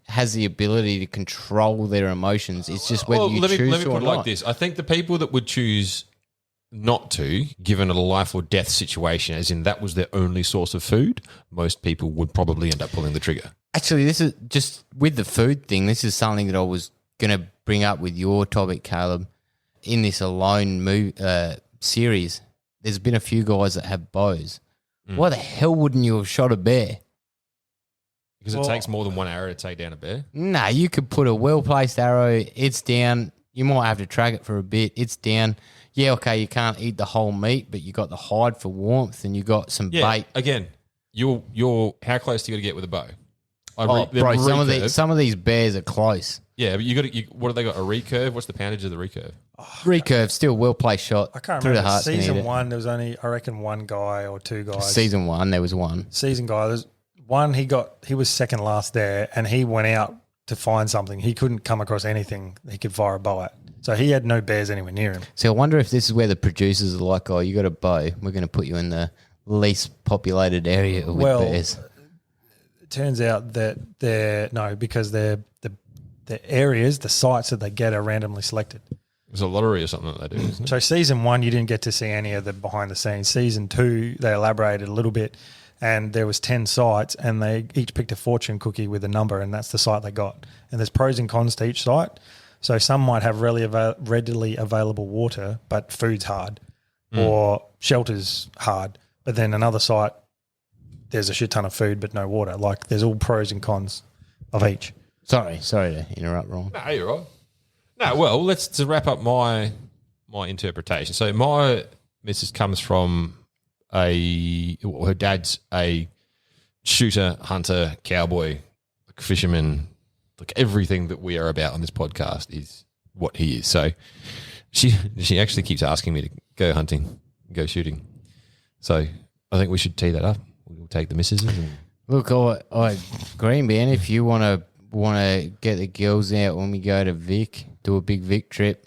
has the ability to control their emotions. It's just whether you let me choose put to or it not. like this. I think the people that would choose not to, given a life or death situation, as in that was their only source of food, most people would probably end up pulling the trigger. Actually, this is just with the food thing. This is something that I was going to bring up with your topic, Caleb. In this Alone series, there's been a few guys that have bows. Why the hell wouldn't you have shot a bear? Because it takes more than one arrow to take down a bear. Nah, you could put a well-placed arrow. It's down. You might have to track it for a bit. It's down. Yeah, okay, you can't eat the whole meat, but you got the hide for warmth and you got some bait. Again, you're how close do you got to get with a bow? Bro, some of these bears are close. Yeah, but what have they got? A recurve? What's the poundage of the recurve? Recurve, still well-placed shot. I can't through remember. The heart. Season 1, there was only, I reckon, one guy or two guys. Season 1, there was one. Season guy, there's one, he was second last there, and he went out to find something. He couldn't come across anything he could fire a bow at. So he had no bears anywhere near him. So I wonder if this is where the producers are like, oh, you got a bow. We're going to put you in the least populated area with bears. It turns out that because the areas, the sites that they get are randomly selected. There's a lottery or something that they do, isn't it? So season 1, you didn't get to see any of the behind the scenes. Season 2, they elaborated a little bit, and there was 10 sites, and they each picked a fortune cookie with a number, and that's the site they got. And there's pros and cons to each site. So some might have readily available water, but food's hard, or shelter's hard. But then another site, there's a shit ton of food but no water. Like there's all pros and cons of each. Sorry to interrupt, Ron. No, you're right. No, well, to wrap up my interpretation. So my missus comes from her dad's a shooter, hunter, cowboy, fisherman. Like everything that we are about on this podcast is what he is. So she actually keeps asking me to go hunting, go shooting. So I think we should tee that up. We'll take the missus. Look, I agree, man. If you want to get the girls out when we go to Vic, do a big Vic trip,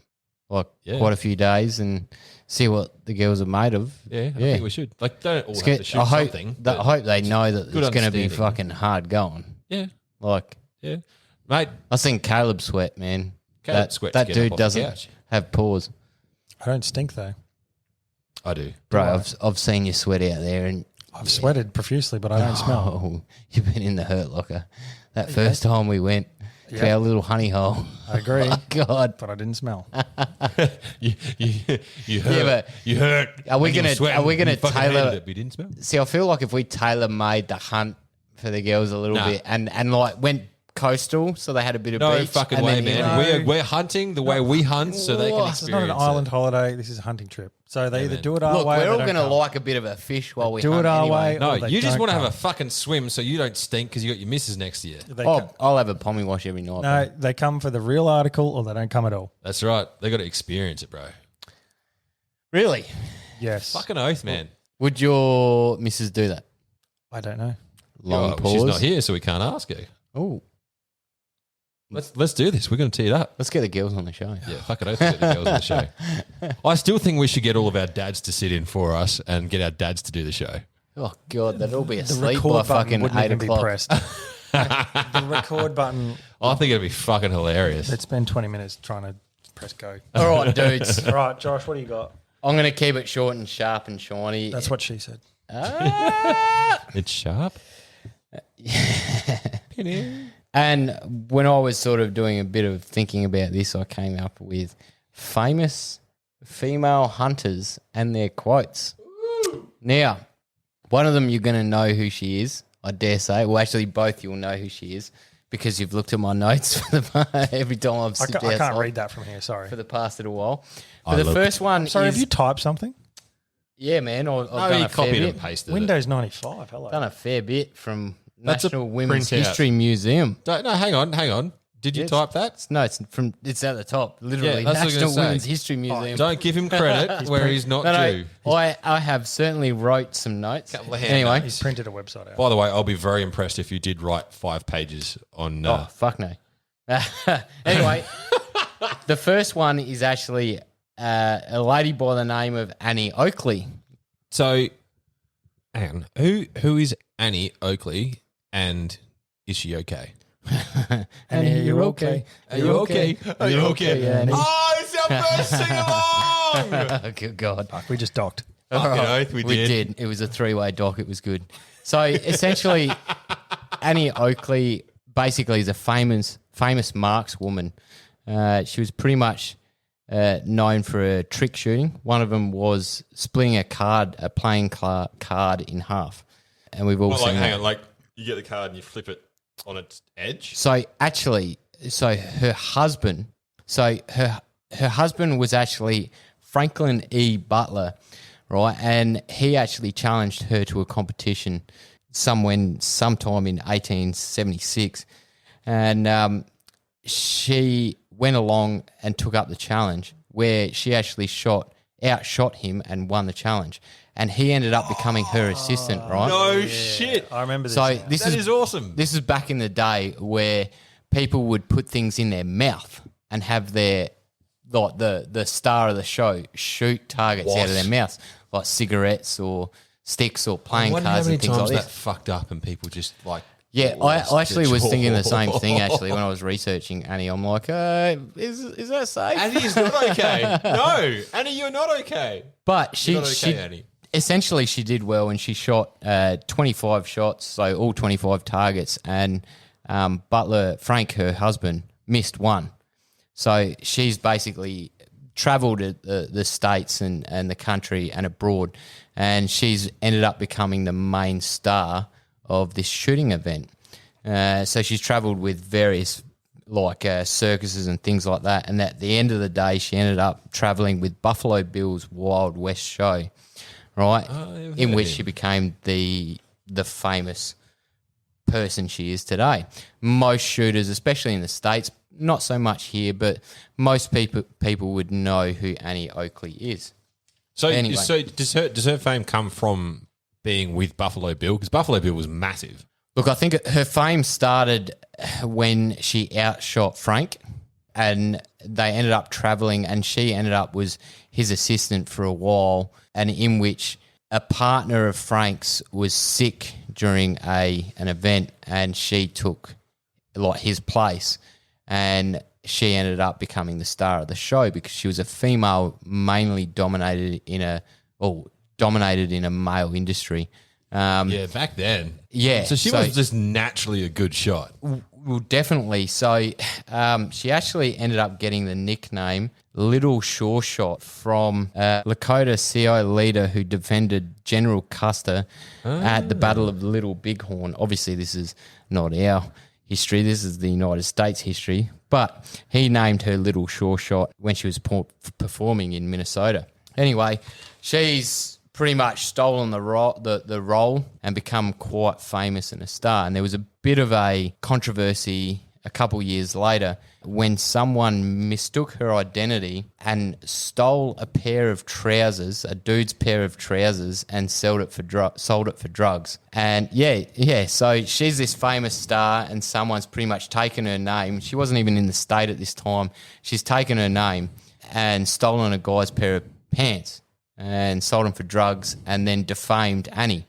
quite a few days, and see what the girls are made of. Yeah, I think we should. Like, don't all have to shoot something. I hope they know that it's going to be understanding. fucking hard going. Yeah. Yeah. Mate, I seen Caleb sweat, man. Caleb sweats That getting dude up off the doesn't couch. have pause. I don't stink though. I do. Bro, I've seen you sweat out there and I've sweated profusely, but I don't smell. oh, you've been in the hurt locker. That first time we went to our little honey hole. I agree. Oh, God. But I didn't smell. You hurt. Yeah, but you hurt. Are we and you gonna were sweating, tailor you fucking hated it, but you didn't smell. See, I feel like if we tailor made the hunt for the girls a little bit and like went coastal, so they had a bit of No beach. fucking and way, then man. We're hunting the way we hunt, so they can experience It's not an island holiday. This is a hunting trip. So they either do it our Look, way. we're or all they going to don't come. like a bit of a fish while we Do hunt it our anyway. way. No, or they you just don't want to have come. a fucking swim so you don't stink because you got your missus next to you. They come. I'll have a pommy wash every night. No, bro. they come for the real article or they don't come at all. That's right. They got to experience it, bro. Really? Yes. Fucking oath, man. Would your missus do that? I don't know. Long Oh, pause. she's not here, so we can't ask her. Oh, Let's do this. We're going to tee it up. let's get the girls on the show. Yeah, fucking oath. Get the girls on the show. I still think we should get all of our dads to sit in for us and get our dads to do the show. Oh, God, that'll be The asleep by record button fucking wouldn't 8 even be o'clock. pressed. The record button. I think it'd be fucking hilarious. Let's spend 20 minutes trying to press go. All right, dudes. All right, Josh, what do you got? I'm going to keep it short and sharp and shiny. That's what she said. It's sharp. And when I was sort of doing a bit of thinking about this, I came up with famous female hunters and their quotes. Now, one of them you're going to know who she is, I dare say. Well, actually, both you'll know who she is because you've looked at my notes for the every time I've I slipped can't outside read that from here, sorry. for the past little while. But the first one Sorry, is... have you typed something? Yeah, man. I've No, done you a fair copied bit. and pasted Windows 95, hello. Done a fair bit from That's a National Women's printout. History Museum. No, hang on. Did you Yes. type that? No, it's at the top, literally. Yeah, that's what I was National gonna say. Women's History Museum. Don't give him credit where he's not No, due. I have certainly wrote some notes. Couple of hand Anyway, He's printed a website out. By the way, I'll be very impressed if you did write 5 pages on. oh fuck no. Anyway, the first one is actually a lady by the name of Annie Oakley. So, hang on. Who is Annie Oakley, and is she okay? Annie, you're okay. Are you okay? Are you okay? Annie? Oh, it's our first sing-along! Oh, good God. Fuck, we just docked. Fucking oath, we did. It was a 3-way dock. It was good. So essentially, Annie Oakley basically is a famous markswoman. She was pretty much known for her trick shooting. One of them was splitting a playing card in half, and we've all seen that. Hang on, like you get the card and you flip it on its edge. So actually, her husband was actually Franklin E. Butler, right? And he actually challenged her to a competition sometime in 1876, and she went along and took up the challenge, where she actually outshot him and won the challenge. And he ended up becoming her assistant, right? No shit. I remember this. So now. this That is awesome. This is back in the day where people would put things in their mouth and have their the star of the show shoot targets out of their mouths, like cigarettes or sticks or playing I wonder cards how many and things times like that this. fucked up and people just like. Yeah, I lost actually their was thinking the jaw. same thing actually when I was researching Annie. I'm like, is that safe? Annie is not okay. No, Annie, you're not okay. But You're not okay, Annie. essentially she did well, and she shot 25 shots, so all 25 targets, and Frank, her husband, missed one. So she's basically travelled the states and the country and abroad, and she's ended up becoming the main star of this shooting event. So she's travelled with various circuses and things like that, and at the end of the day she ended up travelling with Buffalo Bill's Wild West show, right, in which she became the famous person she is today. Most shooters, especially in the States, not so much here, but most people would know who Annie Oakley is. So, Anyway. so does her fame come from being with Buffalo Bill? Because Buffalo Bill was massive. Look, I think her fame started when she outshot Frank, and they ended up traveling, and she ended up was his assistant for a while, and in which a partner of Frank's was sick during an event, and she took his place, and she ended up becoming the star of the show because she was a female, mainly dominated in a male industry. Yeah, back then. Yeah, So she was just naturally a good shot. Well, definitely. So she actually ended up getting the nickname Little Sure Shot from Lakota CI leader who defended General Custer at the Battle of Little Bighorn. Obviously, this is not our history. This is the United States history. But he named her Little Sure Shot when she was performing in Minnesota. Anyway, she's pretty much stolen the role and become quite famous and a star. And there was a bit of a controversy a couple years later when someone mistook her identity and stole a dude's pair of trousers, and sold it for drugs. And so she's this famous star, and someone's pretty much taken her name. She wasn't even in the state at this time. She's taken her name and stolen a guy's pair of pants and sold them for drugs, and then defamed Annie.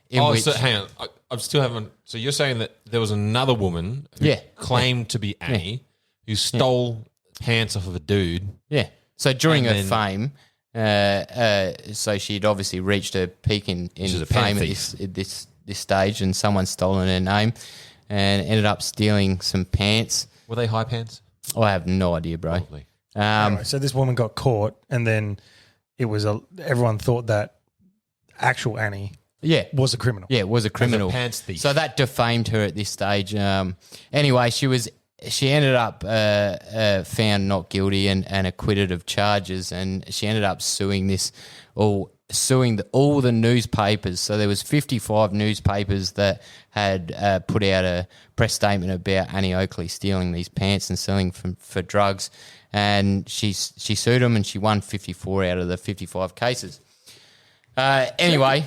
So hang on. I'm still having. So you're saying that there was another woman who claimed to be Annie who stole pants off of a dude. Yeah. So during her fame, so she'd obviously reached her peak in fame at this stage, and someone's stolen her name and ended up stealing some pants. Were they high pants? I have no idea, bro. Anyway, so this woman got caught, and then it was everyone thought that actual Annie was a criminal. Yeah, was a criminal. As a pants thief. So that defamed her at this stage. Anyway, she ended up found not guilty and acquitted of charges, and she ended up suing all the newspapers. So there was 55 newspapers that had put out a press statement about Annie Oakley stealing these pants and selling for drugs, and she sued them, and she won 54 out of the 55 cases. Anyway,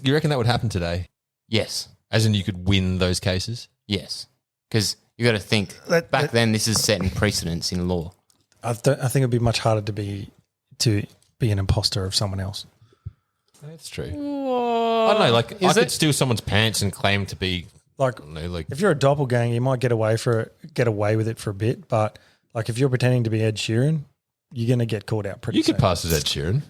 you reckon that would happen today? Yes. As in, you could win those cases? Yes, because you got to think back then. This is setting precedents in law. I think it'd be much harder to be an imposter of someone else. That's true. I don't know. Like, I could steal someone's pants and claim to be if you're a doppelganger, you might get away with it for a bit, but like if you're pretending to be Ed Sheeran, you're going to get caught out pretty. You could pass as Ed Sheeran.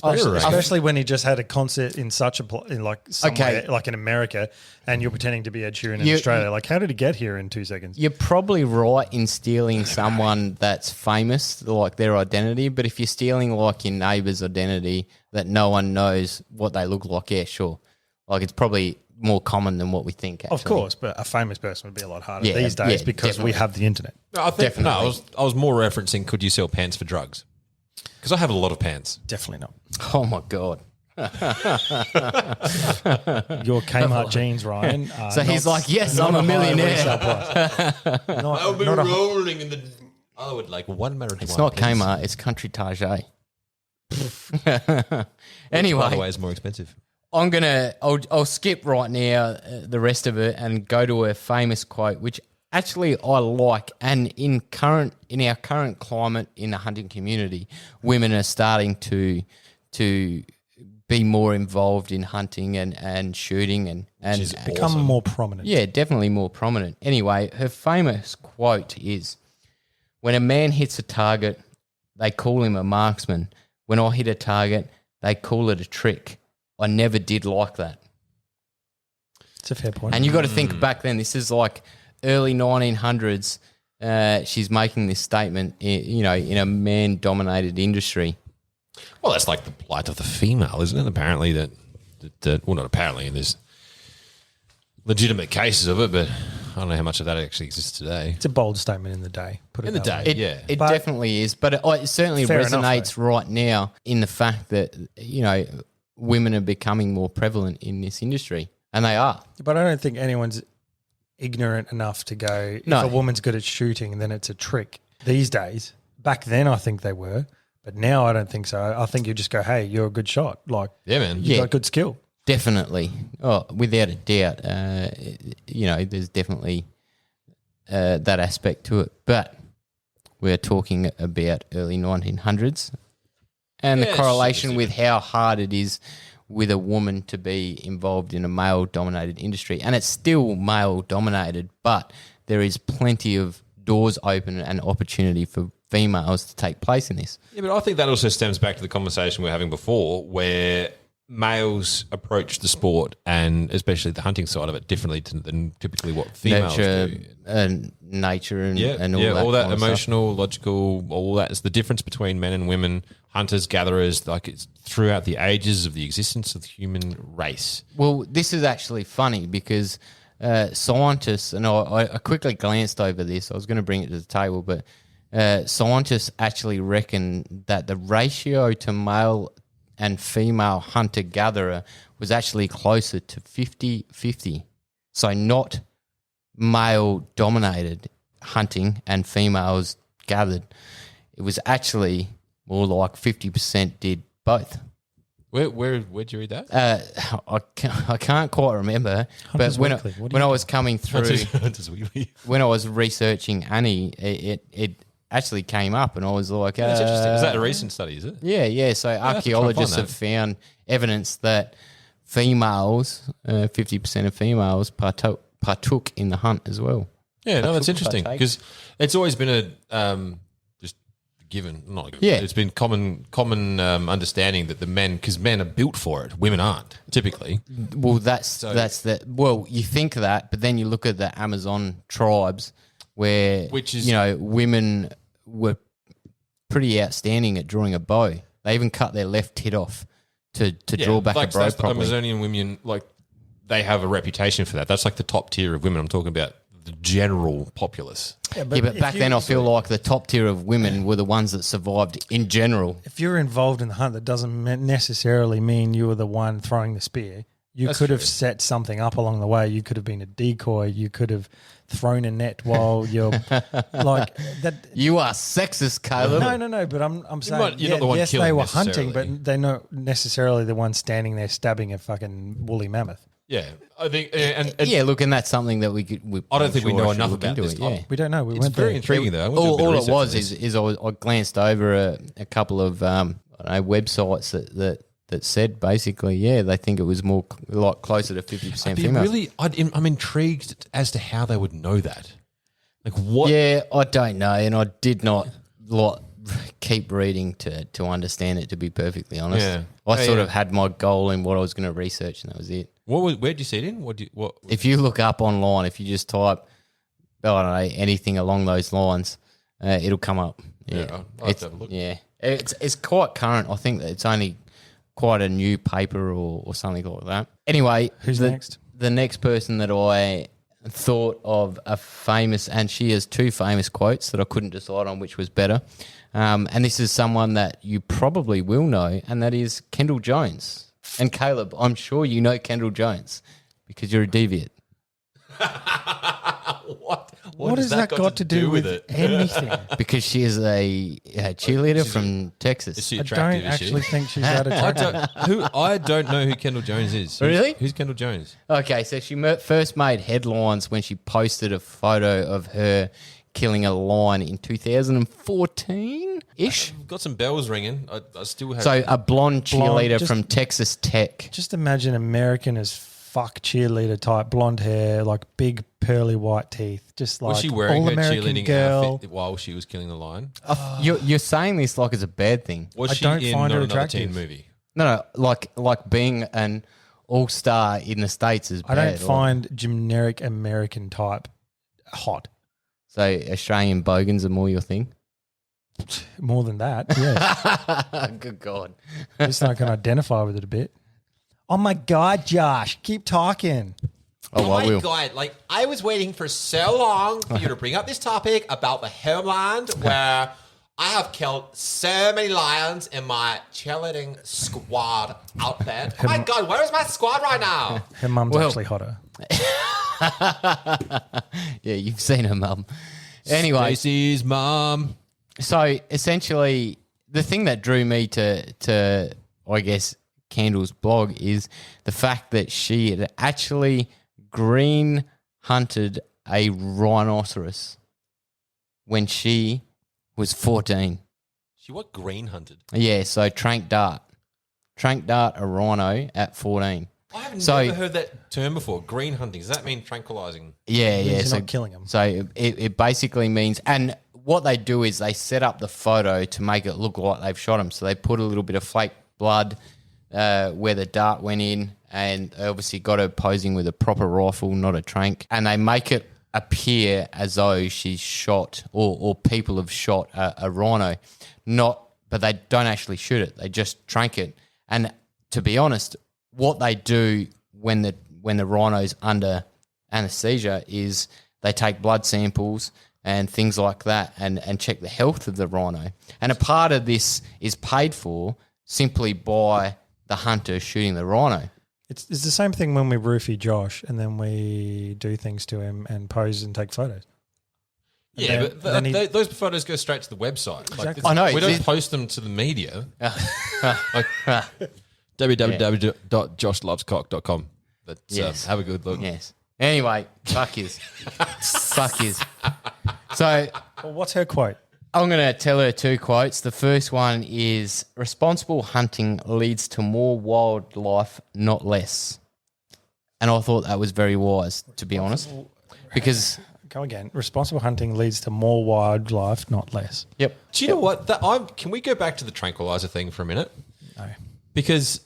Especially when he just had a concert in such a somewhere, like in America, and you're pretending to be Ed Sheeran in Australia. Like, how did he get here in 2 seconds? You're probably right in stealing someone that's famous, like their identity. But if you're stealing like your neighbour's identity that no one knows what they look like, yeah, sure. Like, it's probably more common than what we think, actually. Of course, but a famous person would be a lot harder these days because definitely. we have the internet. No, I think, Definitely. No, I was more referencing, could you sell pants for drugs? Because I have a lot of pants. Definitely not. Oh, my God. Your Kmart jeans, Ryan. So he's like, yes, I'm a millionaire. I'll be rolling in the... I would like one marijuana. It's not Kmart, it's Country Tajay. Anyway. By the Anyway, way, it's more expensive. I'll skip right now the rest of it and go to a famous quote, which actually I like. And in our current climate in the hunting community, women are starting to be more involved in hunting and shooting and become more prominent. Yeah, definitely more prominent. Anyway, her famous quote is, "When a man hits a target, they call him a marksman. When I hit a target, they call it a trick. I never did like that." It's a fair point. And you got to think back then. This is like early 1900s. She's making this statement, in a man-dominated industry. Well, that's like the plight of the female, isn't it? Apparently that well, not apparently, and there's legitimate cases of it, but I don't know how much of that actually exists today. It's a bold statement in the day. Put it in the that day, way. yeah. It definitely is, but it certainly Fair resonates enough, right now in the fact that, women are becoming more prevalent in this industry, and they are. But I don't think anyone's ignorant enough to go, if a woman's good at shooting, then it's a trick. These days, back then I think they were, but now I don't think so. I think you just go, hey, you're a good shot. Like, yeah, man. You've got good skill. Definitely. Oh, without a doubt. There's definitely that aspect to it. But we're talking about early 1900s and the correlation with how hard it is with a woman to be involved in a male-dominated industry. And it's still male-dominated, but there is plenty of doors open and opportunity for females to take place in this. Yeah, but I think that also stems back to the conversation we were having before, where males approach the sport and especially the hunting side of it differently than typically what females do. Nature and all that kind of emotional, logical, all that is the difference between men and women, hunters, gatherers, like it's throughout the ages of the existence of the human race. Well, this is actually funny because scientists, and I quickly glanced over this, I was going to bring it to the table, but scientists actually reckon that the ratio to male and female hunter-gatherer was actually closer to 50-50. So not male-dominated hunting and females gathered. It was actually more like 50% did both. Where'd you read that? I can't quite remember, but when I was coming through, when I was researching Annie, it actually came up, and I was like, That's interesting. Is that a recent study, is it? Yeah. So archaeologists have found evidence that females, 50% of females partook in the hunt as well. Yeah, no, that's interesting because it's always been a just given, not a given, yeah. It's been common understanding that the men, because men are built for it, women aren't typically. Well, that's that. Well, you think that, but then you look at the Amazon tribes where women were pretty outstanding at drawing a bow. They even cut their left tit off to draw back a bow properly. Amazonian women, like, they have a reputation for that. That's like the top tier of women. I'm talking about the general populace. But back then I feel like the top tier of women were the ones that survived in general. If you're involved in the hunt, that doesn't necessarily mean you were the one throwing the spear. You could have set something up along the way. You could have been a decoy. You could have thrown a net while you're like that. You are sexist, Caleb. No. But I'm saying you're not the one yes, killing they were necessarily. hunting, but they're not necessarily the one standing there stabbing a fucking woolly mammoth. Yeah, I think, and look, and that's something that I don't think we know enough about this. We don't know. It's very intriguing, though. All it was is I glanced over a couple of websites that said basically, they think it was more like closer to 50% female. I'm intrigued as to how they would know that. Like what? Yeah, I don't know, and I did not keep reading to understand it, to be perfectly honest. Yeah. I Yeah, sort yeah. of had my goal in what I was going to research, and that was it. Where'd you see it in? What? If you look up online, if you just type, I don't know, anything along those lines, it'll come up. Yeah, I'll have to have a look. Yeah, it's quite current. I think that it's only quite a new paper or something like that. Anyway, Who's next? The next person that I thought of a famous, and she has two famous quotes that I couldn't decide on which was better. And this is someone that you probably will know, and that is Kendall Jones. And Caleb, I'm sure you know Kendall Jones because you're a deviant. What has that got to do with it? anything? Because she is a cheerleader from Texas. Is she I don't attractive? Is actually she? think she's that attractive. I don't know who Kendall Jones is. Really? Who's Kendall Jones? Okay, so she first made headlines when she posted a photo of her killing a lion in 2014-ish. Got some bells ringing. I still have. So a blonde cheerleader just- from Texas Tech. Just imagine American as fuck cheerleader type, blonde hair, like big pearly white teeth, just like was she wearing her all-American cheerleading girl. outfit while she was killing the lion? You're saying this like it's a bad thing. Was I she don't in find Not her Another Teen attractive. movie? No, like being an all-star in the States is bad. I don't find generic American type hot. So Australian bogans are more your thing? More than that, yes. Good God. Just I can identify with it a bit. Oh my God, Josh, keep talking. Oh, I will. God, like I was waiting for so long for you to bring up this topic about the homeland where I have killed so many lions in my cheerleading squad outfit. Oh my God, where is my squad right now? Her mum's Well- actually hotter. Yeah, you've seen her mum. Anyway, Stacey's mum. so essentially, the thing that drew me to I guess Kendall's blog is the fact that she had actually green hunted a rhinoceros when she was 14. She what? Green hunted. Yeah, so trank dart a rhino at 14. I haven't So- never heard that term before. Green hunting. Does that mean tranquilizing? Yeah, yeah. You're So not killing them. So it basically means, and what they do is they set up the photo to make it look like they've shot him. So they put a little bit of flake blood where the dart went in, and they obviously got her posing with a proper rifle, not a trank, and they make it appear as though she's shot or people have shot a rhino, but they don't actually shoot it. They just trank it. And to be honest, what they do when the rhino's under anesthesia is they take blood samples and things like that and check the health of the rhino. And a part of this is paid for simply by the hunter shooting the rhino. It's the same thing when we roofie Josh and then we do things to him and pose and take photos. And Yeah, then- but then he- those photos go straight to the website. Like, Exactly. I know, we don't this- post them to the media. Like www.joshlovescock.com. But Yes. have a good look. Yes. Anyway, fuck yous. Fuck yous. So Well, what's her quote? I'm going to tell her two quotes. The first one is, responsible hunting leads to more wildlife, not less. And I thought that was very wise, to be honest. Because, Go again. Responsible hunting leads to more wildlife, not less. yep. Do you know what? Can we go back to the tranquilizer thing for a minute? No. Because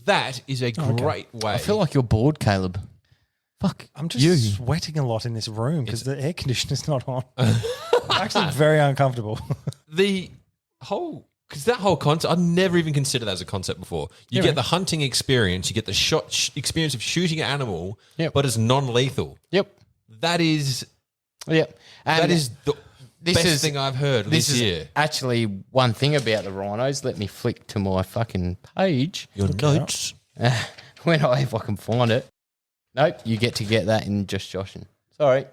that is a great way. I feel like you're bored, Caleb. Fuck I'm just you. sweating a lot in this room because the air conditioner's not on. I'm actually very uncomfortable. the whole because that whole concept, I've never even considered that as a concept before. You get the hunting experience, you get the experience of shooting an animal, Yep. but it's non-lethal. Yep. That is Yep. And that is the this best is- thing I've heard this is year. actually one thing about the rhinos. Let me flick to my fucking page. Your notes. If I can find it. Nope, you get that in just Joshin. Sorry.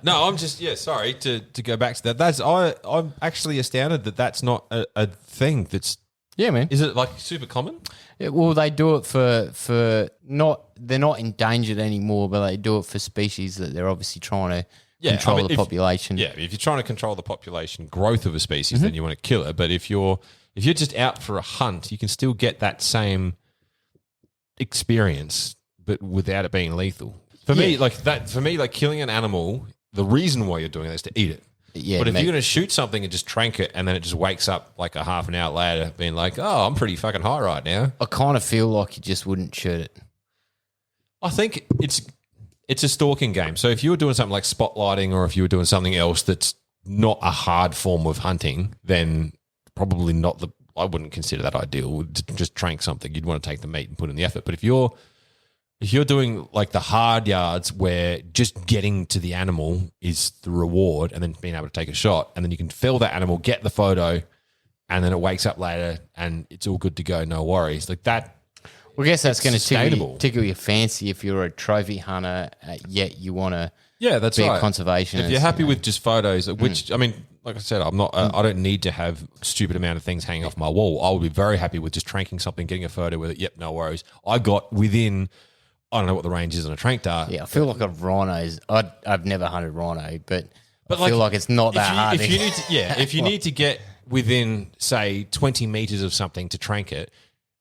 No, I'm just sorry to go back to that. I'm actually astounded that that's not a thing. That's Yeah, man. is it like super common? Yeah, well, they do it for not. They're not endangered anymore, but they do it for species that they're obviously trying to control the population. Yeah, if you're trying to control the population growth of a species, then you want to kill it. But if you're just out for a hunt, you can still get that same experience, but without it being lethal. For me, like killing an animal, the reason why you're doing it is to eat it. Yeah, But if you're going to shoot something and just trank it and then it just wakes up like a half an hour later being like, oh, I'm pretty fucking high right now. I kind of feel like you just wouldn't shoot it. I think it's a stalking game. So if you were doing something like spotlighting or if you were doing something else that's not a hard form of hunting, then probably not I wouldn't consider that ideal. To just trank something. You'd want to take the meat and put in the effort. But if you're doing like the hard yards where just getting to the animal is the reward and then being able to take a shot and then you can feel that animal, get the photo, and then it wakes up later and it's all good to go, no worries. Like that. Well, I guess that's going to sustainable. tickle your fancy if you're a trophy hunter, yet you want to that's be right. a conservationist. If you're happy with just photos, which, I mean, like I said, I'm not. I don't need to have a stupid amount of things hanging off my wall. I would be very happy with just tranking something, getting a photo with it. Yep, no worries. I got within, I don't know what the range is on a trank dart. Yeah, I feel like a rhinos. I've never hunted rhino, but I like, feel like it's not that hard. If you need to, if you need to get within, say, 20 meters of something to trank it,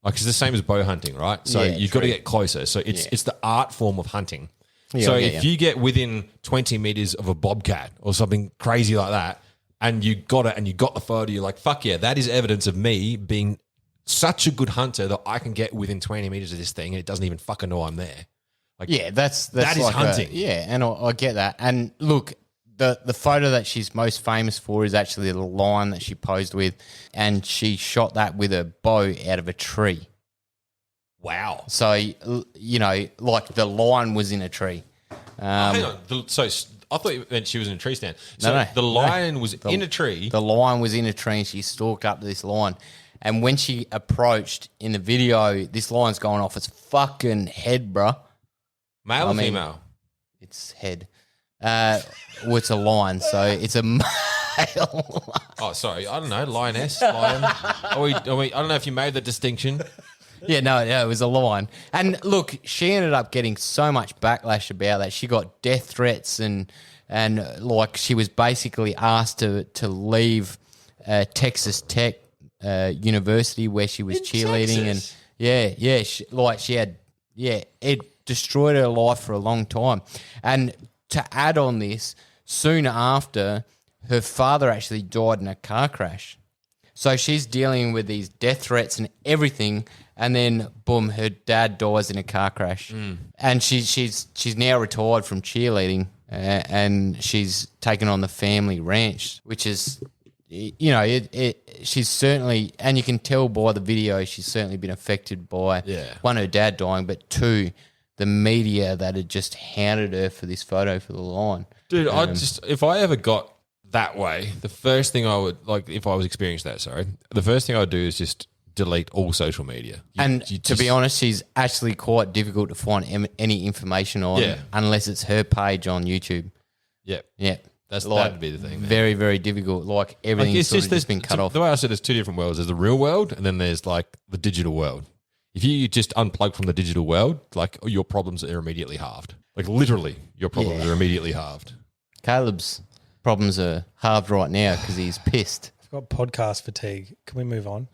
like it's the same as bow hunting, right? So Yeah, you've got to get closer. So it's the art form of hunting. Yeah, so I get if you. you get within 20 meters of a bobcat or something crazy like that, and you got it and you got the photo, you're like, fuck yeah, that is evidence of me being such a good hunter that I can get within 20 meters of this thing and it doesn't even fucking know I'm there. Like, yeah, that is like hunting. And I get that. And look, the photo that she's most famous for is actually the lion that she posed with, and she shot that with a bow out of a tree. Wow. So, you know, like the lion was in a tree. Hang on. So I thought you meant she was in a tree stand. So No, the lion was in a tree. The lion was in a tree and she stalked up to this lion. And when she approached in the video, this lion's going off its fucking head, bruh. Male or female? It's head. Well, it's a lion, so it's a male. Oh, sorry. I don't know. Lioness, lion. I don't know if you made the distinction. Yeah, no, it was a lion. And look, she ended up getting so much backlash about that. She got death threats and like she was basically asked to leave Texas Tech University where she was cheerleading. Texas? And it destroyed her life for a long time. And to add on this, soon after, her father actually died in a car crash. So she's dealing with these death threats and everything, and then boom, her dad dies in a car crash, and she's now retired from cheerleading, and she's taken on the family ranch, which is, you know, she's certainly, and you can tell by the video, she's certainly been affected by one, her dad dying, but two, the media that had just hounded her for this photo for the lion. Dude, if I ever got that way, the first thing I would, like, if I was experiencing that, the first thing I would do is just delete all social media. To be honest, she's actually quite difficult to find any information on unless it's her page on YouTube. Yep. Yep. That'd be the thing. Man. Very, very difficult. Like everything's just been cut off. The way I said, there's two different worlds. There's the real world and then there's like the digital world. If you just unplug from the digital world, like your problems are immediately halved. Like literally, your problems are immediately halved. Caleb's problems are halved right now because he's pissed. I've got podcast fatigue. Can we move on?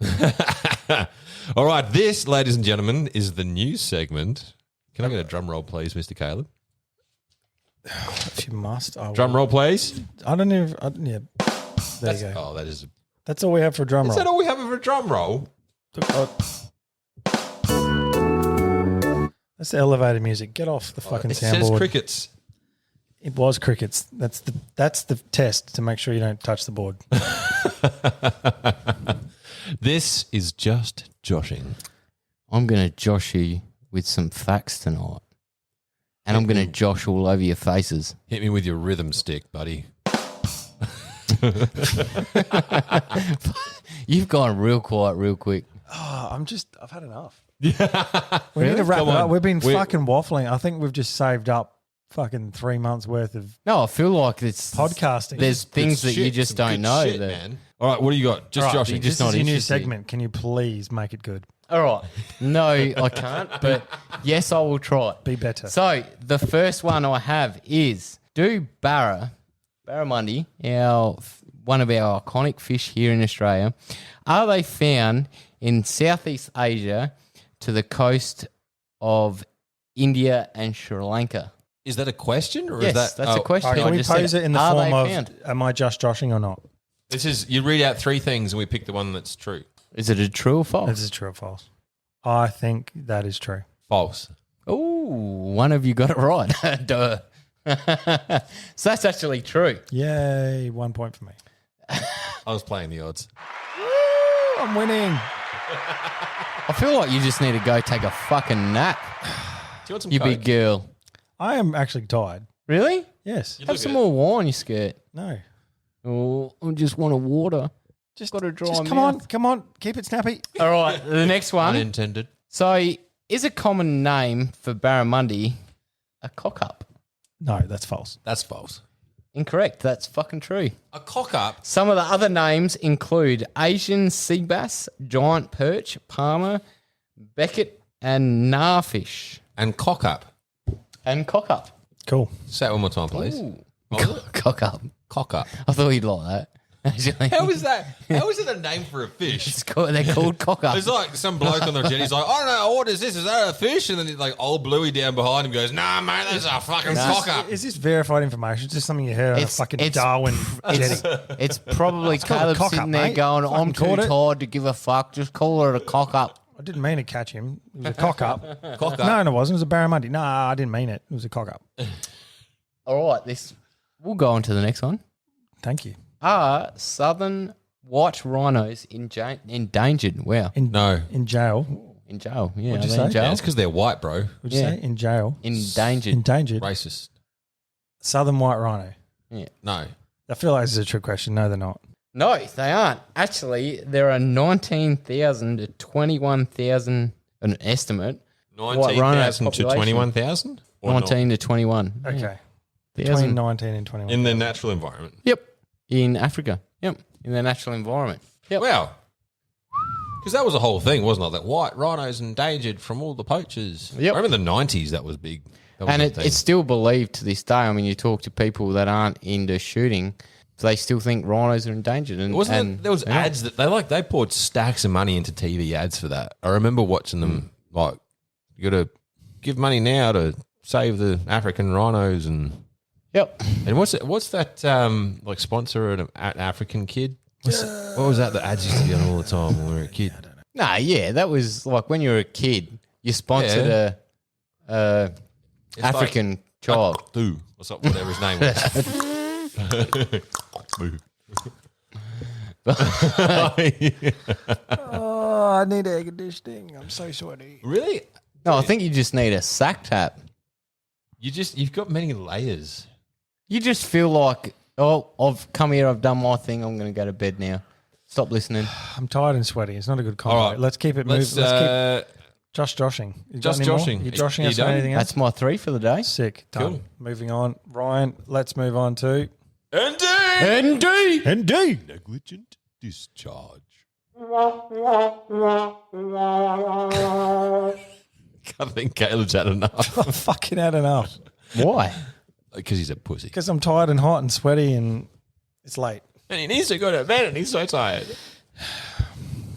All right, this, ladies and gentlemen, is the news segment. Can I get a drum roll, please, Mr. Caleb? If you must, I will. Drum roll, please. I don't even. There you go. Oh, that is. That's all we have for a drum roll. Is that all we have for a drum roll? That's the elevator music. Get off the fucking it soundboard. says crickets. It was crickets. That's the test to make sure you don't touch the board. This is just joshing. I'm going to josh you with some facts tonight. And I'm going to josh all over your faces. Hit me with your rhythm stick, buddy. You've gone real quiet real quick. Oh, I've had enough. We need to wrap it up. We've been fucking waffling. I think we've just saved up fucking 3 months worth of No, I feel like it's podcasting. There's things that you just don't know. Shit, man. All right, what do you got? Just All right, joshing. this is your new segment. Can you please make it good? All right. No, I can't, but yes, I will try. Be better. So the first one I have is, do barramundi, one of our iconic fish here in Australia, are they found in Southeast Asia to the coast of India and Sri Lanka? Is that a question or Yes, is that? that's a question. All right, I can we just said, pose it in the are form they of, found? am I just joshing or not? This is you read out 3 things and we pick the one that's true. Is it a true or false? This is true or false? I think that is true. False. Oh, one of you got it right. Duh. So that's actually true. Yay, 1 point for me. I was playing the odds. I'm winning. I feel like you just need to go take a fucking nap, Do you want some you Coke? big girl. I am actually tired. Really? Yes. Have some more wine, you scared. No. Oh, I just want a water. Just got a dry Just mouth. come on. Keep it snappy. All right, the next one. Unintended. So, is a common name for barramundi a cock-up? No, that's false. That's false. Incorrect. That's fucking true. A cock up. Some of the other names include Asian sea bass, giant perch, palmer, becket, and narfish. And cock up. And cock-up. Cool. Say it one more time, please. Ooh. Cock-up. Cock up. I thought you'd like that. Actually. How is that? How is it a name for a fish? They're called cock-up. It's like some bloke on the jet. He's like, I don't know, what is this? Is that a fish? And then he's like, old Bluey down behind him goes, nah, mate, that's a fucking cock up. Is this verified information? It's just something you heard on a fucking Darwin jetty. It's probably called a Caleb cock-up, sitting there mate. going, Fucking I'm too caught it. tired to give a fuck. Just call it a cock-up. I didn't mean to catch him. It was a cock up. Cock up. No, it wasn't. It was a barramundi. Nah, I didn't mean it. It was a cock up. All right, we'll go on to the next one. Thank you. Are southern white rhinos endangered? Wow. No. In jail. In jail. Yeah, What'd you are they in say? jail? Yeah, it's because they're white, bro. Would you Yeah. say? In jail. Endangered. Endangered. Racist. Southern white rhino. No. I feel like this is a trick question. No, they're not. No, they aren't. Actually, there are 19,000 to 21,000, an estimate. White rhino 19,000 to population. 21,000? 19 to 21. Okay. Yeah. Between 19 and 21. In the natural environment. Yep. In Africa. Yep. In the natural environment. Yep. Wow. Because that was a whole thing, wasn't it? That white rhinos endangered from all the poachers. Yep. I remember in the 90s that was big. That was And a thing. it's still believed to this day. I mean, you talk to people that aren't into shooting, they still think rhinos are endangered. And there was ads that they poured stacks of money into TV ads for that. I remember watching them like, you got to give money now to save the African rhinos and Yep. And what's that like sponsor an African kid? What was that the ads used to be on all the time when we were a kid? Nah, yeah, that was like when you were a kid, you sponsored a It's African child. Boo, or something, whatever his name was. Boo. Oh, I need air conditioning. I'm so sweaty. Really? No, I think you just need a sack tap. You've got many layers. You just feel like, oh, I've come here, I've done my thing, I'm going to go to bed now. Stop listening. I'm tired and sweaty. It's not a good combo. All right. Let's keep it moving. Let's keep joshing. You got Just any more? joshing. You joshing You us on done? anything else? That's my 3 for the day. Sick. Done. Cool. Moving on. Ryan, let's move on to ND! ND. Negligent discharge. I think Caleb's had enough. I fucking had enough. Why? Because he's a pussy. Because I'm tired and hot and sweaty and it's late. And he needs to go to bed and he's so tired.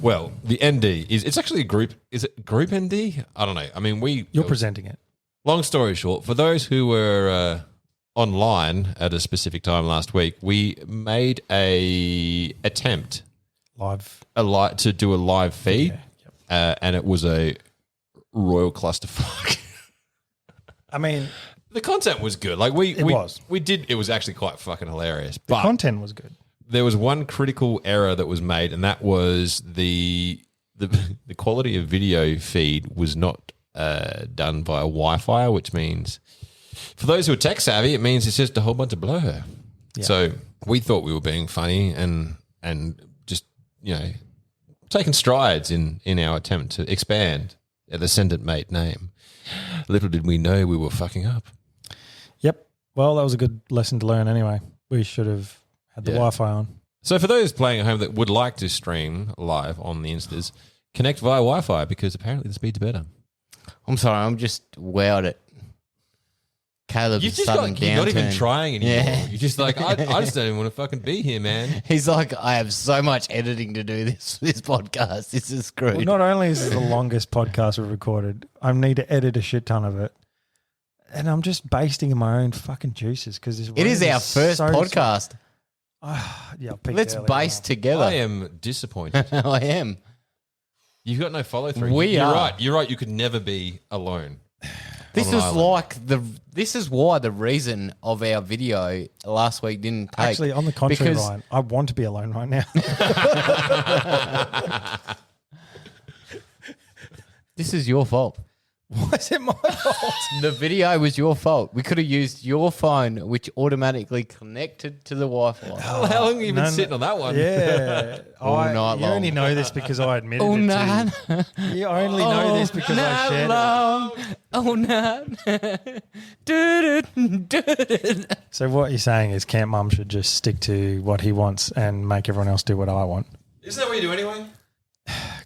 Well, the ND it's actually a group. Is it group ND? I don't know. I mean, You're presenting it. long story short, for those who were online at a specific time last week, we made a attempt Live. to do a live feed, Yeah. and it was a royal clusterfuck. I mean, The content was good. Like we did. It was actually quite fucking hilarious. the But content was good. there was one critical error that was made, and that was the quality of video feed was not done via Wi-Fi, which means for those who are tech savvy, it means it's just a whole bunch of blur. Yeah. So we thought we were being funny and just taking strides in our attempt to expand the Ascendant Mate name. Little did we know we were fucking up. Yep. Well, that was a good lesson to learn anyway. We should have had the Yeah. Wi-Fi on. So for those playing at home that would like to stream live on the Instas, connect via Wi-Fi because apparently the speed's better. I'm sorry, I'm just wowed at Caleb's You're sudden downturn. not even trying anymore. Yeah. You're just like, I just don't even want to fucking be here, man. He's like, I have so much editing to do this podcast. This is screwed. Well, not only is it the longest podcast we've recorded, I need to edit a shit ton of it. And I'm just basting in my own fucking juices because this. It is room our first so- podcast. Yeah, I peaked Let's early, base wow. together. I am disappointed. I am. You've got no follow through. We You're are. right. You're right. You could never be alone. This on an is island. like this is why the reason of our video last week didn't take. Actually, on the contrary, because- Ryan, I want to be alone right now. This is your fault. Why is it my fault? The video was your fault. We could have used your phone, which automatically connected to the Wi-Fi. How long have you been sitting on that one? Yeah. All night you long. only know this because I admitted Oh, it no. to you. You only know this because I shared it. Oh, no. So what you're saying is Camp Mum should just stick to what he wants and make everyone else do what I want. Isn't that what you do anyway?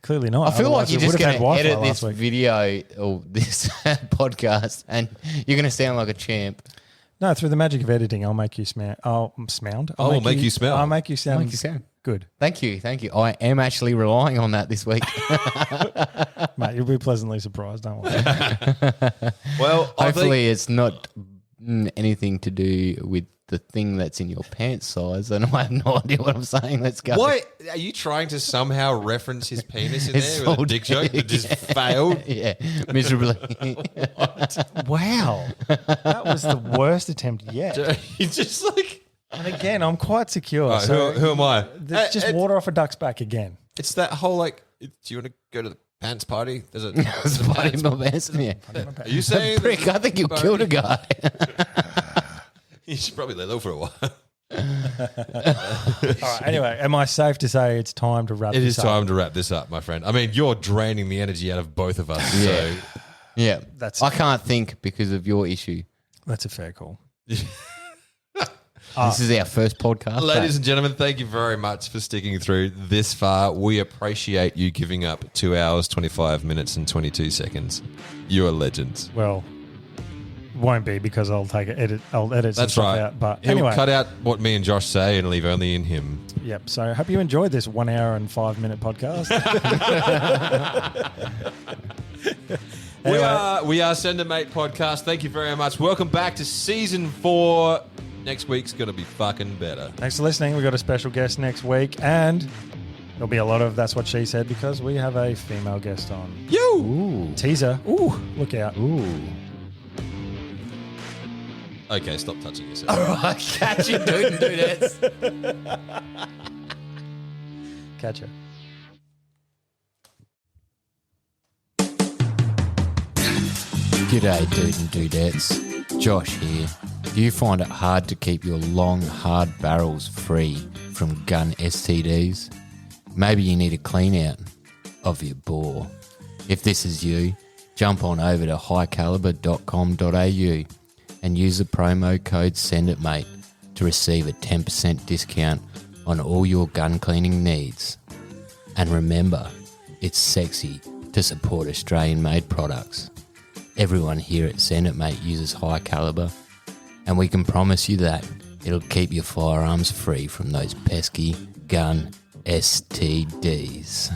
Clearly not. I feel like Otherwise you're we just would have going had to Wi-Fi edit this last week. video or this podcast and you're going to sound like a champ. No, through the magic of editing, I'll make you smound. I'll smound. I'll make you smell. I'll make you sound. Make you sound. Good, Thank you. I am actually relying on that this week. mate. You'll be pleasantly surprised. Don't worry. Well, I think Hopefully it's not anything to do with the thing that's in your pants size. And I have no idea what I'm saying. Let's go. Why are you trying to somehow reference his penis in It's there with so a dick joke that just yeah. failed? Yeah, miserably. Wow, that was the worst attempt yet. He's just like, And again, I'm quite secure. Right, so who am I? there's just water off a duck's back again. It's that whole like, do you want to go to the pants party? There's a, It's part of my pants, yeah. Are you saying Prick, I think you killed a guy. You should probably lay low for a while. All right. Anyway, am I safe to say it's time to wrap It this is up? time to wrap this up, my friend. I mean, you're draining the energy out of both of us. Yeah. So Yeah. That's- I can't think because of your issue. That's a fair call. This is our first podcast. ladies and gentlemen, thank you very much for sticking through this far. We appreciate you giving up 2 hours, 25 minutes, and 22 seconds. You are legends. Well, won't be because I'll edit some That's stuff right. out. But He'll anyway, cut out what me and Josh say and leave only in him. yep. So I hope you enjoyed this 1 hour and 5 minute podcast. Anyway. We are Send a Mate Podcast. Thank you very much. Welcome back to season 4. Next week's going to be fucking better. Thanks for listening. We've got a special guest next week, and there'll be a lot of That's What She Said because we have a female guest on. You! Teaser. Ooh, look out. Ooh. Okay, stop touching yourself. All right, catch you doing dudettes. Catch her. G'day, dude and dudettes. Josh here. Do you find it hard to keep your long, hard barrels free from gun STDs? Maybe you need a clean out of your bore. If this is you, jump on over to highcaliber.com.au and use the promo code SENDITMATE to receive a 10% discount on all your gun cleaning needs. And remember, it's sexy to support Australian-made products. Everyone here at Send It Mate uses High Caliber, and we can promise you that it'll keep your firearms free from those pesky gun STDs.